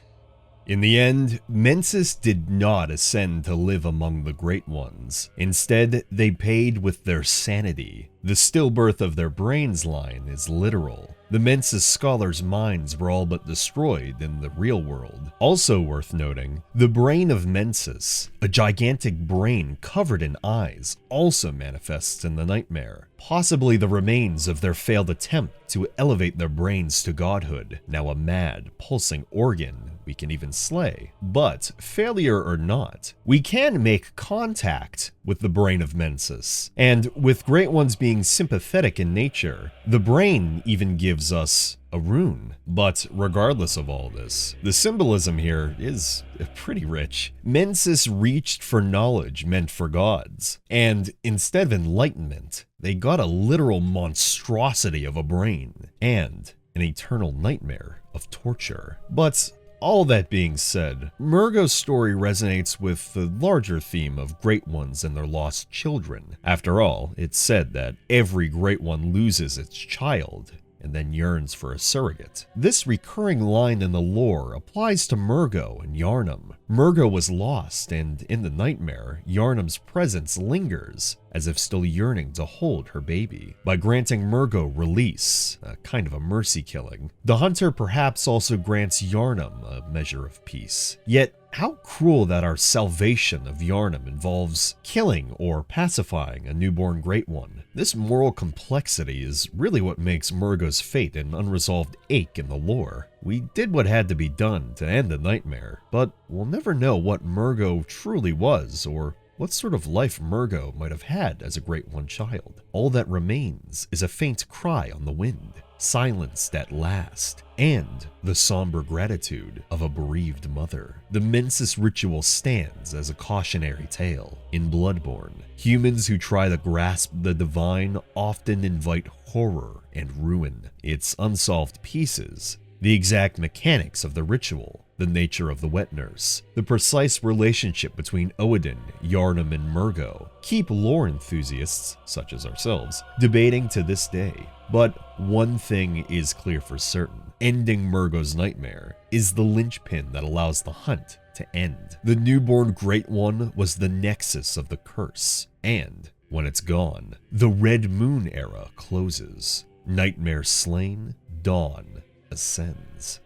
In the end, Mensis did not ascend to live among the Great Ones. Instead, they paid with their sanity. The stillbirth of their brains line is literal. The Mensis scholars' minds were all but destroyed in the real world. Also worth noting, the brain of Mensis, a gigantic brain covered in eyes, also manifests in the nightmare. Possibly the remains of their failed attempt to elevate their brains to godhood, now a mad, pulsing organ we can even slay. But, failure or not, we can make contact with the brain of Mensis. And with Great Ones being sympathetic in nature, the brain even gives us a rune. But regardless of all this, the symbolism here is pretty rich. Mensis reached for knowledge meant for gods, and instead of enlightenment, they got a literal monstrosity of a brain, and an eternal nightmare of torture. But all that being said, Murgo's story resonates with the larger theme of Great Ones and their lost children. After all, it's said that every Great One loses its child and then yearns for a surrogate. This recurring line in the lore applies to Murgo and Yharnam. Murgo was lost, and in the nightmare, Yharnam's presence lingers, as if still yearning to hold her baby. By granting Murgo release, a kind of a mercy killing, the hunter perhaps also grants Yharnam a measure of peace. Yet, how cruel that our salvation of Yharnam involves killing or pacifying a newborn Great One. This moral complexity is really what makes Murgo's fate an unresolved ache in the lore. We did what had to be done to end the nightmare, but we'll never know what Murgo truly was or what sort of life Murgo might have had as a Great One child. All that remains is a faint cry on the wind, silenced at last, and the somber gratitude of a bereaved mother. The Mensis ritual stands as a cautionary tale. In Bloodborne, humans who try to grasp the divine often invite horror and ruin. Its unsolved pieces, the exact mechanics of the ritual, the nature of the wet nurse, the precise relationship between Oedon, Yharnam, and Murgo keep lore enthusiasts, such as ourselves, debating to this day. But one thing is clear for certain. Ending Murgo's nightmare is the linchpin that allows the hunt to end. The newborn Great One was the nexus of the curse, and When it's gone, the Red Moon era closes. Nightmare slain, dawn ascends.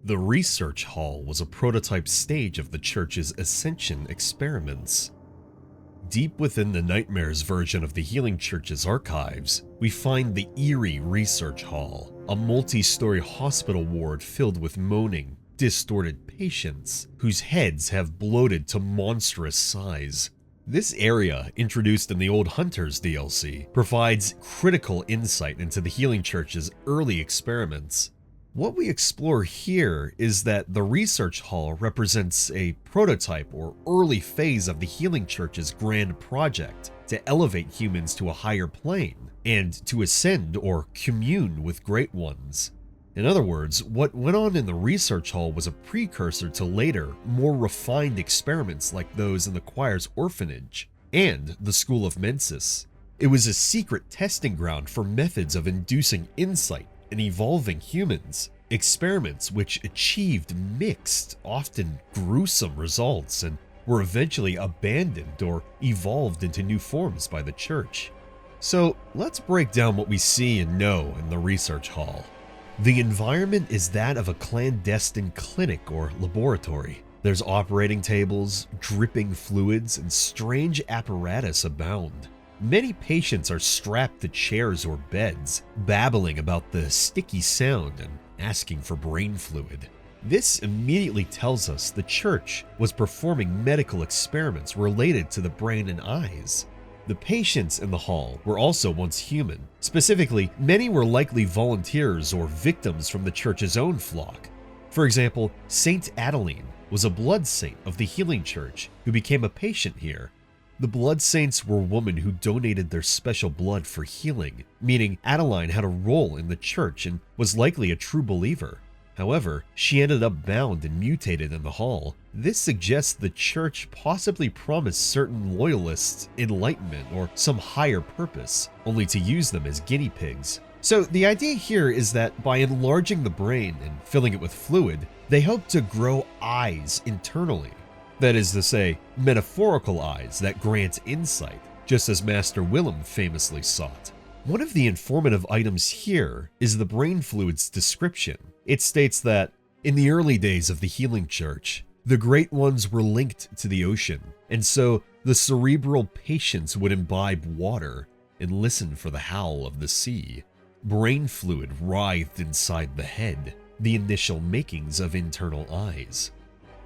The research hall was a prototype stage of the church's ascension experiments. Deep within the Nightmares version of the Healing Church's archives, we find the eerie research hall, a multi-story hospital ward filled with moaning, distorted patients whose heads have bloated to monstrous size. This area, introduced in the Old Hunters DLC, provides critical insight into the Healing Church's early experiments. What we explore here is that the research hall represents a prototype or early phase of the Healing Church's grand project to elevate humans to a higher plane and to ascend or commune with great ones. In other words, what went on in the research hall was a precursor to later, more refined experiments like those in the choir's orphanage and the school of Mensis. It was a secret testing ground for methods of inducing insight and evolving humans, experiments which achieved mixed, often gruesome results and were eventually abandoned or evolved into new forms by the church. So let's break down what we see and know in the research hall. The environment is that of a clandestine clinic or laboratory. There's operating tables, dripping fluids, and strange apparatus abound. Many patients are strapped to chairs or beds, babbling about the sticky sound and asking for brain fluid. This immediately tells us the church was performing medical experiments related to the brain and eyes. The patients in the hall were also once human. Specifically, many were likely volunteers or victims from the church's own flock. For example, Saint Adeline was a blood saint of the Healing Church who became a patient here. The blood saints were women who donated their special blood for healing, meaning Adeline had a role in the church and was likely a true believer. However, she ended up bound and mutated in the hall. This suggests the church possibly promised certain loyalists enlightenment or some higher purpose, only to use them as guinea pigs. So the idea here is that by enlarging the brain and filling it with fluid, they hope to grow eyes internally. That is to say, metaphorical eyes that grant insight, just as Master Willem famously sought. One of the informative items here is the brain fluid's description. It states that, in the early days of the Healing Church, the Great Ones were linked to the ocean, and so the cerebral patients would imbibe water and listen for the howl of the sea. Brain fluid writhed inside the head, the initial makings of internal eyes.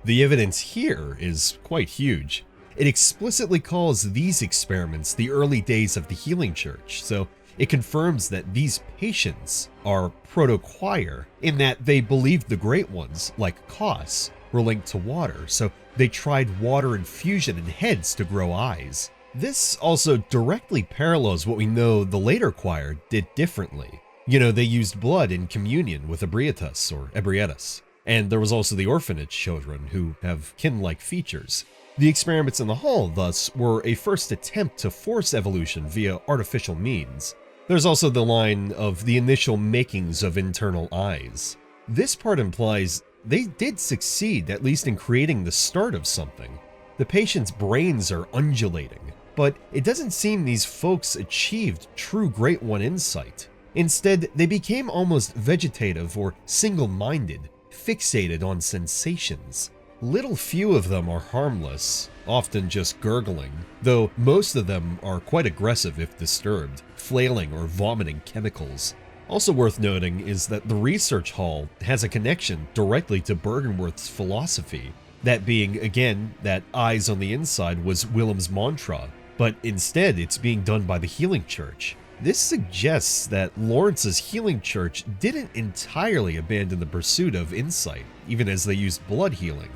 The evidence here is quite huge. It explicitly calls these experiments the early days of the Healing Church, so it confirms that these patients are proto-choir in that they believed the Great Ones, like Kos, were linked to water, so they tried water infusion in heads to grow eyes. This also directly parallels what we know the later choir did differently. They used blood in communion with Ebrietas or Ebrietas. And there was also the orphanage children who have kin-like features. The experiments in the hall, thus, were a first attempt to force evolution via artificial means. There's also the line of the initial makings of internal eyes. This part implies they did succeed, at least in creating the start of something. The patients' brains are undulating, but it doesn't seem these folks achieved true Great One insight. Instead, they became almost vegetative or single-minded, fixated on sensations. Little few of them are harmless, often just gurgling, though most of them are quite aggressive if disturbed, flailing or vomiting chemicals. Also worth noting is that the research hall has a connection directly to Bergenworth's philosophy, that being, again, that eyes on the inside was Willem's mantra, but instead it's being done by the Healing Church. This suggests that Lawrence's Healing Church didn't entirely abandon the pursuit of insight, even as they used blood healing.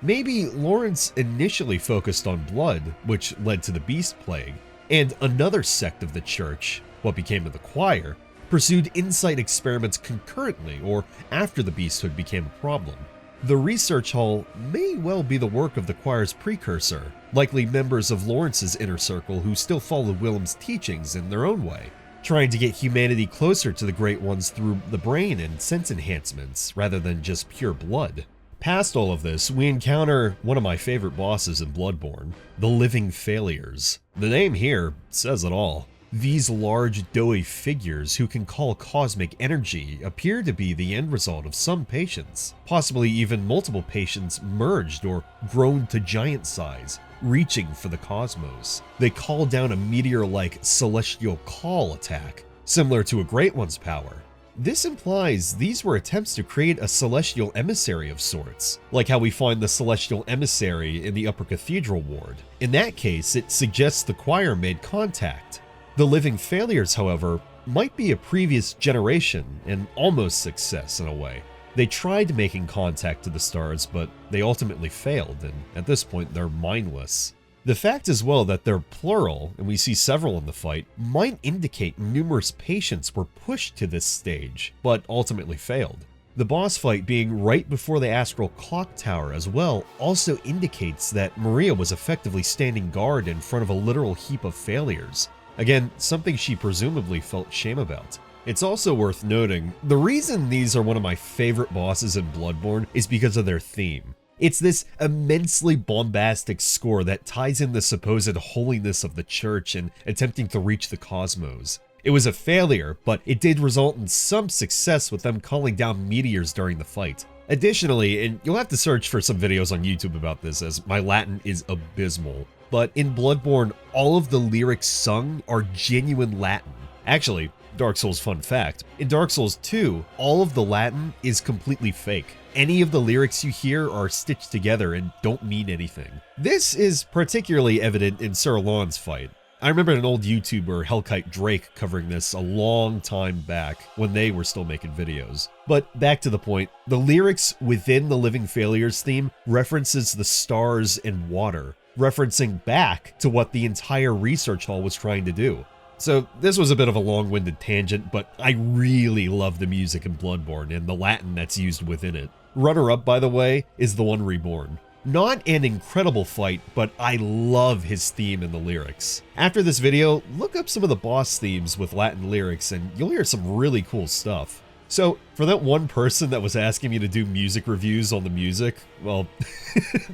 Maybe Lawrence initially focused on blood, which led to the Beast Plague, and another sect of the church, what became of the choir, pursued insight experiments concurrently or after the Beasthood became a problem. The research hall may well be the work of the choir's precursor, likely members of Lawrence's inner circle who still follow Willem's teachings in their own way, trying to get humanity closer to the Great Ones through the brain and sense enhancements rather than just pure blood. Past all of this, we encounter one of my favorite bosses in Bloodborne, the Living Failures. The name here says it all. These large, doughy figures who can call cosmic energy appear to be the end result of some patients, possibly even multiple patients merged or grown to giant size, reaching for the cosmos. They call down a meteor-like celestial call attack, similar to a Great One's power. This implies these were attempts to create a celestial emissary of sorts, like how we find the celestial emissary in the Upper Cathedral Ward. In that case, it suggests the choir made contact. The Living Failures, however, might be a previous generation and almost success in a way. They tried making contact to the stars, but they ultimately failed, and at this point they're mindless. The fact as well that they're plural, and we see several in the fight, might indicate numerous patients were pushed to this stage, but ultimately failed. The boss fight being right before the astral clock tower as well also indicates that Maria was effectively standing guard in front of a literal heap of failures. Again, something she presumably felt shame about. It's also worth noting, the reason these are one of my favorite bosses in Bloodborne is because of their theme. It's this immensely bombastic score that ties in the supposed holiness of the church and attempting to reach the cosmos. It was a failure, but it did result in some success with them calling down meteors during the fight. Additionally, and you'll have to search for some videos on YouTube about this as my Latin is abysmal, but in Bloodborne, all of the lyrics sung are genuine Latin. Actually, Dark Souls fun fact, in Dark Souls 2, all of the Latin is completely fake. Any of the lyrics you hear are stitched together and don't mean anything. This is particularly evident in Sir Lon's fight. I remember an old YouTuber, Hellkite Drake, covering this a long time back when they were still making videos. But back to the point, the lyrics within the Living Failures theme references the stars and water, referencing back to what the entire research hall was trying to do. So this was a bit of a long-winded tangent, but I really love the music in Bloodborne and the Latin that's used within it. Runner-up, by the way, is The One Reborn. Not an incredible fight, but I love his theme and the lyrics. After this video, look up some of the boss themes with Latin lyrics and you'll hear some really cool stuff. So, for that one person that was asking me to do music reviews on the music, well,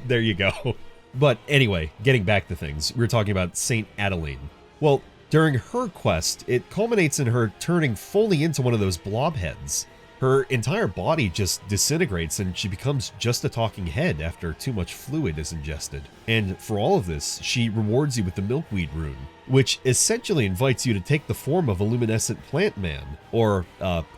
there you go. But anyway, getting back to things, we were talking about Saint Adeline. Well, during her quest, it culminates in her turning fully into one of those blob heads. Her entire body just disintegrates and she becomes just a talking head after too much fluid is ingested. And for all of this, she rewards you with the Milkweed rune, which essentially invites you to take the form of a luminescent plant man, or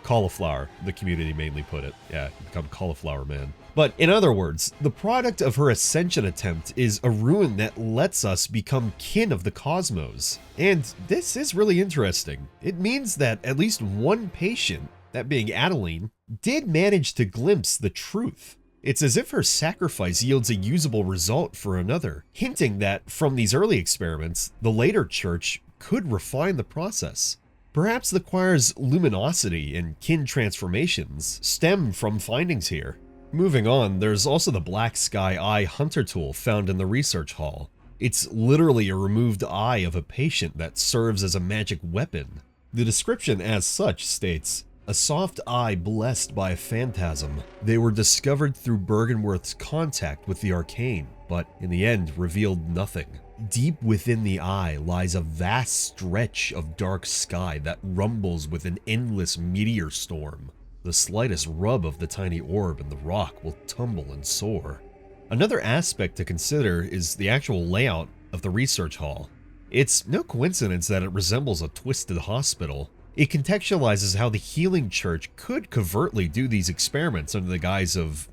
cauliflower, the community mainly put it. Yeah, become cauliflower man. But in other words, the product of her ascension attempt is a rune that lets us become kin of the cosmos. And this is really interesting. It means that at least one patient, that being Adeline, did manage to glimpse the truth. It's as if her sacrifice yields a usable result for another, hinting that from these early experiments, the later church could refine the process. Perhaps the choir's luminosity and kin transformations stem from findings here. Moving on, there's also the Black Sky Eye Hunter tool found in the research hall. It's literally a removed eye of a patient that serves as a magic weapon. The description as such states, "A soft eye blessed by a phantasm. They were discovered through Bergenworth's contact with the arcane, but in the end revealed nothing. Deep within the eye lies a vast stretch of dark sky that rumbles with an endless meteor storm. The slightest rub of the tiny orb in the rock will tumble and soar." Another aspect to consider is the actual layout of the research hall. It's no coincidence that it resembles a twisted hospital. It contextualizes how the healing church could covertly do these experiments under the guise of,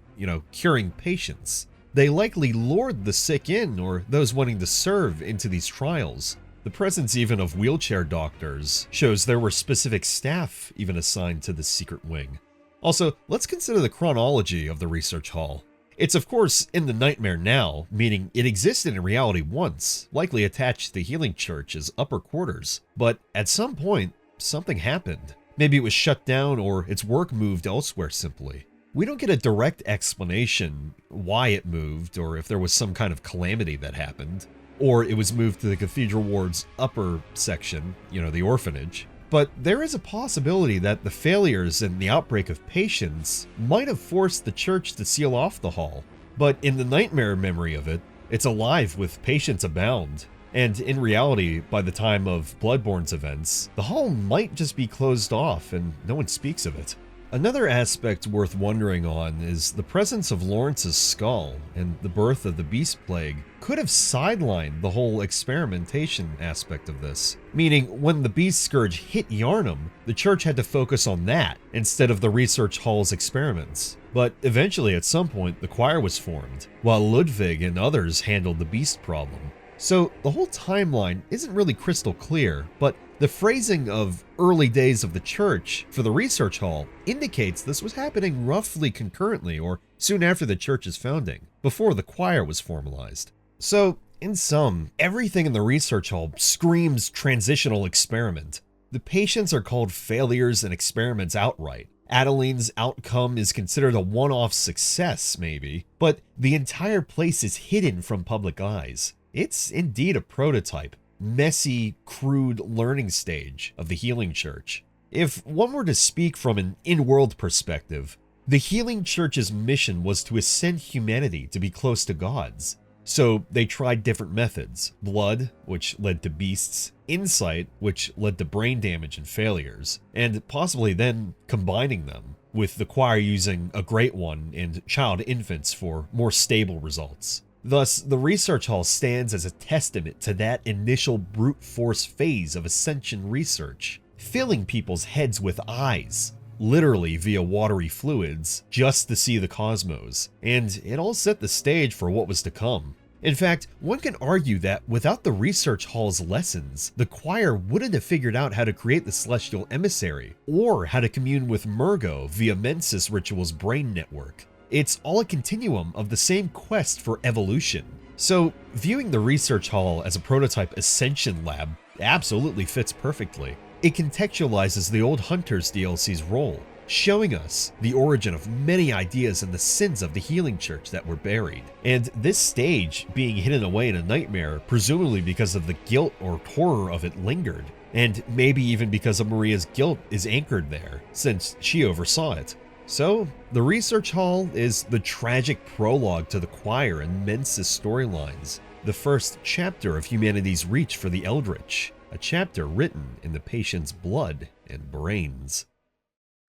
curing patients. They likely lured the sick in or those wanting to serve into these trials. The presence even of wheelchair doctors shows there were specific staff even assigned to this secret wing. Also, let's consider the chronology of the research hall. It's of course in the nightmare now, meaning it existed in reality once, likely attached to the healing church's upper quarters. But at some point, something happened. Maybe it was shut down or its work moved elsewhere simply. We don't get a direct explanation why it moved or if there was some kind of calamity that happened, or it was moved to the cathedral ward's upper section, the orphanage. But there is a possibility that the failures and the outbreak of patience might have forced the church to seal off the hall. But in the nightmare memory of it, it's alive with patience abound. And in reality, by the time of Bloodborne's events, the hall might just be closed off and no one speaks of it. Another aspect worth wondering on is the presence of Lawrence's skull, and the birth of the Beast Plague could have sidelined the whole experimentation aspect of this. Meaning, when the Beast Scourge hit Yharnam, the church had to focus on that instead of the research hall's experiments. But eventually, at some point, the choir was formed, while Ludwig and others handled the beast problem. So the whole timeline isn't really crystal clear, but the phrasing of early days of the church for the research hall indicates this was happening roughly concurrently or soon after the church's founding, before the choir was formalized. So, in sum, everything in the research hall screams transitional experiment. The patients are called failures and experiments outright. Adeline's outcome is considered a one-off success, maybe, but the entire place is hidden from public eyes. It's indeed a prototype, messy, crude learning stage of the Healing Church. If one were to speak from an in-world perspective, the Healing Church's mission was to ascend humanity to be close to gods. So they tried different methods: blood, which led to beasts, insight, which led to brain damage and failures, and possibly then combining them, with the choir using a Great One and child infants for more stable results. Thus, the research hall stands as a testament to that initial brute force phase of ascension research, filling people's heads with eyes, literally via watery fluids, just to see the cosmos, and it all set the stage for what was to come. In fact, one can argue that without the research hall's lessons, the choir wouldn't have figured out how to create the celestial emissary, or how to commune with Murgo via Mensis Ritual's brain network. It's all a continuum of the same quest for evolution. So, viewing the research hall as a prototype ascension lab absolutely fits perfectly. It contextualizes the Old Hunters DLC's role, showing us the origin of many ideas and the sins of the Healing Church that were buried. And this stage being hidden away in a nightmare, presumably because of the guilt or horror of it lingered, and maybe even because of Maria's guilt is anchored there, since she oversaw it. So, the research hall is the tragic prologue to the choir and Mensis storylines, the first chapter of humanity's reach for the eldritch, a chapter written in the patient's blood and brains.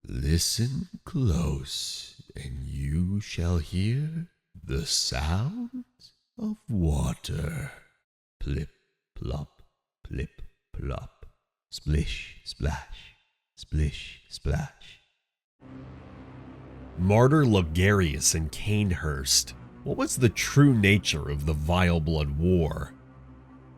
Listen close, and you shall hear the sound of water. Plip, plop, plip, plop, splish, splash, splish, splash. Martyr Logarius and Cainhurst. What was the true nature of the Vile Blood War?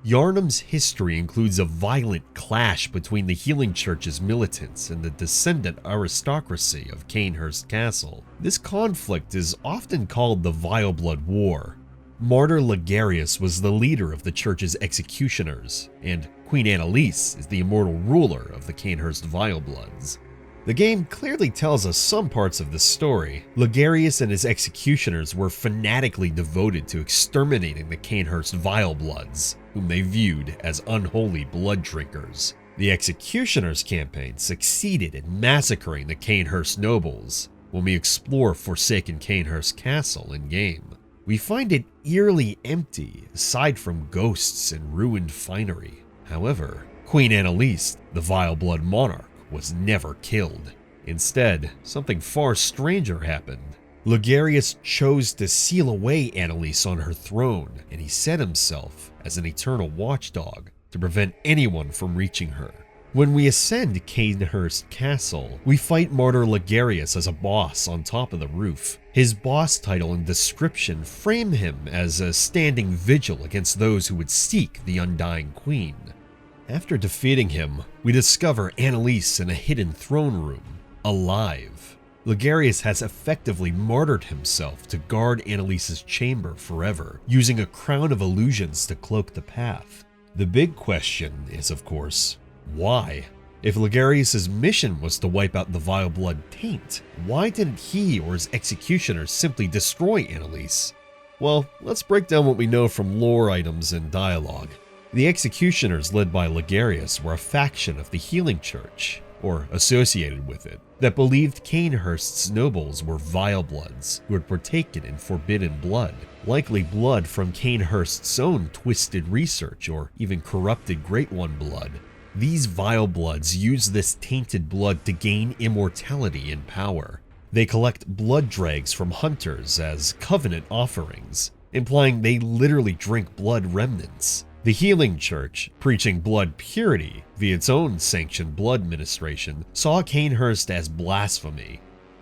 Yharnam's history includes a violent clash between the Healing Church's militants and the descendant aristocracy of Cainhurst Castle. This conflict is often called the Vile Blood War. Martyr Logarius was the leader of the church's executioners, and Queen Annalise is the immortal ruler of the Cainhurst Vile Bloods. The game clearly tells us some parts of this story. Logarius and his executioners were fanatically devoted to exterminating the Cainhurst Vile Bloods, whom they viewed as unholy blood drinkers. The executioners' campaign succeeded in massacring the Cainhurst nobles. When we explore forsaken Cainhurst Castle in-game, we find it eerily empty aside from ghosts and ruined finery. However, Queen Annalise, the Vile Blood Monarch, was never killed. Instead, something far stranger happened. Logarius chose to seal away Annalise on her throne, and he set himself as an eternal watchdog to prevent anyone from reaching her. When we ascend Cainhurst Castle, we fight Martyr Logarius as a boss on top of the roof. His boss title and description frame him as a standing vigil against those who would seek the undying queen. After defeating him, we discover Annalise in a hidden throne room, alive. Logarius has effectively martyred himself to guard Annalise's chamber forever, using a crown of illusions to cloak the path. The big question is, of course, why? If Logarius' mission was to wipe out the Vile Blood taint, why didn't he or his executioners simply destroy Annalise? Well, let's break down what we know from lore items and dialogue. The executioners led by Logarius were a faction of the Healing Church, or associated with it, that believed Cainhurst's nobles were vile bloods who had partaken in forbidden blood, likely blood from Cainhurst's own twisted research or even corrupted Great One blood. These vile bloods use this tainted blood to gain immortality and power. They collect blood dregs from hunters as covenant offerings, implying they literally drink blood remnants. The Healing Church, preaching blood purity via its own sanctioned blood ministration, saw Cainhurst as blasphemy.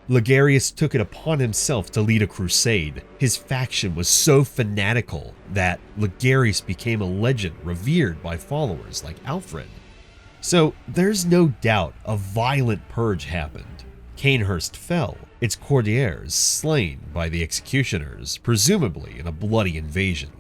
Logarius took it upon himself to lead a crusade. His faction was so fanatical that Logarius became a legend revered by followers like Alfred. So there's no doubt a violent purge happened. Cainhurst fell, its courtiers slain by the executioners, presumably in a bloody invasion.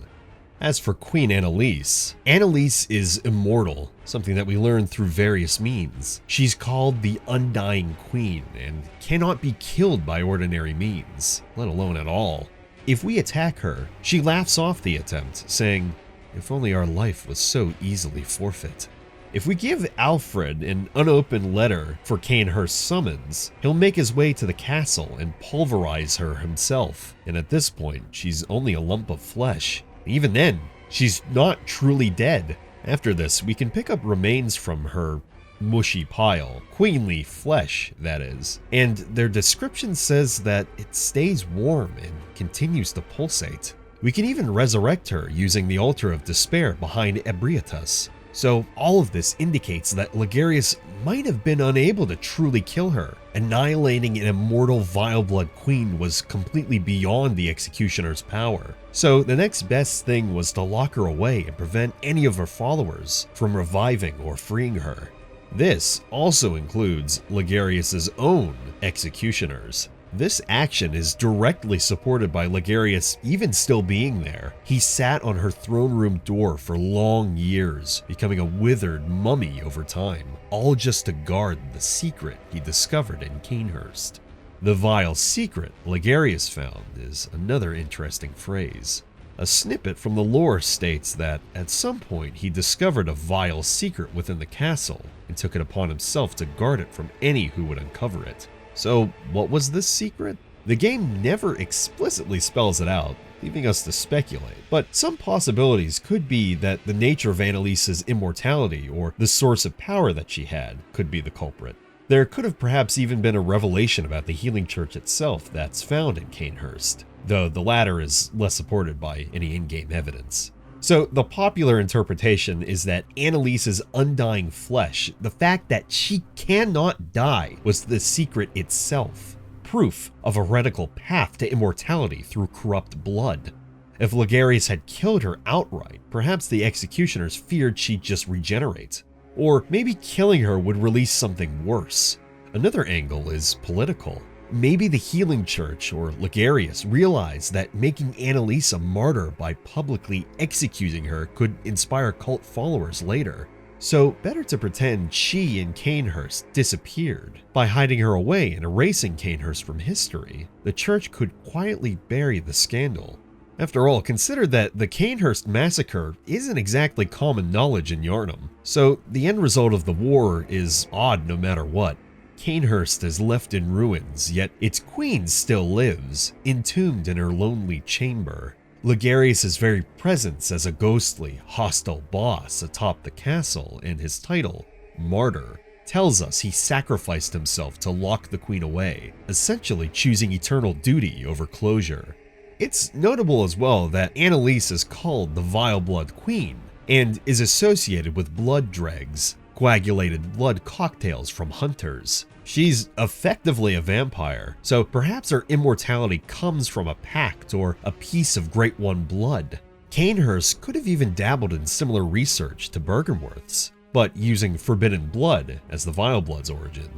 As for Queen Annalise, Annalise is immortal, something that we learn through various means. She's called the Undying Queen and cannot be killed by ordinary means, let alone at all. If we attack her, she laughs off the attempt, saying, "If only our life was so easily forfeit." If we give Alfred an unopened letter for Cainhurst's summons, he'll make his way to the castle and pulverize her himself, and at this point, she's only a lump of flesh. Even then, she's not truly dead. After this, we can pick up remains from her mushy pile, queenly flesh, that is, and their description says that it stays warm and continues to pulsate. We can even resurrect her using the altar of despair behind Ebrietas. So all of this indicates that Logarius might have been unable to truly kill her. Annihilating an immortal vile-blood queen was completely beyond the executioner's power. So the next best thing was to lock her away and prevent any of her followers from reviving or freeing her. This also includes Logarius's own executioners. This action is directly supported by Logarius even still being there. He sat on her throne room door for long years, becoming a withered mummy over time, all just to guard the secret he discovered in Cainhurst. The vile secret Logarius found is another interesting phrase. A snippet from the lore states that at some point he discovered a vile secret within the castle and took it upon himself to guard it from any who would uncover it. So what was this secret? The game never explicitly spells it out, leaving us to speculate, but some possibilities could be that the nature of Annalise's immortality or the source of power that she had could be the culprit. There could have perhaps even been a revelation about the Healing Church itself that's found in Cainhurst, though the latter is less supported by any in-game evidence. So the popular interpretation is that Annalise's undying flesh, the fact that she cannot die, was the secret itself, proof of a heretical path to immortality through corrupt blood. If Logarius had killed her outright, perhaps the executioners feared she'd just regenerate. Or maybe killing her would release something worse. Another angle is political. Maybe the Healing Church or Logarius realized that making Annalise a martyr by publicly executing her could inspire cult followers later. So better to pretend she and Cainhurst disappeared. By hiding her away and erasing Cainhurst from history, the church could quietly bury the scandal. After all, consider that the Cainhurst massacre isn't exactly common knowledge in Yharnam, so the end result of the war is odd no matter what. Cainhurst is left in ruins, yet its queen still lives, entombed in her lonely chamber. Logarius' very presence as a ghostly, hostile boss atop the castle and his title, Martyr, tells us he sacrificed himself to lock the queen away, essentially choosing eternal duty over closure. It's notable as well that Annalise is called the Vile Blood Queen and is associated with blood dregs, coagulated blood cocktails from hunters. She's effectively a vampire, so perhaps her immortality comes from a pact or a piece of Great One blood. Cainhurst could have even dabbled in similar research to Bergenworth's, but using forbidden blood as the Vile Blood's origin.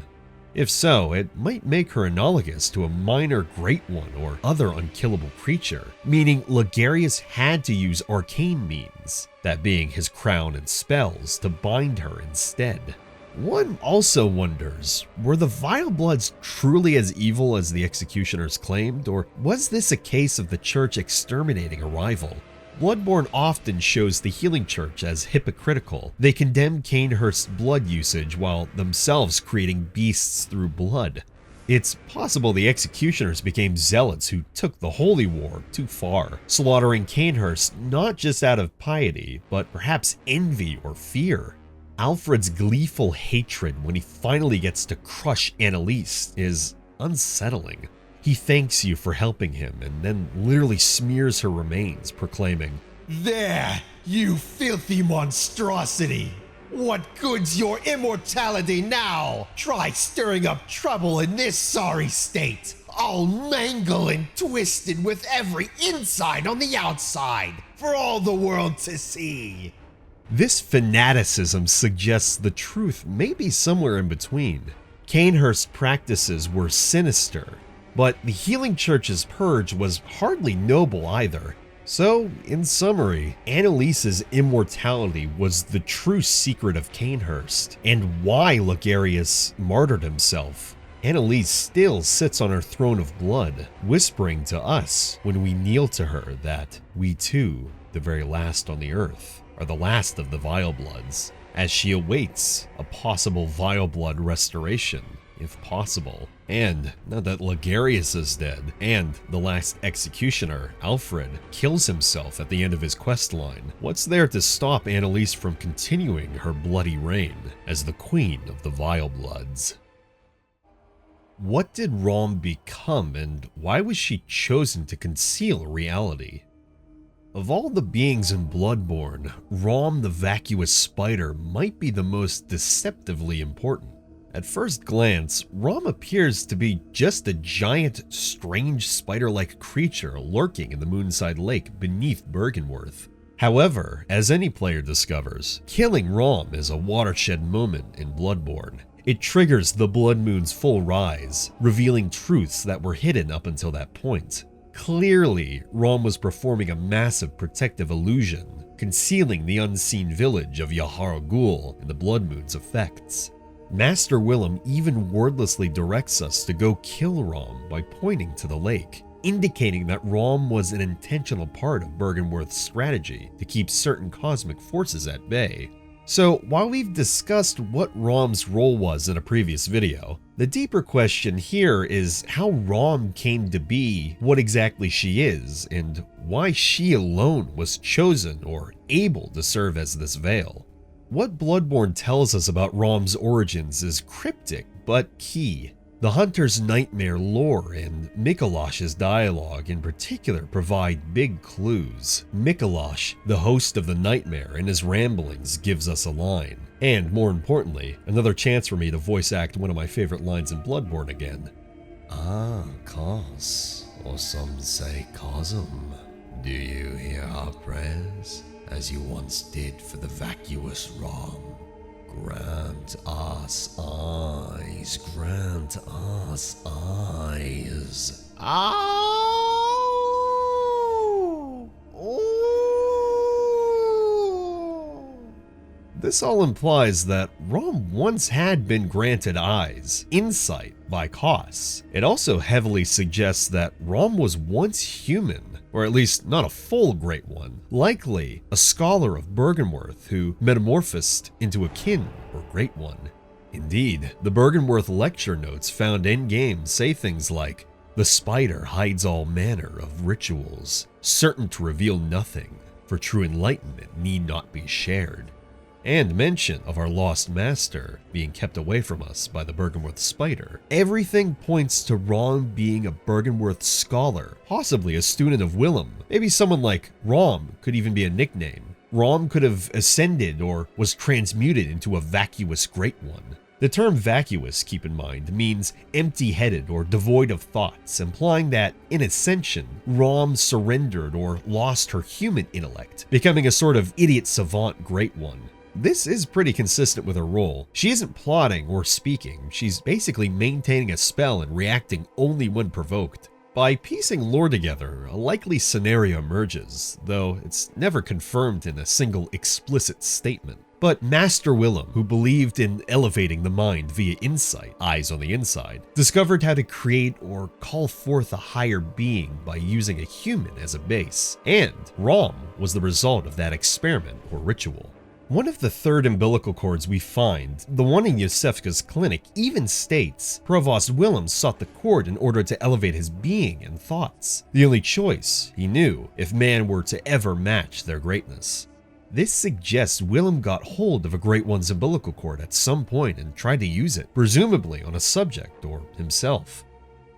If so, it might make her analogous to a minor Great One or other unkillable creature, meaning Logarius had to use arcane means, that being his crown and spells, to bind her instead. One also wonders, were the Vile Bloods truly as evil as the executioners claimed, or was this a case of the church exterminating a rival? Bloodborne often shows the Healing Church as hypocritical. They condemn Kinehurst's blood usage while themselves creating beasts through blood. It's possible the executioners became zealots who took the holy war too far, slaughtering Kinehurst not just out of piety, but perhaps envy or fear. Alfred's gleeful hatred when he finally gets to crush Annalise is unsettling. He thanks you for helping him and then literally smears her remains, proclaiming, There, you filthy monstrosity! What good's your immortality now? Try stirring up trouble in this sorry state, all mangled and twisted with every inside on the outside, for all the world to see. This fanaticism suggests the truth may be somewhere in between. Kinehurst's practices were sinister, but the Healing Church's purge was hardly noble either. So, in summary, Annalise's immortality was the true secret of Kinehurst, and why Logarius martyred himself. Annalise still sits on her throne of blood, whispering to us when we kneel to her that we too, the very last on the earth, are the last of the Vile Bloods, as she awaits a possible Vile Blood restoration, if possible. And now that Logarius is dead, and the last executioner, Alfred, kills himself at the end of his quest line, what's there to stop Annalise from continuing her bloody reign as the queen of the Vile Bloods? What did Rom become, and why was she chosen to conceal reality? Of all the beings in Bloodborne, Rom the vacuous spider might be the most deceptively important. At first glance, Rom appears to be just a giant, strange spider-like creature lurking in the Moonside Lake beneath Byrgenwerth. However, as any player discovers, killing Rom is a watershed moment in Bloodborne. It triggers the Blood Moon's full rise, revealing truths that were hidden up until that point. Clearly, Rom was performing a massive protective illusion, concealing the unseen village of Yahara Ghul and the Blood Moon's effects. Master Willem even wordlessly directs us to go kill Rom by pointing to the lake, indicating that Rom was an intentional part of Byrgenwerth's strategy to keep certain cosmic forces at bay. So while we've discussed what Rom's role was in a previous video, the deeper question here is how Rom came to be what exactly she is, and why she alone was chosen or able to serve as this veil. What Bloodborne tells us about Rom's origins is cryptic but key. The Hunter's Nightmare lore and Mikolash's dialogue in particular provide big clues. Mikolash, the host of the nightmare, in his ramblings gives us a line. And more importantly, another chance for me to voice act one of my favorite lines in Bloodborne again. Ah, Cos, or some say Cosm. Do you hear our prayers, as you once did for the vacuous Rom? Grant us eyes, grant us eyes. Oh! Ooh! This all implies that Rom once had been granted eyes, insight, by Kos. It also heavily suggests that Rom was once human, or at least not a full Great One, likely a scholar of Byrgenwerth who metamorphosed into a kin or Great One. Indeed, the Byrgenwerth lecture notes found in-game say things like, "The spider hides all manner of rituals, certain to reveal nothing, for true enlightenment need not be shared," and mention of our lost master being kept away from us by the Byrgenwerth spider. Everything points to Rom being a Byrgenwerth scholar, possibly a student of Willem. Maybe someone like Rom could even be a nickname. Rom could have ascended or was transmuted into a vacuous Great One. The term vacuous, keep in mind, means empty-headed or devoid of thoughts, implying that, in ascension, Rom surrendered or lost her human intellect, becoming a sort of idiot savant Great One. This is pretty consistent with her role. She isn't plotting or speaking, she's basically maintaining a spell and reacting only when provoked. By piecing lore together, a likely scenario emerges, though it's never confirmed in a single explicit statement. But Master Willem, who believed in elevating the mind via insight, eyes on the inside, discovered how to create or call forth a higher being by using a human as a base, and Rom was the result of that experiment or ritual. One of the third umbilical cords we find, the one in Yosefka's clinic, even states Provost Willem sought the cord in order to elevate his being and thoughts, the only choice he knew if man were to ever match their greatness. This suggests Willem got hold of a Great One's umbilical cord at some point and tried to use it, presumably on a subject or himself.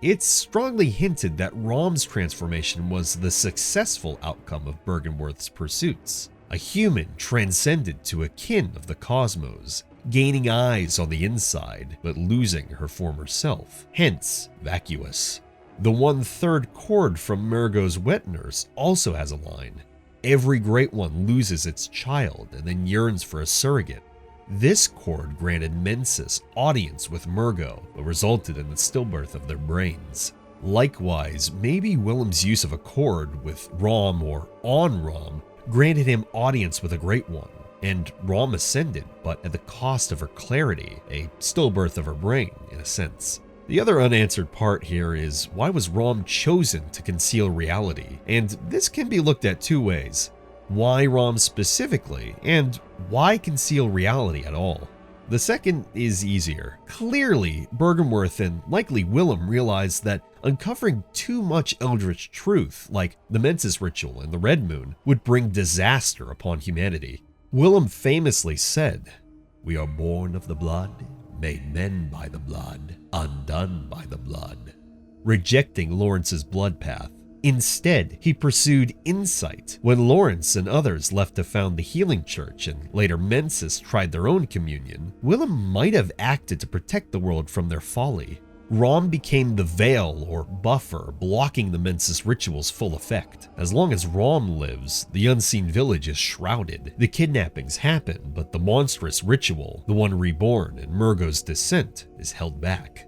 It's strongly hinted that Rom's transformation was the successful outcome of Byrgenwerth's pursuits. A human transcended to a kin of the cosmos, gaining eyes on the inside, but losing her former self, hence vacuous. The 1/3 cord from Murgo's wet nurse also has a line. Every Great One loses its child and then yearns for a surrogate. This cord granted Mensis audience with Murgo, but resulted in the stillbirth of their brains. Likewise, maybe Willem's use of a cord with Rom or on Rom granted him audience with a Great One, and Rom ascended, but at the cost of her clarity, a stillbirth of her brain, in a sense. The other unanswered part here is, why was Rom chosen to conceal reality? And this can be looked at two ways. Why Rom specifically, and why conceal reality at all? The second is easier. Clearly, Byrgenwerth and likely Willem realized that uncovering too much eldritch truth, like the Mensis ritual and the Red Moon, would bring disaster upon humanity. Willem famously said, "We are born of the blood, made men by the blood, undone by the blood," rejecting Lawrence's blood path. Instead, he pursued insight. When Lawrence and others left to found the Healing Church and later Mensis tried their own communion, Willem might have acted to protect the world from their folly. Rom became the veil or buffer blocking the Mensis ritual's full effect. As long as Rom lives, the unseen village is shrouded. The kidnappings happen, but the monstrous ritual, the one reborn in Murgo's descent, is held back.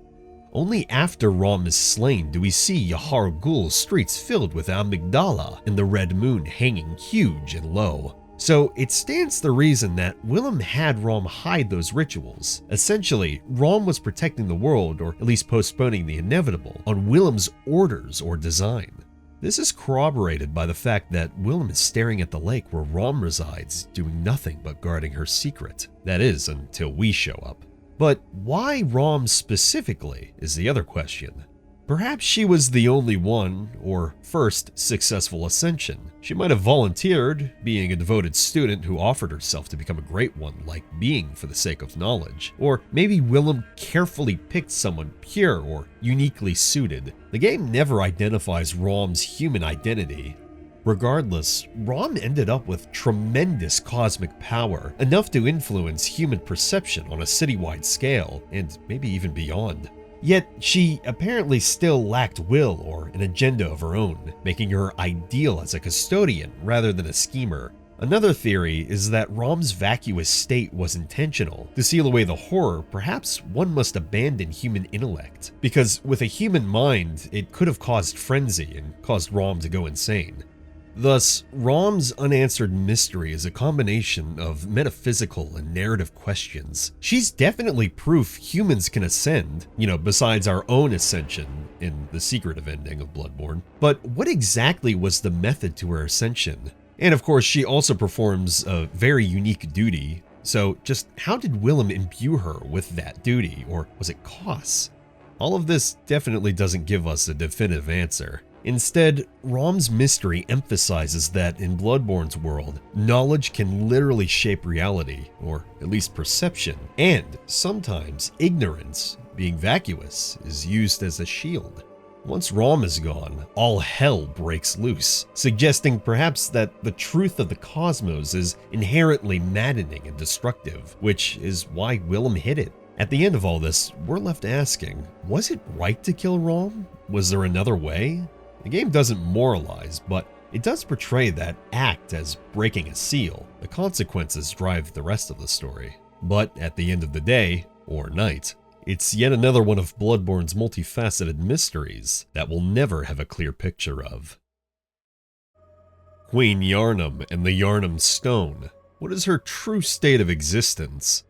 Only after Rom is slain do we see Yahar Ghul's streets filled with amygdala and the Red Moon hanging huge and low. So it stands to reason that Willem had Rom hide those rituals. Essentially, Rom was protecting the world, or at least postponing the inevitable, on Willem's orders or design. This is corroborated by the fact that Willem is staring at the lake where Rom resides, doing nothing but guarding her secret. That is, until we show up. But why Rom specifically is the other question. Perhaps she was the only one, or first, successful ascension. She might have volunteered, being a devoted student who offered herself to become a Great One, like being for the sake of knowledge. Or maybe Willem carefully picked someone pure or uniquely suited. The game never identifies Rom's human identity. Regardless, Rom ended up with tremendous cosmic power, enough to influence human perception on a citywide scale, and maybe even beyond. Yet, she apparently still lacked will or an agenda of her own, making her ideal as a custodian rather than a schemer. Another theory is that Rom's vacuous state was intentional. To seal away the horror, perhaps one must abandon human intellect, because with a human mind, it could have caused frenzy and caused Rom to go insane. Thus, Rom's unanswered mystery is a combination of metaphysical and narrative questions. She's definitely proof humans can ascend, besides our own ascension in the secretive ending of Bloodborne. But what exactly was the method to her ascension? And of course, she also performs a very unique duty. So just how did Willem imbue her with that duty, or was it Koss? All of this definitely doesn't give us a definitive answer. Instead, Rom's mystery emphasizes that in Bloodborne's world, knowledge can literally shape reality, or at least perception, and sometimes ignorance, being vacuous, is used as a shield. Once Rom is gone, all hell breaks loose, suggesting perhaps that the truth of the cosmos is inherently maddening and destructive, which is why Willem hid it. At the end of all this, we're left asking, was it right to kill Rom? Was there another way? The game doesn't moralize, but it does portray that act as breaking a seal. The consequences drive the rest of the story. But at the end of the day, or night, it's yet another one of Bloodborne's multifaceted mysteries that we'll never have a clear picture of. Queen Yharnam and the Yharnam Stone. What is her true state of existence?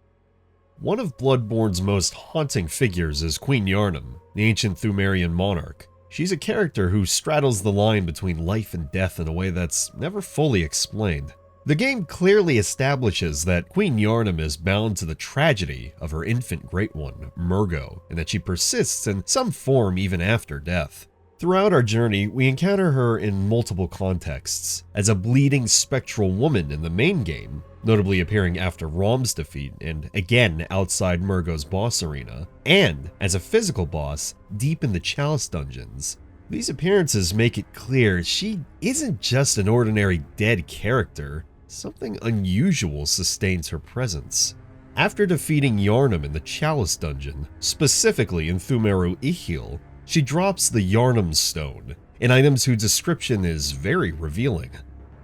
One of Bloodborne's most haunting figures is Queen Yharnam, the ancient Pthumerian monarch. She's a character who straddles the line between life and death in a way that's never fully explained. The game clearly establishes that Queen Yharnam is bound to the tragedy of her infant Great One, Murgo, and that she persists in some form even after death. Throughout our journey, we encounter her in multiple contexts, as a bleeding spectral woman in the main game, notably appearing after Rom's defeat and again outside Murgo's boss arena, and as a physical boss deep in the Chalice dungeons. These appearances make it clear she isn't just an ordinary dead character. Something unusual sustains her presence. After defeating Yharnam in the Chalice dungeon, specifically in Thumeru Ihil, she drops the Yharnam Stone, an item whose description is very revealing.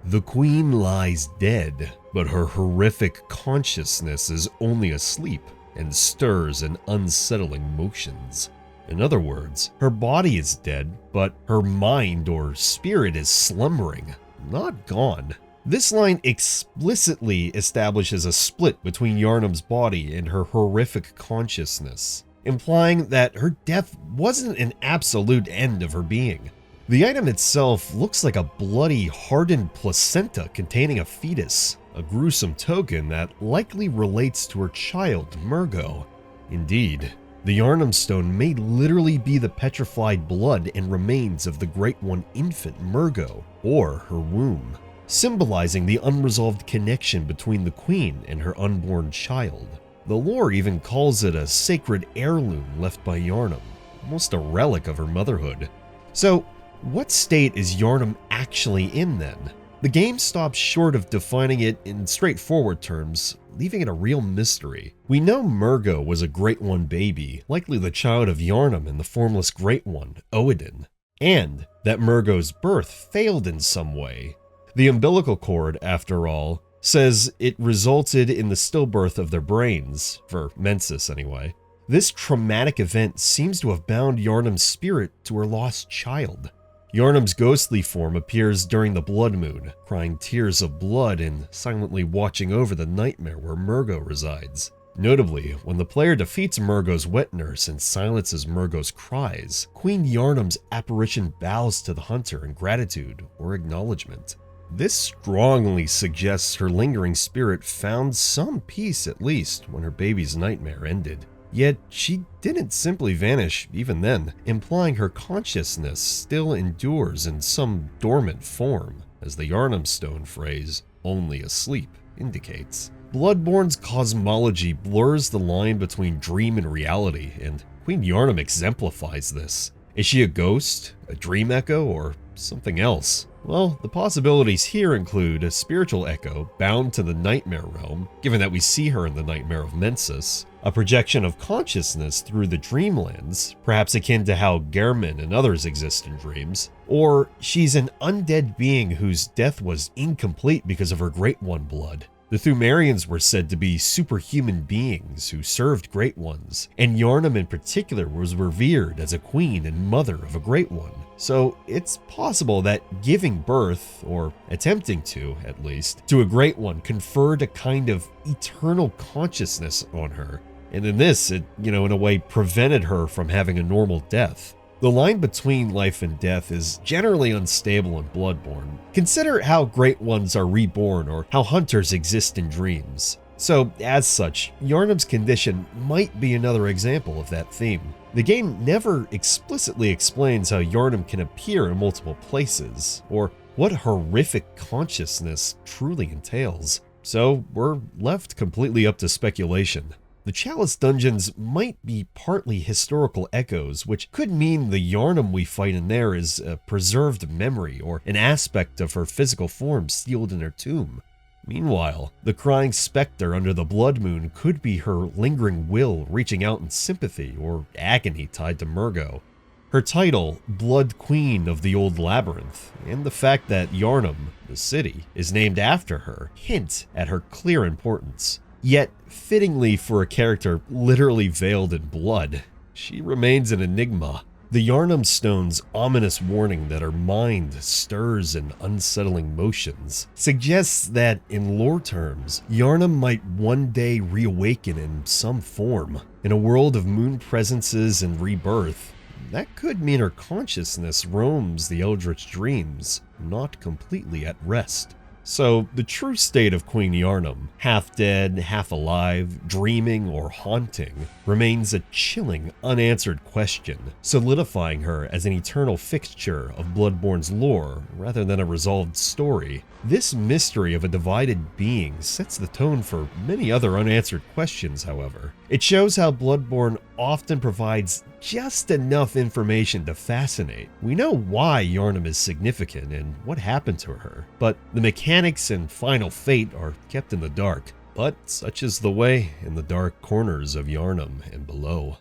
The queen lies dead, but her horrific consciousness is only asleep and stirs in unsettling motions. In other words, her body is dead, but her mind or spirit is slumbering, not gone. This line explicitly establishes a split between Yharnam's body and her horrific consciousness, implying that her death wasn't an absolute end of her being. The item itself looks like a bloody, hardened placenta containing a fetus, a gruesome token that likely relates to her child, Murgo. Indeed, the Yharnam Stone may literally be the petrified blood and remains of the Great One infant Murgo, or her womb, symbolizing the unresolved connection between the queen and her unborn child. The lore even calls it a sacred heirloom left by Yharnam, almost a relic of her motherhood. So, what state is Yharnam actually in then? The game stops short of defining it in straightforward terms, leaving it a real mystery. We know Murgo was a Great One baby, likely the child of Yharnam and the formless Great One, Oedon, and that Murgo's birth failed in some way. The umbilical cord, after all, says it resulted in the stillbirth of their brains, for Mensis anyway. This traumatic event seems to have bound Yharnam's spirit to her lost child. Yharnam's ghostly form appears during the blood moon, crying tears of blood and silently watching over the nightmare where Murgo resides. Notably, when the player defeats Murgo's wet nurse and silences Murgo's cries, Queen Yharnam's apparition bows to the hunter in gratitude or acknowledgement. This strongly suggests her lingering spirit found some peace at least when her baby's nightmare ended. Yet she didn't simply vanish even then, implying her consciousness still endures in some dormant form, as the Yharnam Stone phrase, "only asleep," indicates. Bloodborne's cosmology blurs the line between dream and reality, and Queen Yharnam exemplifies this. Is she a ghost, a dream echo, or something else? Well, the possibilities here include a spiritual echo bound to the nightmare realm, given that we see her in the nightmare of Mensis, a projection of consciousness through the dreamlands, perhaps akin to how Gehrman and others exist in dreams, or she's an undead being whose death was incomplete because of her Great One blood. The Pthumerians were said to be superhuman beings who served Great Ones, and Yharnam in particular was revered as a queen and mother of a Great One. So it's possible that giving birth, or attempting to at least, to a Great One conferred a kind of eternal consciousness on her, and in this, it, in a way prevented her from having a normal death. The line between life and death is generally unstable in Bloodborne. Consider how Great Ones are reborn or how hunters exist in dreams. So, as such, Yharnam's condition might be another example of that theme. The game never explicitly explains how Yharnam can appear in multiple places, or what horrific consciousness truly entails. So, we're left completely up to speculation. The Chalice dungeons might be partly historical echoes, which could mean the Yharnam we fight in there is a preserved memory or an aspect of her physical form sealed in her tomb. Meanwhile, the crying specter under the blood moon could be her lingering will reaching out in sympathy or agony tied to Murgo. Her title, Blood Queen of the Old Labyrinth, and the fact that Yharnam, the city, is named after her, hint at her clear importance. Yet, fittingly for a character literally veiled in blood, she remains an enigma. The Yharnam stone's ominous warning that her mind stirs in unsettling motions suggests that, in lore terms, Yharnam might one day reawaken in some form. In a world of moon presences and rebirth, that could mean her consciousness roams the eldritch dreams, not completely at rest. So, the true state of Queen Yharnam, half dead, half alive, dreaming, or haunting, remains a chilling, unanswered question, solidifying her as an eternal fixture of Bloodborne's lore rather than a resolved story. This mystery of a divided being sets the tone for many other unanswered questions, however. It shows how Bloodborne often provides just enough information to fascinate. We know why Yharnam is significant and what happened to her, but the mechanics and final fate are kept in the dark. But such is the way in the dark corners of Yharnam and below.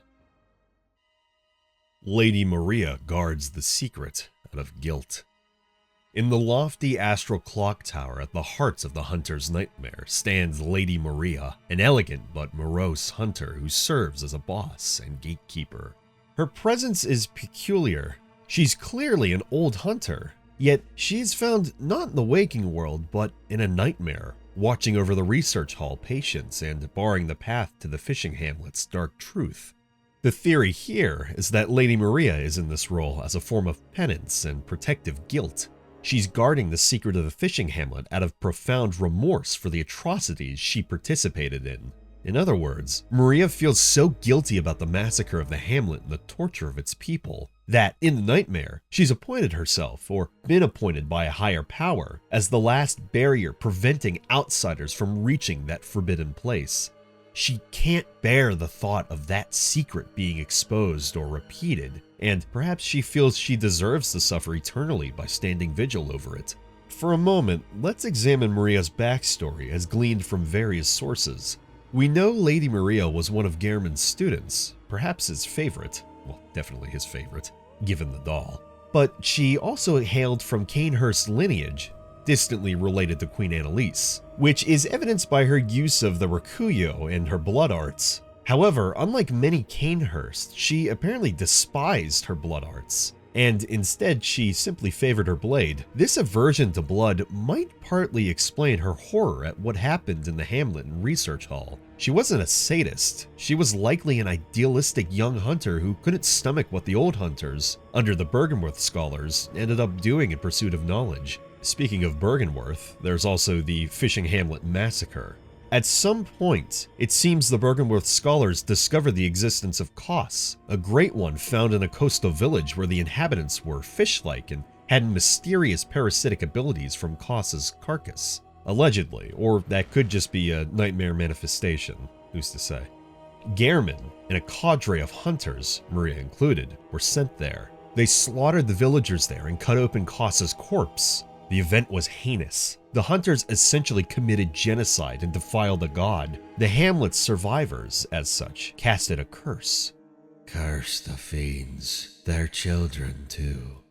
Lady Maria guards the secret out of guilt. In the lofty astral clock tower at the heart of the hunter's nightmare stands Lady Maria, an elegant but morose hunter who serves as a boss and gatekeeper. Her presence is peculiar. She's clearly an old hunter, yet she is found not in the waking world but in a nightmare, watching over the research hall patients and barring the path to the fishing hamlet's dark truth. The theory here is that Lady Maria is in this role as a form of penance and protective guilt. She's guarding the secret of the fishing hamlet out of profound remorse for the atrocities she participated in. In other words, Maria feels so guilty about the massacre of the hamlet and the torture of its people that, in the nightmare, she's appointed herself, or been appointed by a higher power, as the last barrier preventing outsiders from reaching that forbidden place. She can't bear the thought of that secret being exposed or repeated, and perhaps she feels she deserves to suffer eternally by standing vigil over it. For a moment, let's examine Maria's backstory as gleaned from various sources. We know Lady Maria was one of Gehrman's students, perhaps his favorite, well, definitely his favorite, given the doll. But she also hailed from Cainhurst lineage, distantly related to Queen Annalise, which is evidenced by her use of the rakuyo and her blood arts. However, unlike many Cainhurst, she apparently despised her blood arts, and instead she simply favored her blade. This aversion to blood might partly explain her horror at what happened in the hamlet and research hall. She wasn't a sadist. She was likely an idealistic young hunter who couldn't stomach what the old hunters, under the Byrgenwerth scholars, ended up doing in pursuit of knowledge. Speaking of Byrgenwerth, there's also the Fishing Hamlet Massacre. At some point, it seems the Byrgenwerth scholars discovered the existence of Kos, a great one found in a coastal village where the inhabitants were fish-like and had mysterious parasitic abilities from Kos's carcass. Allegedly, or that could just be a nightmare manifestation, who's to say. Gehrman and a cadre of hunters, Maria included, were sent there. They slaughtered the villagers there and cut open Kos's corpse. The event was heinous. The hunters essentially committed genocide and defiled a god. The hamlet's survivors, as such, casted a curse. Curse the fiends, their children too.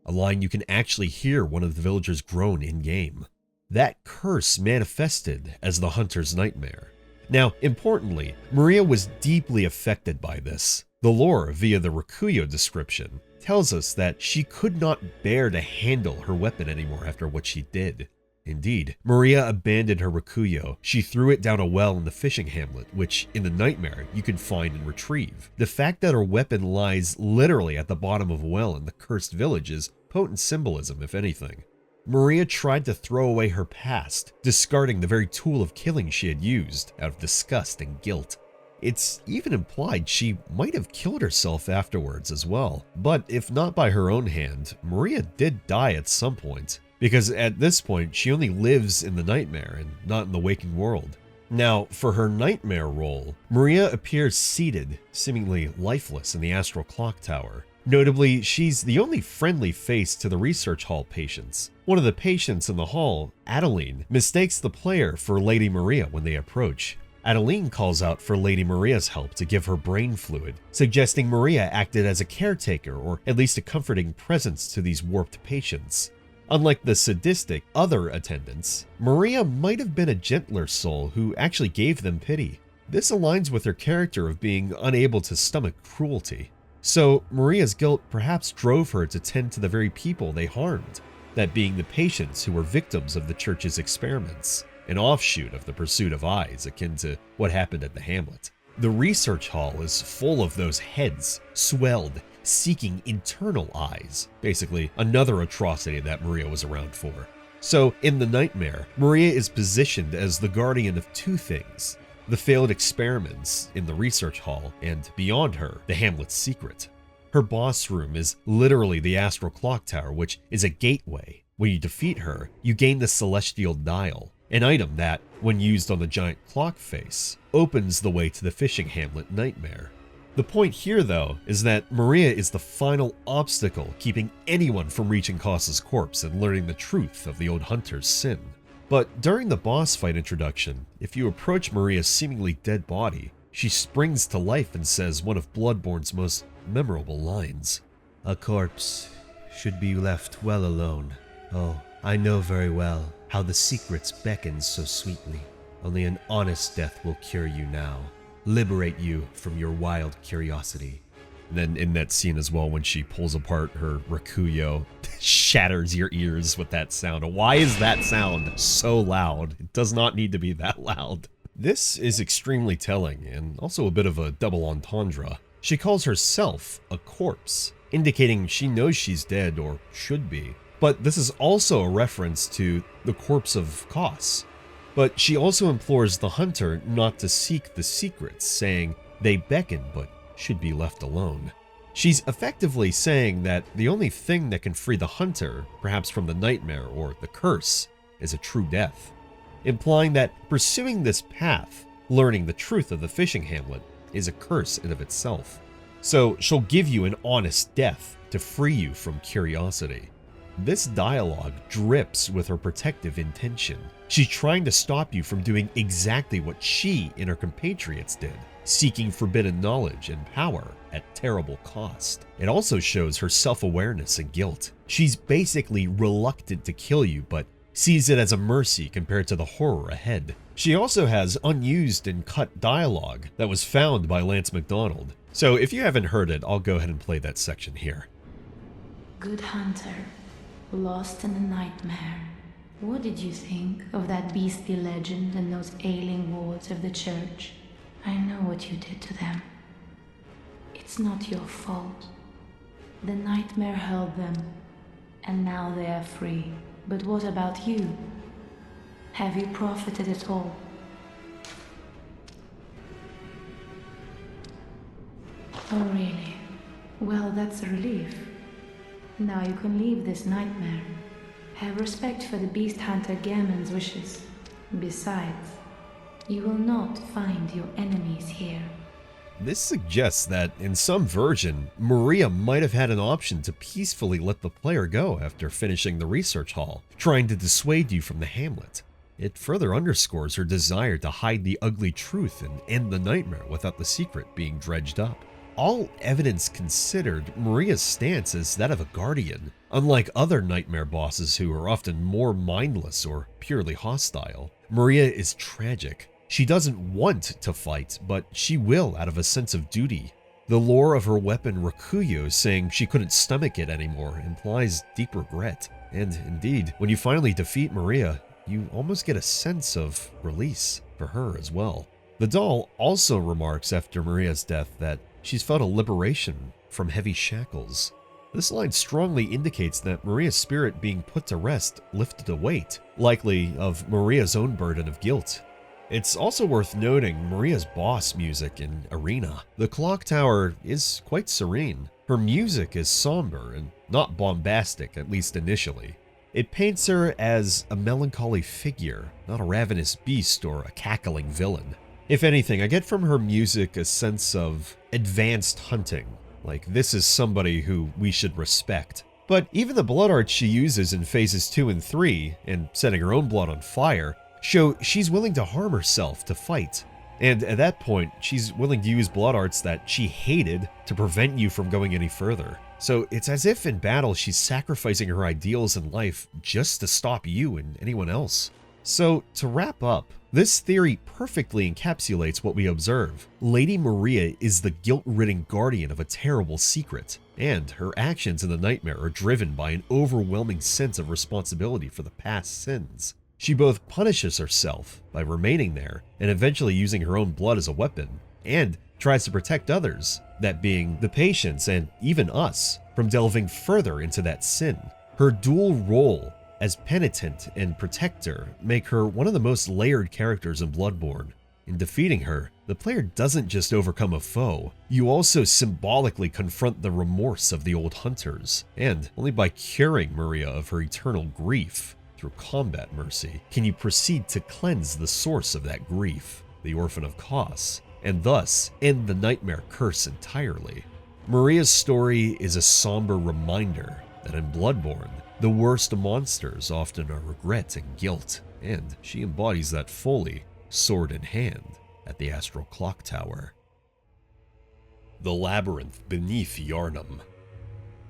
A line you can actually hear one of the villagers groan in-game. That curse manifested as the hunter's nightmare. Now, importantly, Maria was deeply affected by this. The lore, via the rakuyo description, tells us that she could not bear to handle her weapon anymore after what she did. Indeed, Maria abandoned her rakuyo. She threw it down a well in the fishing hamlet, which, in the nightmare, you can find and retrieve. The fact that her weapon lies literally at the bottom of a well in the cursed village is potent symbolism, if anything. Maria tried to throw away her past, discarding the very tool of killing she had used out of disgust and guilt. It's even implied she might have killed herself afterwards as well, but if not by her own hand, Maria did die at some point, because at this point she only lives in the nightmare and not in the waking world. Now, for her nightmare role, Maria appears seated, seemingly lifeless in the astral clock tower. Notably, she's the only friendly face to the research hall patients. One of the patients in the hall, Adeline, mistakes the player for Lady Maria when they approach. Adeline calls out for Lady Maria's help to give her brain fluid, suggesting Maria acted as a caretaker or at least a comforting presence to these warped patients. Unlike the sadistic other attendants, Maria might have been a gentler soul who actually gave them pity. This aligns with her character of being unable to stomach cruelty. So Maria's guilt perhaps drove her to tend to the very people they harmed, that being the patients who were victims of the church's experiments, an offshoot of the pursuit of eyes akin to what happened at the Hamlet. The research hall is full of those heads, swelled, seeking internal eyes, basically another atrocity that Maria was around for. So in the nightmare, Maria is positioned as the guardian of two things: the failed experiments in the research hall, and beyond her, the Hamlet's secret. Her boss room is literally the astral clock tower, which is a gateway. When you defeat her, you gain the celestial dial, an item that, when used on the giant clock face, opens the way to the fishing hamlet nightmare. The point here, though, is that Maria is the final obstacle keeping anyone from reaching Koss's corpse and learning the truth of the old hunter's sin. But during the boss fight introduction, if you approach Maria's seemingly dead body, she springs to life and says one of Bloodborne's most memorable lines. "A corpse should be left well alone. Oh, I know very well how the secrets beckon so sweetly. Only an honest death will cure you now, liberate you from your wild curiosity." And then in that scene as well, when she pulls apart her rakuyo, shatters your ears with that sound. Why is that sound so loud? It does not need to be that loud. This is extremely telling, and also a bit of a double entendre. She calls herself a corpse, indicating she knows she's dead, or should be. But this is also a reference to the corpse of Koss. But she also implores the hunter not to seek the secrets, saying they beckon but should be left alone. She's effectively saying that the only thing that can free the hunter, perhaps from the nightmare or the curse, is a true death, implying that pursuing this path, learning the truth of the fishing hamlet, is a curse in of itself. So she'll give you an honest death to free you from curiosity. This dialogue drips with her protective intention. She's trying to stop you from doing exactly what she and her compatriots did, seeking forbidden knowledge and power at terrible cost. It also shows her self-awareness and guilt. She's basically reluctant to kill you, but sees it as a mercy compared to the horror ahead. She also has unused and cut dialogue that was found by Lance McDonald. So if you haven't heard it, I'll go ahead and play that section here. Good hunter, lost in a nightmare. What did you think of that beastly legend and those ailing wards of the church? I know what you did to them. It's not your fault. The nightmare held them, and now they are free. But what about you? Have you profited at all? Oh, really? Well, that's a relief. Now you can leave this nightmare. Have respect for the beast hunter Gehrman's wishes. Besides, you will not find your enemies here. This suggests that, in some version, Maria might have had an option to peacefully let the player go after finishing the research hall, trying to dissuade you from the hamlet. It further underscores her desire to hide the ugly truth and end the nightmare without the secret being dredged up. All evidence considered, Maria's stance is that of a guardian, unlike other nightmare bosses who are often more mindless or purely hostile. Maria is tragic. She doesn't want to fight, but she will out of a sense of duty. The lore of her weapon Rakuyo saying she couldn't stomach it anymore implies deep regret. And indeed, when you finally defeat Maria, you almost get a sense of release for her as well. The doll also remarks after Maria's death that she's felt a liberation from heavy shackles. This line strongly indicates that Maria's spirit being put to rest lifted a weight, likely of Maria's own burden of guilt. It's also worth noting Maria's boss music in Arena. The clock tower is quite serene. Her music is somber and not bombastic, at least initially. It paints her as a melancholy figure, not a ravenous beast or a cackling villain. If anything, I get from her music a sense of advanced hunting, like this is somebody who we should respect. But even the blood arts she uses in phases 2 and 3, and setting her own blood on fire, show she's willing to harm herself to fight. And at that point, she's willing to use blood arts that she hated to prevent you from going any further. So it's as if in battle she's sacrificing her ideals in life just to stop you and anyone else. So, to wrap up, this theory perfectly encapsulates what we observe. Lady Maria is the guilt-ridden guardian of a terrible secret, and her actions in the nightmare are driven by an overwhelming sense of responsibility for the past sins. She both punishes herself by remaining there and eventually using her own blood as a weapon, and tries to protect others, that being the patients and even us, from delving further into that sin. Her dual role as penitent and protector make her one of the most layered characters in Bloodborne. In defeating her, the player doesn't just overcome a foe, you also symbolically confront the remorse of the old hunters, and only by curing Maria of her eternal grief through combat mercy can you proceed to cleanse the source of that grief, the Orphan of Kos, and thus end the nightmare curse entirely. Maria's story is a somber reminder that in Bloodborne, the worst monsters often are regret and guilt, and she embodies that fully, sword in hand, at the Astral Clock Tower. The Labyrinth beneath Yharnam.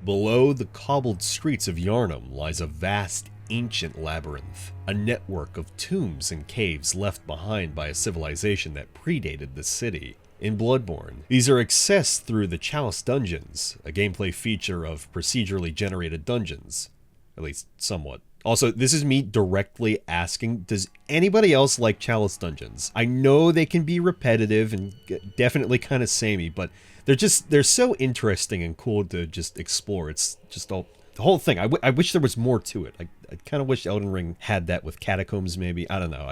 Below the cobbled streets of Yharnam lies a vast, ancient labyrinth, a network of tombs and caves left behind by a civilization that predated the city. In Bloodborne, these are accessed through the Chalice Dungeons, a gameplay feature of procedurally generated dungeons. At least somewhat. Also, this is me directly asking, does anybody else like Chalice Dungeons? I know they can be repetitive and definitely kind of samey, but they're so interesting and cool to just explore. It's just the whole thing. I wish there was more to it. I kind of wish Elden Ring had that with Catacombs maybe. I don't know.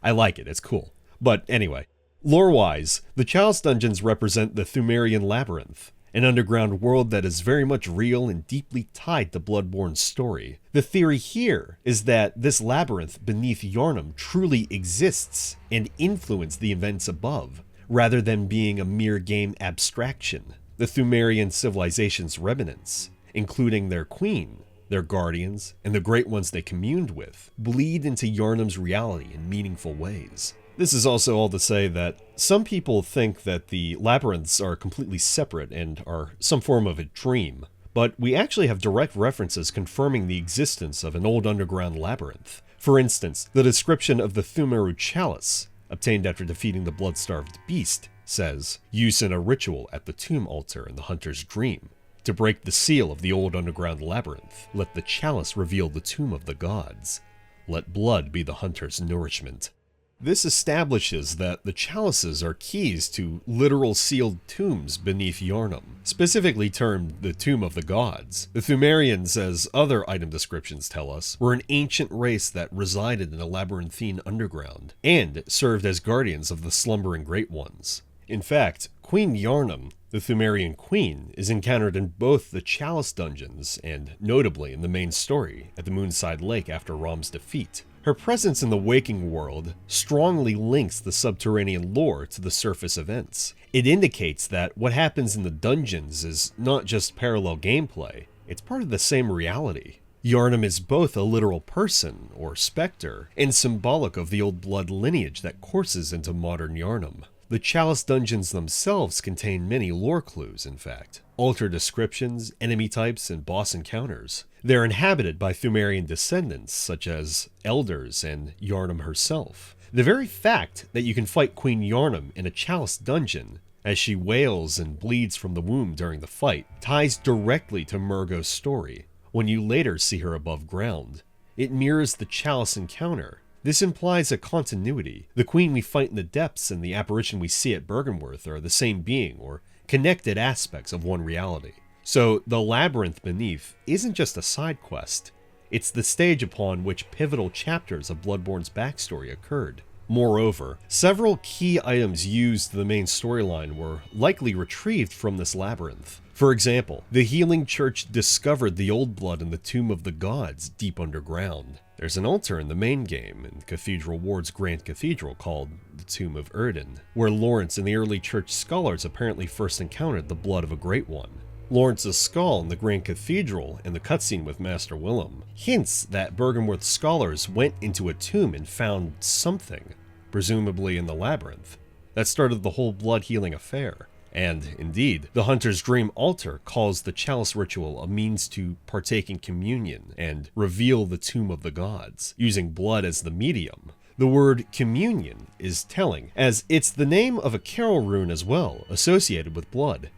I like it. It's cool. But anyway, lore-wise, the Chalice Dungeons represent the Pthumerian Labyrinth, an underground world that is very much real and deeply tied to Bloodborne's story. The theory here is that this labyrinth beneath Yharnam truly exists and influenced the events above, rather than being a mere game abstraction. The Pthumerian civilization's remnants, including their queen, their guardians, and the great ones they communed with, bleed into Yharnam's reality in meaningful ways. This is also all to say that some people think that the labyrinths are completely separate and are some form of a dream, but we actually have direct references confirming the existence of an old underground labyrinth. For instance, the description of the Thumeru Chalice, obtained after defeating the blood-starved beast, says, "Use in a ritual at the tomb altar in the hunter's dream. To break the seal of the old underground labyrinth, let the chalice reveal the tomb of the gods. Let blood be the hunter's nourishment." This establishes that the chalices are keys to literal sealed tombs beneath Yharnam, specifically termed the Tomb of the Gods. The Pthumerians, as other item descriptions tell us, were an ancient race that resided in a labyrinthine underground, and served as guardians of the slumbering Great Ones. In fact, Queen Yharnam, the Pthumerian queen, is encountered in both the Chalice Dungeons and, notably, in the main story at the Moonside Lake after Rom's defeat. Her presence in the waking world strongly links the subterranean lore to the surface events. It indicates that what happens in the dungeons is not just parallel gameplay, it's part of the same reality. Yharnam is both a literal person, or specter, and symbolic of the old blood lineage that courses into modern Yharnam. The Chalice Dungeons themselves contain many lore clues, in fact. Altar descriptions, enemy types, and boss encounters. They're inhabited by Pthumerian descendants, such as elders and Yharnam herself. The very fact that you can fight Queen Yharnam in a Chalice Dungeon, as she wails and bleeds from the womb during the fight, ties directly to Murgo's story. When you later see her above ground, it mirrors the Chalice encounter. This implies a continuity. The queen we fight in the depths and the apparition we see at Byrgenwerth are the same being, or connected aspects of one reality. So the labyrinth beneath isn't just a side quest, it's the stage upon which pivotal chapters of Bloodborne's backstory occurred. Moreover, several key items used in the main storyline were likely retrieved from this labyrinth. For example, the Healing Church discovered the old blood in the Tomb of the Gods deep underground. There's an altar in the main game in Cathedral Ward's Grand Cathedral called the Tomb of Oedon, where Lawrence and the early church scholars apparently first encountered the blood of a Great One. Lawrence's skull in the Grand Cathedral and the cutscene with Master Willem hints that Byrgenwerth scholars went into a tomb and found something, presumably in the labyrinth, that started the whole blood healing affair. And, indeed, the hunter's dream altar calls the chalice ritual a means to partake in communion and reveal the tomb of the gods, using blood as the medium. The word communion is telling, as it's the name of a carol rune as well, associated with blood.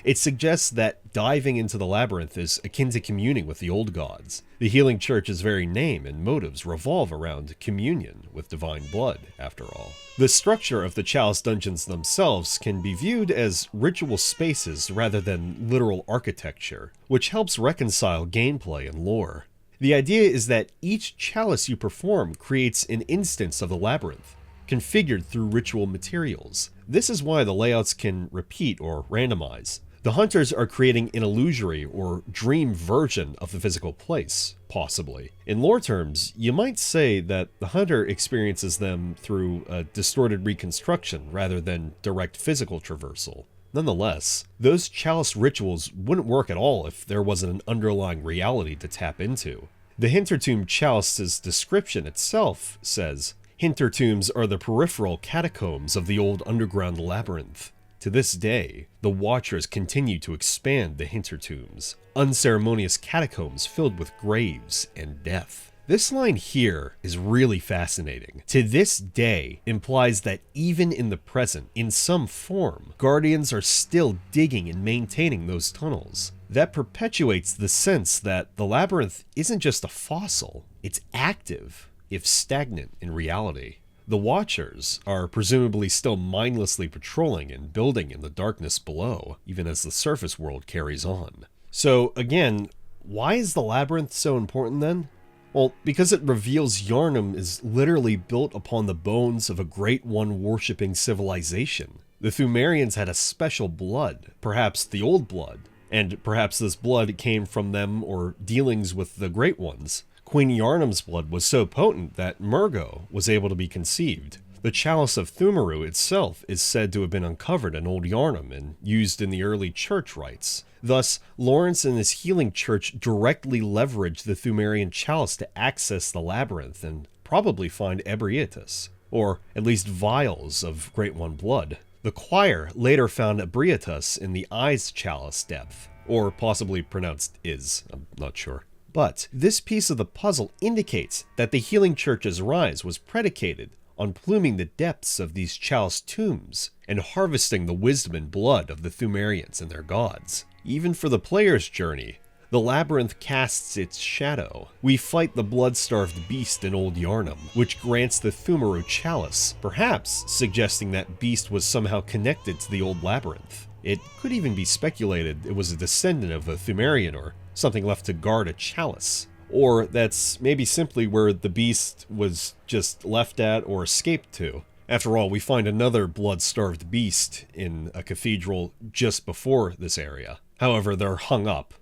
It suggests that diving into the labyrinth is akin to communing with the old gods. The Healing Church's very name and motives revolve around communion with divine blood, after all. The structure of the chalice dungeons themselves can be viewed as ritual spaces rather than literal architecture, which helps reconcile gameplay and lore. The idea is that each chalice you perform creates an instance of the labyrinth, configured through ritual materials. This is why the layouts can repeat or randomize. The hunters are creating an illusory or dream version of the physical place, possibly. In lore terms, you might say that the hunter experiences them through a distorted reconstruction rather than direct physical traversal. Nonetheless, those chalice rituals wouldn't work at all if there wasn't an underlying reality to tap into. The Hintertomb Chalice's description itself says, "Hintertombs are the peripheral catacombs of the old underground labyrinth. To this day, the Watchers continue to expand the Hintertombs, unceremonious catacombs filled with graves and death." This line here is really fascinating. "To this day" implies that even in the present, in some form, Guardians are still digging and maintaining those tunnels. That perpetuates the sense that the labyrinth isn't just a fossil, it's active, if stagnant in reality. The Watchers are presumably still mindlessly patrolling and building in the darkness below, even as the surface world carries on. So again, why is the labyrinth so important then? Well, because it reveals Yharnam is literally built upon the bones of a Great One worshipping civilization. The Pthumerians had a special blood, perhaps the Old Blood, and perhaps this blood came from them or dealings with the Great Ones. Queen Yharnam's blood was so potent that Murgo was able to be conceived. The Chalice of Thumeru itself is said to have been uncovered in Old Yharnam and used in the early church rites. Thus, Lawrence and his healing church directly leveraged the Pthumerian chalice to access the labyrinth and probably find Ebrietas, or at least vials of Great One blood. The choir later found Ebrietas in the Eyes Chalice depth, or possibly pronounced is, I'm not sure. But this piece of the puzzle indicates that the Healing Church's rise was predicated on pluming the depths of these chalice tombs and harvesting the wisdom and blood of the Pthumerians and their gods. Even for the player's journey, the labyrinth casts its shadow. We fight the blood-starved beast in Old Yharnam, which grants the Thumeru chalice, perhaps suggesting that beast was somehow connected to the old labyrinth. It could even be speculated it was a descendant of a Pthumerian or something left to guard a chalice. Or that's maybe simply where the beast was just left at or escaped to. After all, we find another blood-starved beast in a cathedral just before this area. However, they're hung up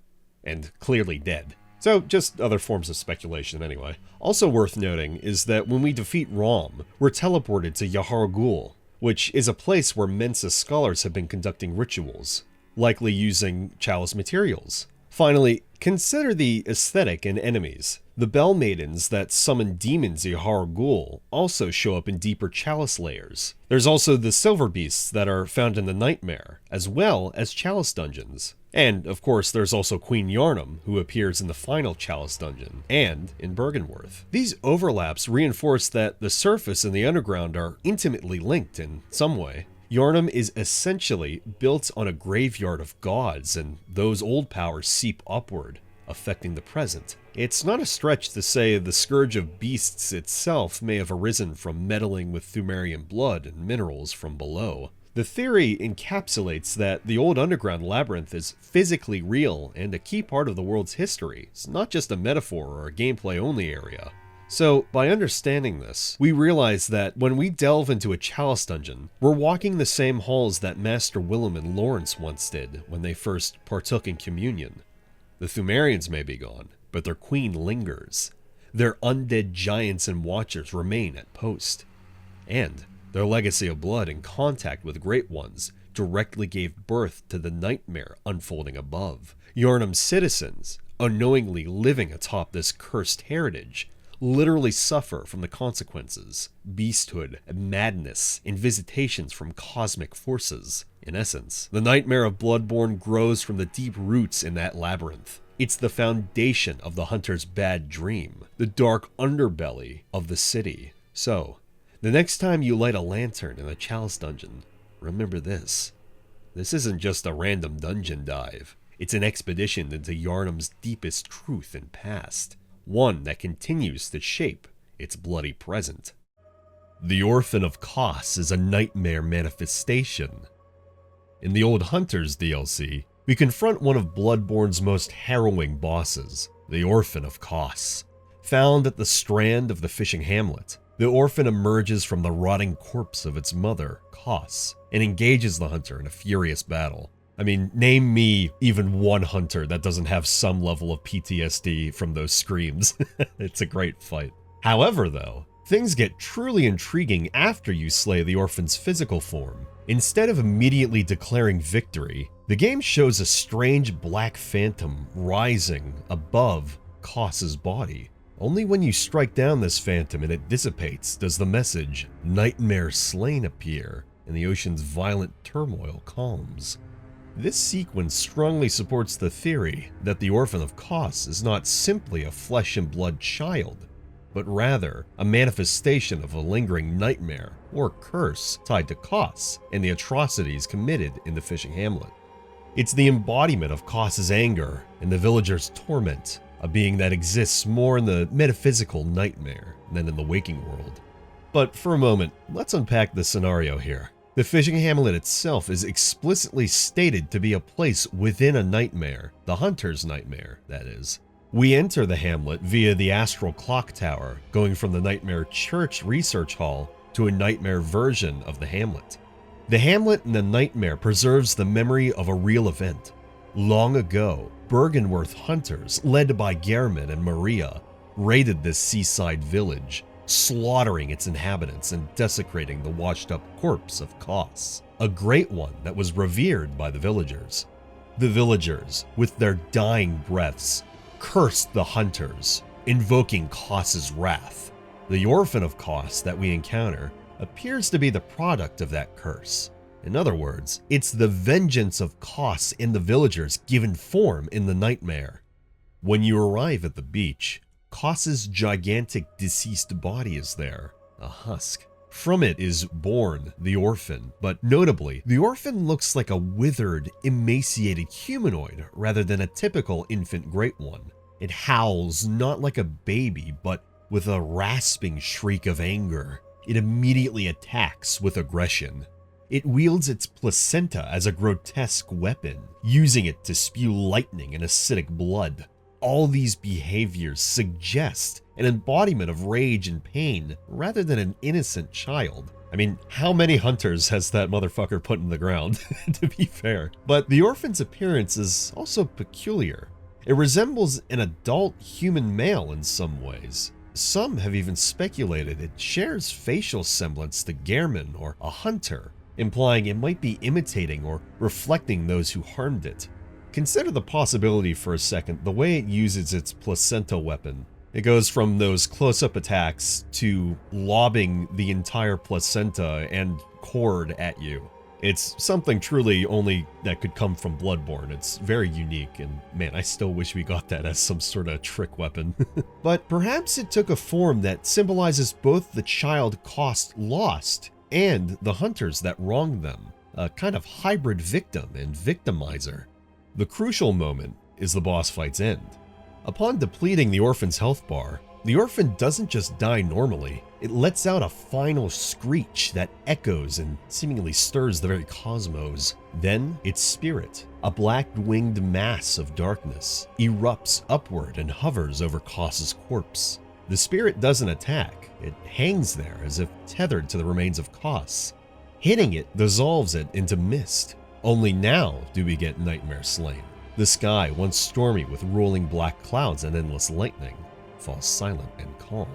and clearly dead. So just other forms of speculation anyway. Also worth noting is that when we defeat Rom, we're teleported to Yahar Ghul, which is a place where Mensis scholars have been conducting rituals, likely using chalice materials. Finally, consider the aesthetic and enemies. The Bell Maidens that summon demons Yahar Ghul also show up in deeper chalice layers. There's also the silver beasts that are found in the Nightmare, as well as chalice dungeons. And, of course, there's also Queen Yharnam, who appears in the final chalice dungeon, and in Byrgenwerth. These overlaps reinforce that the surface and the underground are intimately linked in some way. Yharnam is essentially built on a graveyard of gods, and those old powers seep upward, affecting the present. It's not a stretch to say the Scourge of Beasts itself may have arisen from meddling with Pthumerian blood and minerals from below. The theory encapsulates that the old underground labyrinth is physically real and a key part of the world's history. It's not just a metaphor or a gameplay-only area. So, by understanding this, we realize that when we delve into a chalice dungeon, we're walking the same halls that Master Willem and Lawrence once did when they first partook in communion. The Pthumerians may be gone, but their queen lingers. Their undead giants and watchers remain at post. And their legacy of blood and contact with Great Ones directly gave birth to the nightmare unfolding above. Yharnam's citizens, unknowingly living atop this cursed heritage, literally suffer from the consequences: beasthood, madness, and visitations from cosmic forces. In essence, the nightmare of Bloodborne grows from the deep roots in that labyrinth. It's the foundation of the hunter's bad dream, the dark underbelly of the city. So, the next time you light a lantern in a chalice dungeon, remember this. This isn't just a random dungeon dive. It's an expedition into Yharnam's deepest truth and past, one that continues to shape its bloody present. The Orphan of Kos is a nightmare manifestation. In the Old Hunters DLC, we confront one of Bloodborne's most harrowing bosses, the Orphan of Kos. Found at the strand of the fishing hamlet, the orphan emerges from the rotting corpse of its mother, Kos, and engages the hunter in a furious battle. I mean, name me even one hunter that doesn't have some level of PTSD from those screams. It's a great fight. However, though, things get truly intriguing after you slay the orphan's physical form. Instead of immediately declaring victory, the game shows a strange black phantom rising above Kos's body. Only when you strike down this phantom and it dissipates does the message, "Nightmare Slain," appear, and the ocean's violent turmoil calms. This sequence strongly supports the theory that the Orphan of Kos is not simply a flesh and blood child, but rather a manifestation of a lingering nightmare or curse tied to Kos and the atrocities committed in the fishing hamlet. It's the embodiment of Kos's anger and the villagers' torment, a being that exists more in the metaphysical nightmare than in the waking world. But for a moment, let's unpack the scenario here. The fishing hamlet itself is explicitly stated to be a place within a nightmare, the hunter's nightmare, that is. We enter the hamlet via the astral clock tower, going from the Nightmare Church Research Hall to a nightmare version of the hamlet. The hamlet in the nightmare preserves the memory of a real event. Long ago, Bergenworth hunters, led by Gehrman and Maria, raided this seaside village, slaughtering its inhabitants and desecrating the washed-up corpse of Kos, a great one that was revered by the villagers. The villagers, with their dying breaths, cursed the hunters, invoking Kos's wrath. The Orphan of Kos that we encounter appears to be the product of that curse. In other words, it's the vengeance of Kos in the villagers given form in the nightmare. When you arrive at the beach, Kos's gigantic deceased body is there, a husk. From it is born the orphan, but notably, the orphan looks like a withered, emaciated humanoid rather than a typical infant great one. It howls not like a baby, but with a rasping shriek of anger. It immediately attacks with aggression. It wields its placenta as a grotesque weapon, using it to spew lightning and acidic blood. All these behaviors suggest an embodiment of rage and pain rather than an innocent child. I mean, how many hunters has that motherfucker put in the ground, to be fair? But the orphan's appearance is also peculiar. It resembles an adult human male in some ways. Some have even speculated it shares facial semblance to Gehrman or a hunter, implying it might be imitating or reflecting those who harmed it. Consider the possibility for a second the way it uses its placenta weapon. It goes from those close-up attacks to lobbing the entire placenta and cord at you. It's something truly only that could come from Bloodborne. It's very unique, and man, I still wish we got that as some sort of trick weapon. But perhaps it took a form that symbolizes both the child Kos lost and the hunters that wronged them, a kind of hybrid victim and victimizer. The crucial moment is the boss fight's end. Upon depleting the orphan's health bar, the orphan doesn't just die normally, it lets out a final screech that echoes and seemingly stirs the very cosmos. Then its spirit, a black-winged mass of darkness, erupts upward and hovers over Kos's corpse. The spirit doesn't attack, it hangs there as if tethered to the remains of Kos. Hitting it dissolves it into mist. Only now do we get Nightmare Slain. The sky, once stormy with rolling black clouds and endless lightning, falls silent and calm.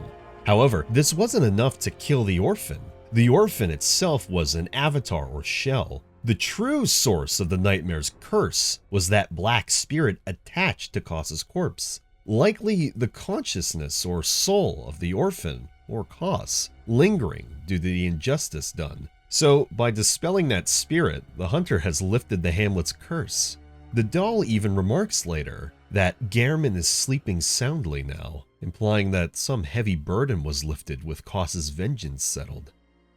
However, this wasn't enough to kill the orphan. The orphan itself was an avatar or shell. The true source of the nightmare's curse was that black spirit attached to Kos's corpse. Likely the consciousness or soul of the orphan, or Kos, lingering due to the injustice done, So, by dispelling that spirit, the hunter has lifted the Hamlet's curse. The doll even remarks later that Gehrman is sleeping soundly now, implying that some heavy burden was lifted with Koss's vengeance settled.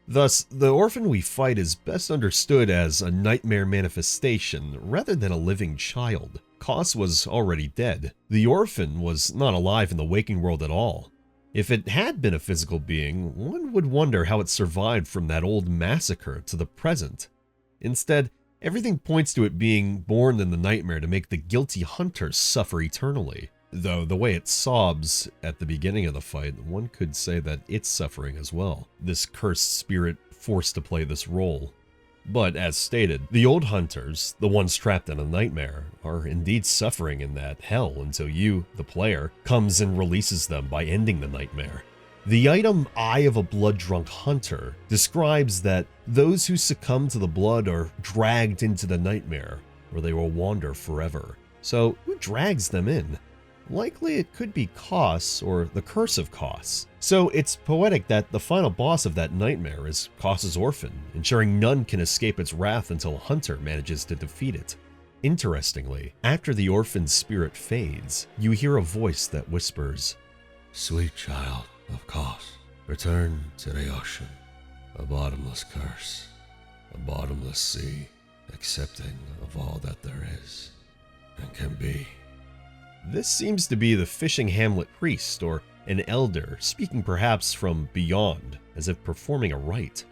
Thus, the orphan we fight is best understood as a nightmare manifestation rather than a living child. Koss was already dead. The orphan was not alive in the waking world at all. If it had been a physical being, one would wonder how it survived from that old massacre to the present. Instead, everything points to it being born in the nightmare to make the guilty hunter suffer eternally. Though the way it sobs at the beginning of the fight, one could say that it's suffering as well. This cursed spirit forced to play this role. But as stated, the old hunters, the ones trapped in a nightmare, are indeed suffering in that hell until you, the player, comes and releases them by ending the nightmare. The item Eye of a Blood-Drunk Hunter describes that those who succumb to the blood are dragged into the nightmare, where they will wander forever. So who drags them in? Likely it could be Koss or the Curse of Koss. So it's poetic that the final boss of that nightmare is Koss's orphan, ensuring none can escape its wrath until a hunter manages to defeat it. Interestingly, after the orphan's spirit fades, you hear a voice that whispers, Sweet child of Koss, return to the ocean, a bottomless curse, a bottomless sea, accepting of all that there is and can be. This seems to be the fishing Hamlet priest or an elder speaking perhaps from beyond, as if performing a rite.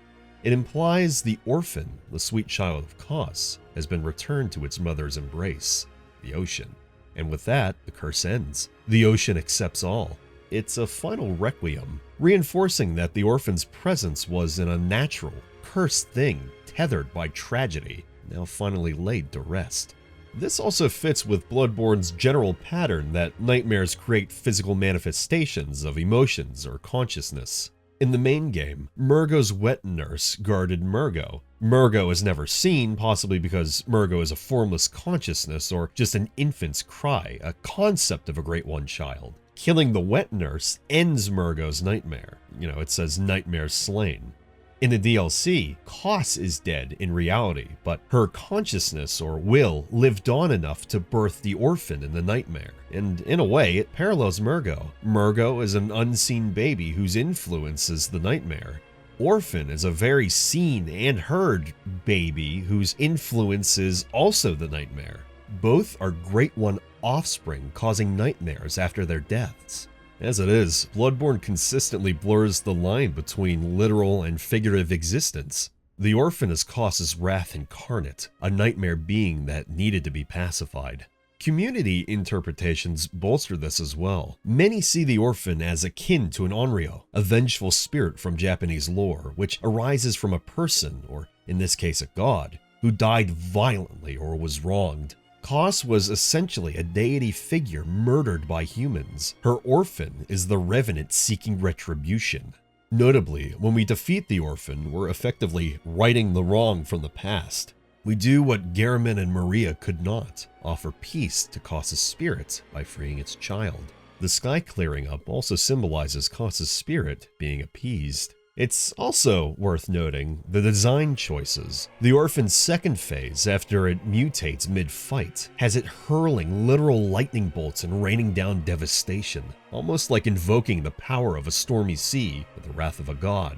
It implies the orphan, the sweet child of Koss, has been returned to its mother's embrace, the ocean. And with that, the curse ends. The ocean accepts all. It's a final requiem, reinforcing that the orphan's presence was an unnatural, cursed thing tethered by tragedy, now finally laid to rest. This also fits with Bloodborne's general pattern that nightmares create physical manifestations of emotions or consciousness. In the main game, Murgo's wet nurse guarded Murgo. Murgo is never seen, possibly because Murgo is a formless consciousness or just an infant's cry, a concept of a Great One child. Killing the wet nurse ends Murgo's nightmare. It says nightmare slain. In the DLC, Koss is dead in reality, but her consciousness or will lived on enough to birth the orphan in the nightmare. And in a way, it parallels Murgo. Murgo is an unseen baby whose influence is the nightmare. Orphan is a very seen and heard baby whose influence is also the nightmare. Both are Great One offspring causing nightmares after their deaths. As it is, Bloodborne consistently blurs the line between literal and figurative existence. The orphan is Koss's wrath incarnate, a nightmare being that needed to be pacified. Community interpretations bolster this as well. Many see the orphan as akin to an onryo, a vengeful spirit from Japanese lore, which arises from a person, or in this case a god, who died violently or was wronged. Koss was essentially a deity figure murdered by humans. Her orphan is the revenant seeking retribution. Notably, when we defeat the orphan, we're effectively righting the wrong from the past. We do what Gehrman and Maria could not, offer peace to Koss's spirit by freeing its child. The sky clearing up also symbolizes Koss's spirit being appeased. It's also worth noting the design choices. The orphan's second phase, after it mutates mid-fight, has it hurling literal lightning bolts and raining down devastation, almost like invoking the power of a stormy sea with the wrath of a god.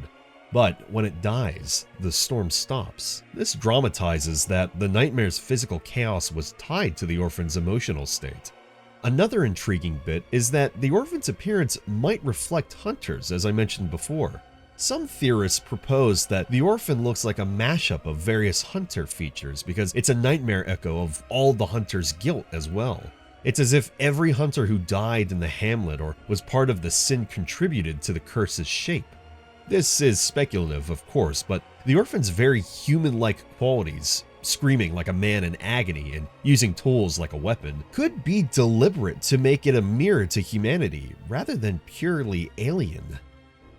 But when it dies, the storm stops. This dramatizes that the nightmare's physical chaos was tied to the orphan's emotional state. Another intriguing bit is that the orphan's appearance might reflect hunters, as I mentioned before. Some theorists propose that the orphan looks like a mashup of various hunter features because it's a nightmare echo of all the hunter's guilt as well. It's as if every hunter who died in the Hamlet or was part of the sin contributed to the curse's shape. This is speculative, of course, but the orphan's very human-like qualities, screaming like a man in agony and using tools like a weapon, could be deliberate to make it a mirror to humanity rather than purely alien.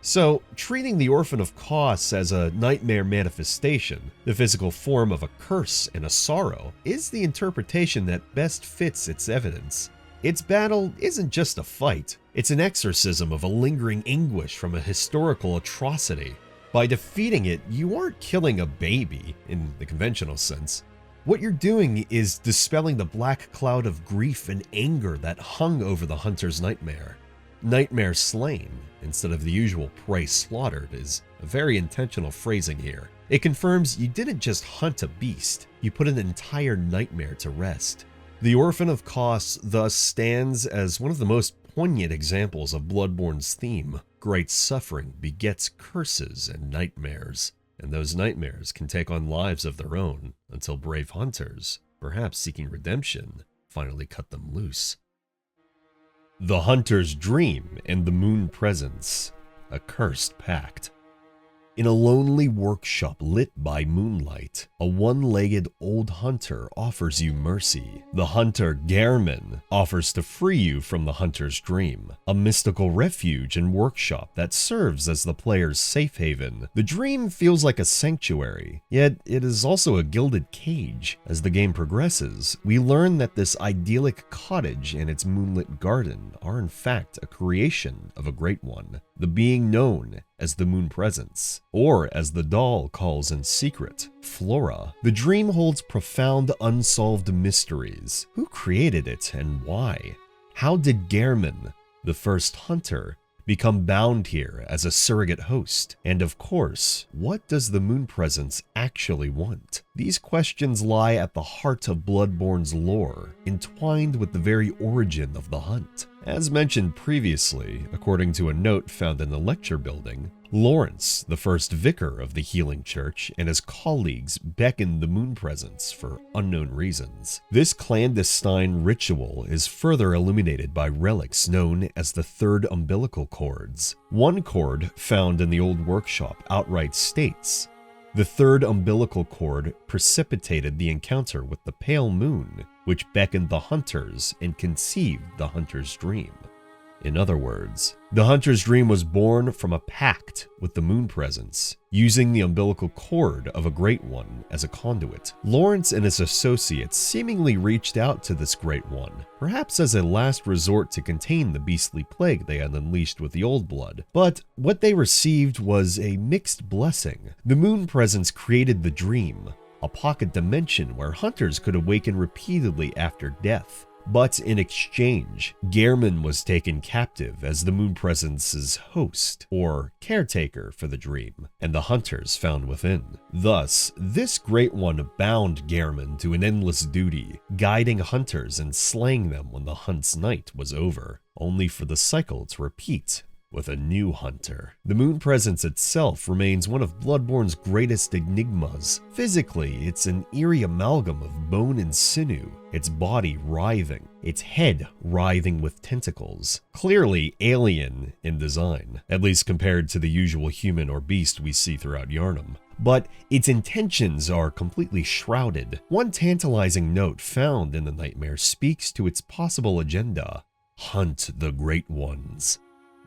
So, treating the Orphan of Koss as a nightmare manifestation, the physical form of a curse and a sorrow, is the interpretation that best fits its evidence. Its battle isn't just a fight, it's an exorcism of a lingering anguish from a historical atrocity. By defeating it, you aren't killing a baby in the conventional sense. What you're doing is dispelling the black cloud of grief and anger that hung over the hunter's nightmare. Nightmare slain, instead of the usual prey slaughtered, is a very intentional phrasing here. It confirms you didn't just hunt a beast, you put an entire nightmare to rest. The Orphan of Kos thus stands as one of the most poignant examples of Bloodborne's theme. Great suffering begets curses and nightmares, and those nightmares can take on lives of their own until brave hunters, perhaps seeking redemption, finally cut them loose. The Hunter's Dream and the Moon Presence, a cursed pact. In a lonely workshop lit by moonlight, a one-legged old hunter offers you mercy. The hunter Gehrman offers to free you from the hunter's dream, a mystical refuge and workshop that serves as the player's safe haven. The dream feels like a sanctuary, yet it is also a gilded cage. As the game progresses, we learn that this idyllic cottage and its moonlit garden are in fact a creation of a great one, the being known as the Moon Presence, or as the doll calls in secret, Flora. The dream holds profound unsolved mysteries. Who created it and why? How did Gehrman, the first hunter, become bound here as a surrogate host? And of course, what does the Moon Presence actually want? These questions lie at the heart of Bloodborne's lore, entwined with the very origin of the hunt. As mentioned previously, according to a note found in the lecture building, Lawrence, the first vicar of the Healing Church, and his colleagues beckoned the Moon Presence for unknown reasons. This clandestine ritual is further illuminated by relics known as the Third Umbilical Cords. One cord found in the old workshop outright states, "The third umbilical cord precipitated the encounter with the pale moon, which beckoned the hunters and conceived the hunter's dream." In other words, the hunter's dream was born from a pact with the Moon Presence, using the umbilical cord of a Great One as a conduit. Lawrence and his associates seemingly reached out to this Great One, perhaps as a last resort to contain the beastly plague they had unleashed with the Old Blood. But what they received was a mixed blessing. The Moon Presence created the dream, a pocket dimension where hunters could awaken repeatedly after death. But in exchange, Gehrman was taken captive as the Moon Presence's host, or caretaker for the dream, and the hunters found within. Thus, this Great One bound Gehrman to an endless duty, guiding hunters and slaying them when the hunt's night was over, only for the cycle to repeat with a new hunter. The Moon Presence itself remains one of Bloodborne's greatest enigmas. Physically, it's an eerie amalgam of bone and sinew, its body writhing, its head writhing with tentacles. Clearly alien in design, at least compared to the usual human or beast we see throughout Yharnam. But its intentions are completely shrouded. One tantalizing note found in the nightmare speaks to its possible agenda: hunt the Great Ones.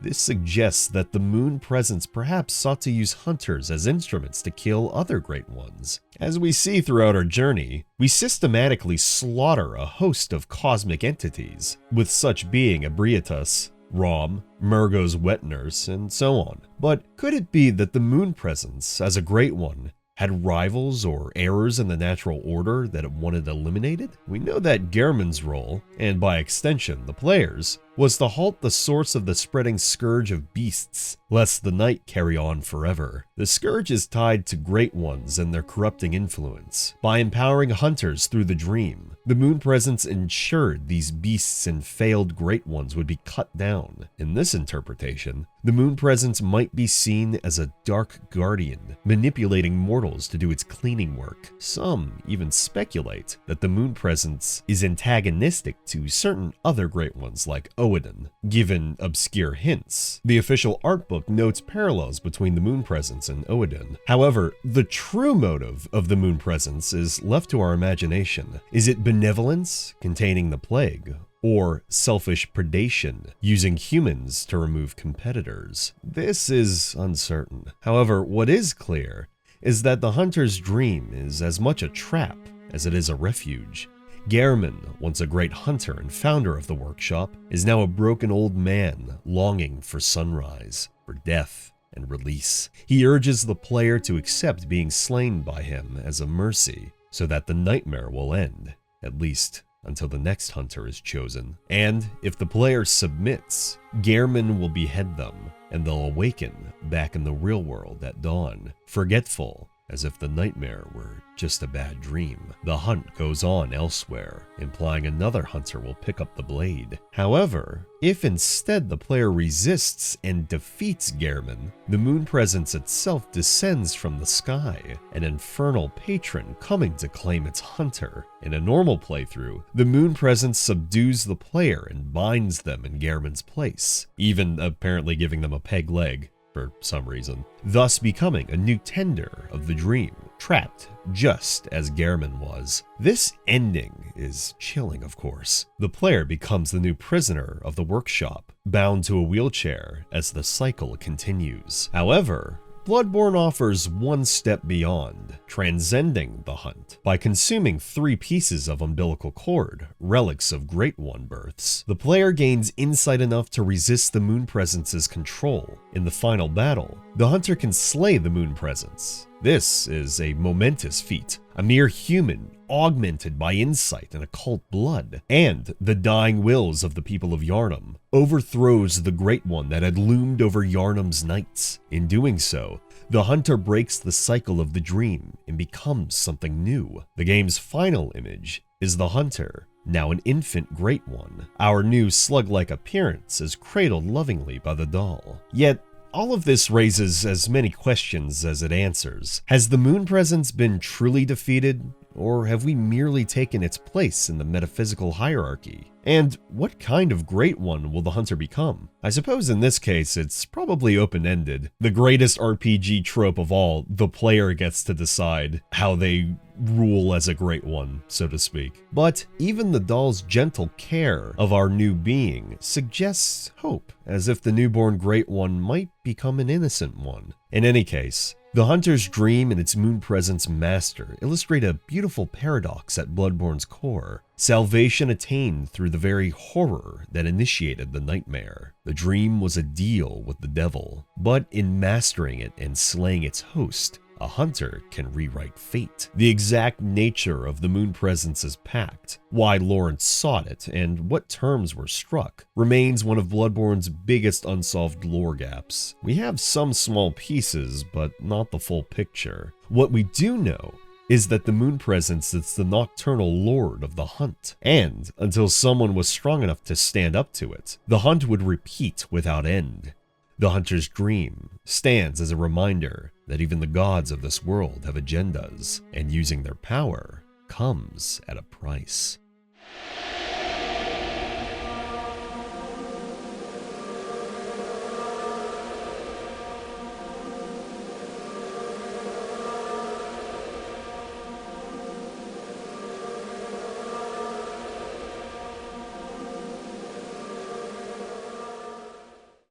This suggests that the Moon Presence perhaps sought to use hunters as instruments to kill other Great Ones. As we see throughout our journey, we systematically slaughter a host of cosmic entities, with such being Ebrietas, Rom, Murgo's wet nurse, and so on. But could it be that the Moon Presence, as a Great One, had rivals or errors in the natural order that it wanted eliminated? We know that Gehrman's role, and by extension the players', was to halt the source of the spreading scourge of beasts, lest the night carry on forever. The scourge is tied to Great Ones and their corrupting influence. By empowering hunters through the dream, the Moon Presence ensured these beasts and failed Great Ones would be cut down. In this interpretation, the Moon Presence might be seen as a dark guardian, manipulating mortals to do its cleaning work. Some even speculate that the Moon Presence is antagonistic to certain other Great Ones like Oedon, given obscure hints. The official art book notes parallels between the Moon Presence and Oedon. However, the true motive of the Moon Presence is left to our imagination. Is it benevolence, containing the plague, or selfish predation, using humans to remove competitors? This is uncertain. However, what is clear is that the hunter's dream is as much a trap as it is a refuge. Gehrman, once a great hunter and founder of the workshop, is now a broken old man longing for sunrise, for death. and release. He urges the player to accept being slain by him as a mercy, so that the nightmare will end, at least until the next hunter is chosen. And if the player submits, Gehrman will behead them, and they'll awaken back in the real world at dawn, forgetful, as if the nightmare were just a bad dream. The hunt goes on elsewhere, implying another hunter will pick up the blade. However, if instead the player resists and defeats Gehrman, the moon presence itself descends from the sky, an infernal patron coming to claim its hunter. In a normal playthrough, the moon presence subdues the player and binds them in Gehrman's place, even apparently giving them a peg leg for some reason, thus becoming a new tender of the dream, trapped just as Gehrman was. This ending is chilling, of course. The player becomes the new prisoner of the workshop, bound to a wheelchair as the cycle continues. However, Bloodborne offers one step beyond, transcending the hunt. By consuming 3 pieces of umbilical cord, relics of Great One births, the player gains insight enough to resist the moon presence's control. In the final battle, the hunter can slay the moon presence. This is a momentous feat, a mere human augmented by insight and occult blood, and the dying wills of the people of Yharnam, overthrows the Great One that had loomed over Yharnam's nights. In doing so, the hunter breaks the cycle of the dream and becomes something new. The game's final image is the hunter, now an infant Great One. Our new slug-like appearance is cradled lovingly by the doll. Yet, all of this raises as many questions as it answers. Has the moon presence been truly defeated, or have we merely taken its place in the metaphysical hierarchy? And what kind of Great One will the hunter become? I suppose in this case it's probably open-ended. The greatest RPG trope of all, the player gets to decide how they rule as a Great One, so to speak. But even the doll's gentle care of our new being suggests hope, as if the newborn Great One might become an innocent one. In any case, the hunter's dream and its moon presence master illustrate a beautiful paradox at Bloodborne's core. Salvation attained through the very horror that initiated the nightmare. The dream was a deal with the devil, but in mastering it and slaying its host, a hunter can rewrite fate. The exact nature of the moon presence's pact, why Lawrence sought it, and what terms were struck, remains one of Bloodborne's biggest unsolved lore gaps. We have some small pieces, but not the full picture. What we do know is that the moon presence is the nocturnal lord of the hunt, and until someone was strong enough to stand up to it, the hunt would repeat without end. The hunter's dream stands as a reminder that even the gods of this world have agendas, and using their power comes at a price.